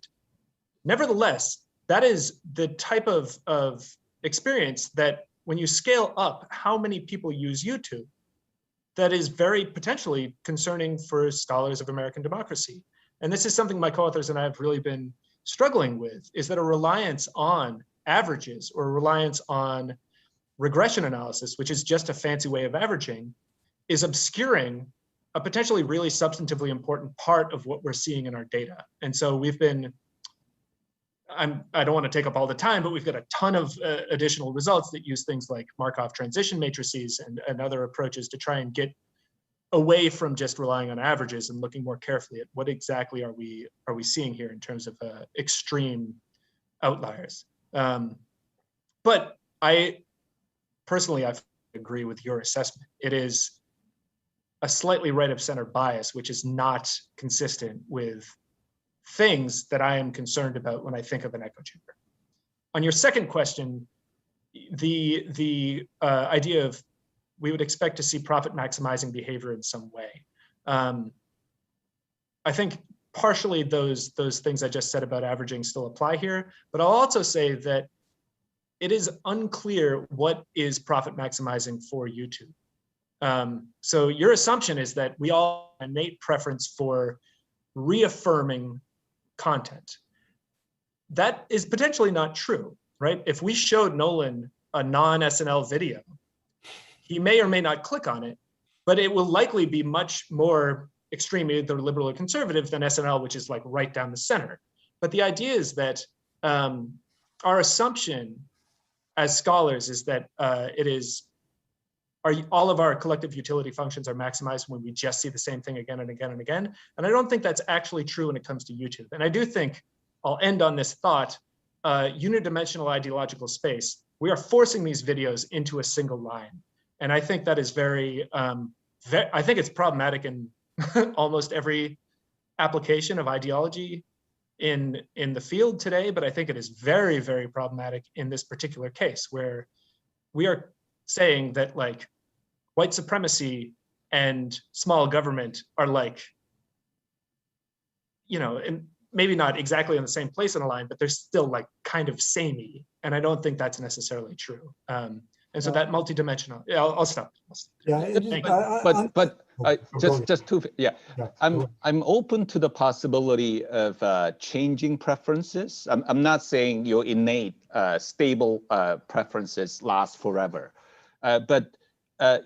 Nevertheless, that is the type of experience that when you scale up how many people use YouTube, that is very potentially concerning for scholars of American democracy. And this is something my co-authors and I have really been struggling with, is that a reliance on averages or a reliance on regression analysis, which is just a fancy way of averaging, is obscuring a potentially really substantively important part of what we're seeing in our data. And so we've been, I don't want to take up all the time, but we've got a ton of additional results that use things like Markov transition matrices and other approaches to try and get away from just relying on averages and looking more carefully at what exactly are we seeing here in terms of extreme outliers. But I personally, I agree with your assessment. It is a slightly right of center bias, which is not consistent with things that I am concerned about when I think of an echo chamber. On your second question, the idea of we would expect to see profit maximizing behavior in some way. I think partially those things I just said about averaging still apply here, but I'll also say that it is unclear what is profit maximizing for YouTube. So your assumption is that we all have an innate preference for reaffirming content. That is potentially not true, right? If we showed Nolan a non-SNL video, he may or may not click on it, but it will likely be much more extreme, either liberal or conservative, than SNL, which is like right down the center. But the idea is that our assumption as scholars is that all of our collective utility functions are maximized when we just see the same thing again and again and again. And I don't think that's actually true when it comes to YouTube. And I do think, I'll end on this thought, unidimensional ideological space, we are forcing these videos into a single line. And I think that is very, I think it's problematic in almost every application of ideology in the field today, but I think it is very, very problematic in this particular case, where we are saying that like white supremacy and small government are like, you know, and maybe not exactly on the same place in a line, but they're still like kind of samey. And I don't think that's necessarily true. And so that multidimensional, yeah, I'll stop. Yeah, I'm open to the possibility of changing preferences. I'm not saying your innate stable preferences last forever, but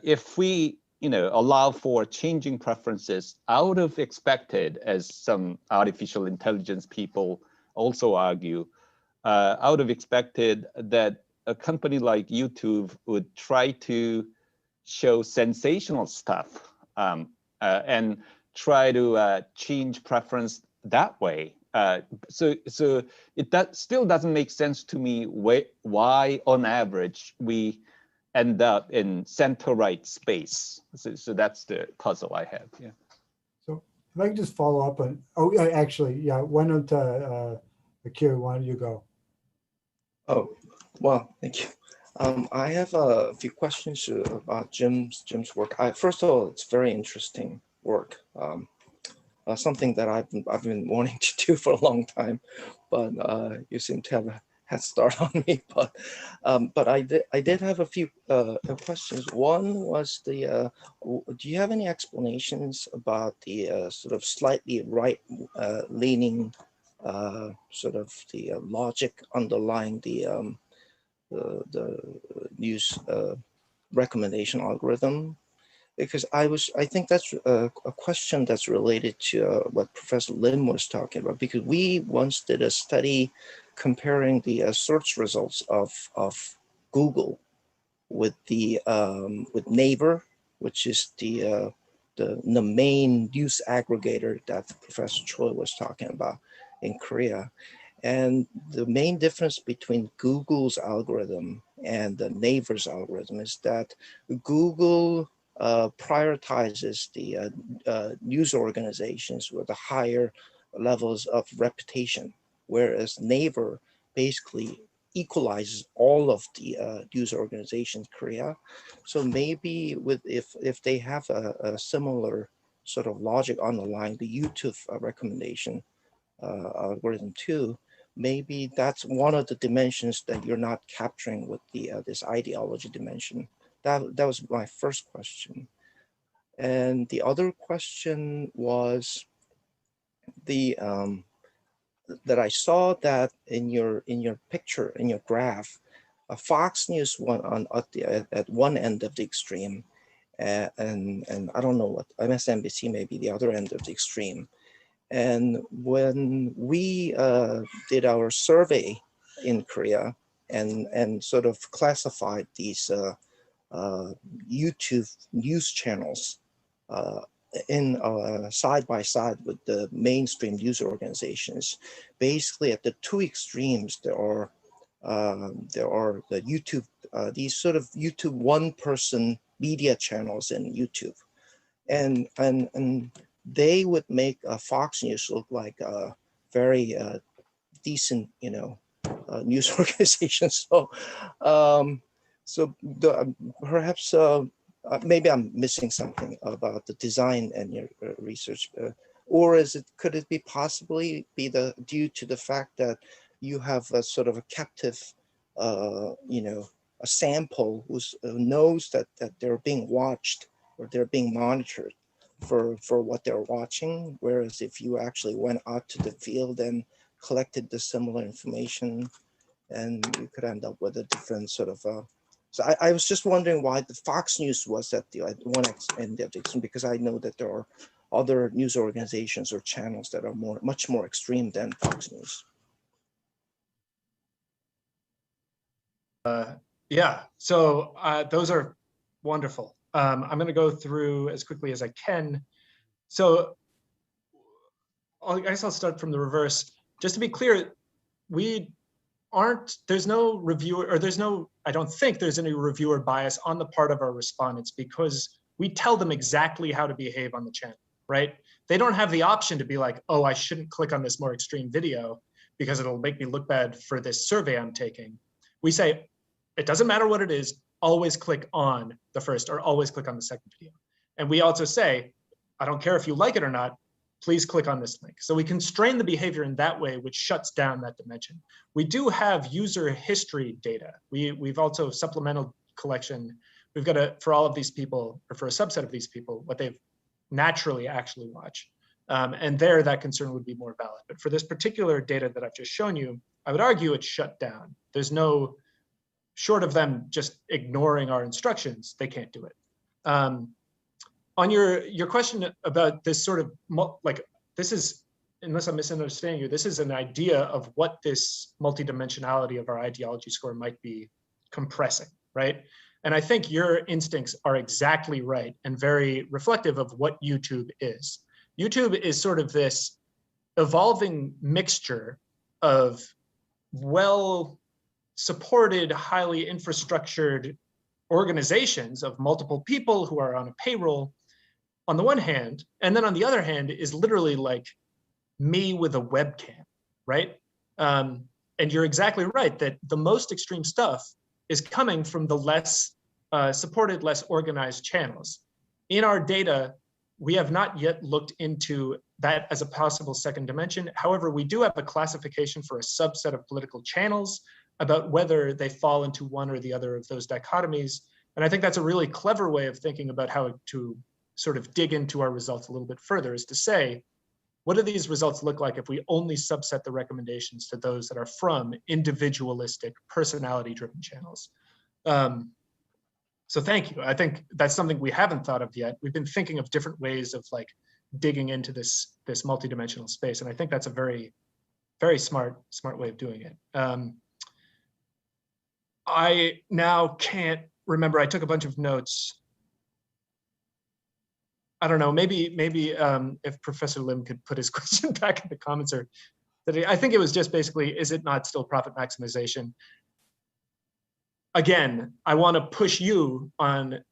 if we allow for changing preferences out of expected, as some artificial intelligence people also argue, out of expected that a company like YouTube would try to show sensational stuff and try to change preference that way. So it still doesn't make sense to me why on average we end up in center-right space. So that's the puzzle I have. Yeah. So if I can just follow up on, actually, yeah, why don't Akira, why don't you go? Oh, well, thank you. I have a few questions about Jim's work. First of all, it's very interesting work. Something that I've been wanting to do for a long time, but you seem to have a head start on me. But I did have a few questions. One was do you have any explanations about the sort of slightly right leaning sort of the logic underlying the news recommendation algorithm? Because I think that's a question that's related to what Professor Lim was talking about, because we once did a study comparing the search results of Google with the with Naver which is the main news aggregator that Professor Choi was talking about in Korea. And the main difference between Google's algorithm and the Naver's algorithm is that Google prioritizes the news organizations with the higher levels of reputation, whereas Naver basically equalizes all of the news organizations in Korea. So maybe if they have a similar sort of logic underlying the YouTube recommendation algorithm too, maybe that's one of the dimensions that you're not capturing with the this ideology dimension. That was my first question. And the other question was the that I saw that in your picture, in your graph, Fox News went on at one end of the extreme, and I don't know what, MSNBC may be the other end of the extreme. And when we did our survey in Korea and sort of classified these YouTube news channels in side by side with the mainstream news organizations, basically at the two extremes there are the YouTube these sort of YouTube one-person media channels in YouTube, and they would make Fox News look like a very decent, news organization. So, perhaps maybe I'm missing something about the design and your research, or could it be possibly be due to the fact that you have a sort of a captive, a sample who knows that they're being watched or they're being monitored for what they're watching, whereas if you actually went out to the field and collected the similar information, and you could end up with a different sort of so I was just wondering why the Fox News was at one end of the extreme, because I know that there are other news organizations or channels that are much more extreme than Fox News. Yeah, so those are wonderful. I'm going to go through as quickly as I can. So I guess I'll start from the reverse. Just to be clear, there's no reviewer, or I don't think there's any reviewer bias on the part of our respondents, because we tell them exactly how to behave on the channel, right? They don't have the option to be like, oh, I shouldn't click on this more extreme video because it'll make me look bad for this survey I'm taking. We say, it doesn't matter what it is, always click on the first or always click on the second video. And we also say, I don't care if you like it or not, please click on this link. So we constrain the behavior in that way, which shuts down that dimension. We do have user history data. We've also supplemental collection. We've got for all of these people, or for a subset of these people, what they've naturally actually watched. And there, that concern would be more valid. But for this particular data that I've just shown you, I would argue it's shut down. There's no, short of them just ignoring our instructions, they can't do it. On your question about this sort of, this is, unless I'm misunderstanding you, this is an idea of what this multidimensionality of our ideology score might be compressing, right? And I think your instincts are exactly right and very reflective of what YouTube is. YouTube is sort of this evolving mixture of well-supported, highly infrastructured organizations of multiple people who are on a payroll on the one hand, and then on the other hand is literally like me with a webcam, right? And you're exactly right that the most extreme stuff is coming from the less supported, less organized channels. In our data, we have not yet looked into that as a possible second dimension. However, we do have a classification for a subset of political channels about whether they fall into one or the other of those dichotomies. And I think that's a really clever way of thinking about how to sort of dig into our results a little bit further, is to say, what do these results look like if we only subset the recommendations to those that are from individualistic, personality-driven channels? So thank you. I think that's something we haven't thought of yet. We've been thinking of different ways of like digging into this multidimensional space, and I think that's a very, very smart way of doing it. I now can't remember. I took a bunch of notes. I don't know, maybe if Professor Lim could put his question back in the comments, or that I think it was just basically, is it not still profit maximization? Again, I want to push you on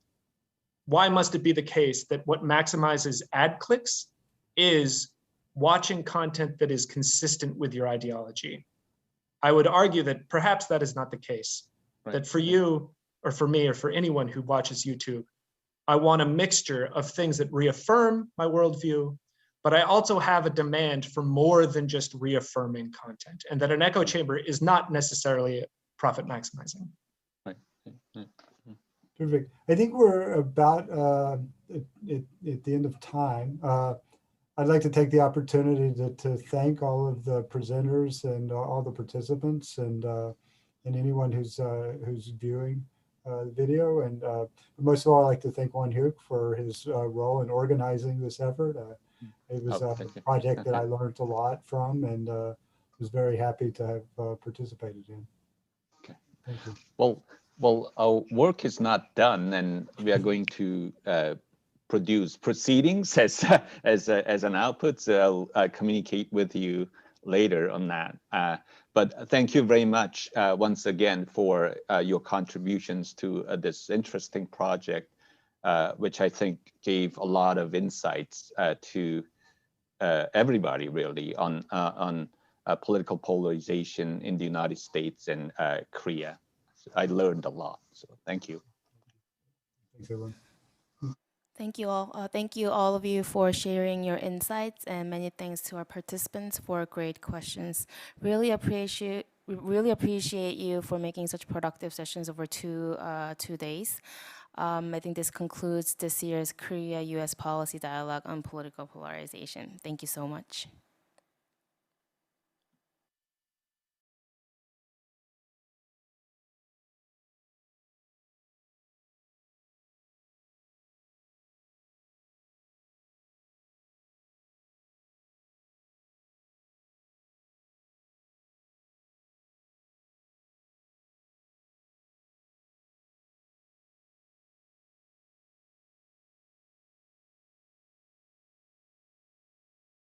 why must it be the case that what maximizes ad clicks is watching content that is consistent with your ideology? I would argue that perhaps that is not the case. Right. That for you, or for me, or for anyone who watches YouTube, I want a mixture of things that reaffirm my worldview, but I also have a demand for more than just reaffirming content, and that an echo chamber is not necessarily profit maximizing. Right. Terrific. I think we're about at the end of time. I'd like to take the opportunity to thank all of the presenters and all the participants and anyone who's viewing the video. And most of all, I'd like to thank Won Hyuk for his role in organizing this effort. It was a project that I learned a lot from, and was very happy to have participated in. Okay. Thank you. Well, our work is not done, and we are going to produce proceedings as an output. So I'll communicate with you later on that. But thank you very much once again for your contributions to this interesting project, which I think gave a lot of insights to everybody really on political polarization in the United States and Korea. So I learned a lot. So thank you. Thanks, everyone. Thank you all. Thank you all of you for sharing your insights, and many thanks to our participants for great questions. Really appreciate you for making such productive sessions over two days. I think this concludes this year's Korea-U.S. Policy Dialogue on Political Polarization. Thank you so much.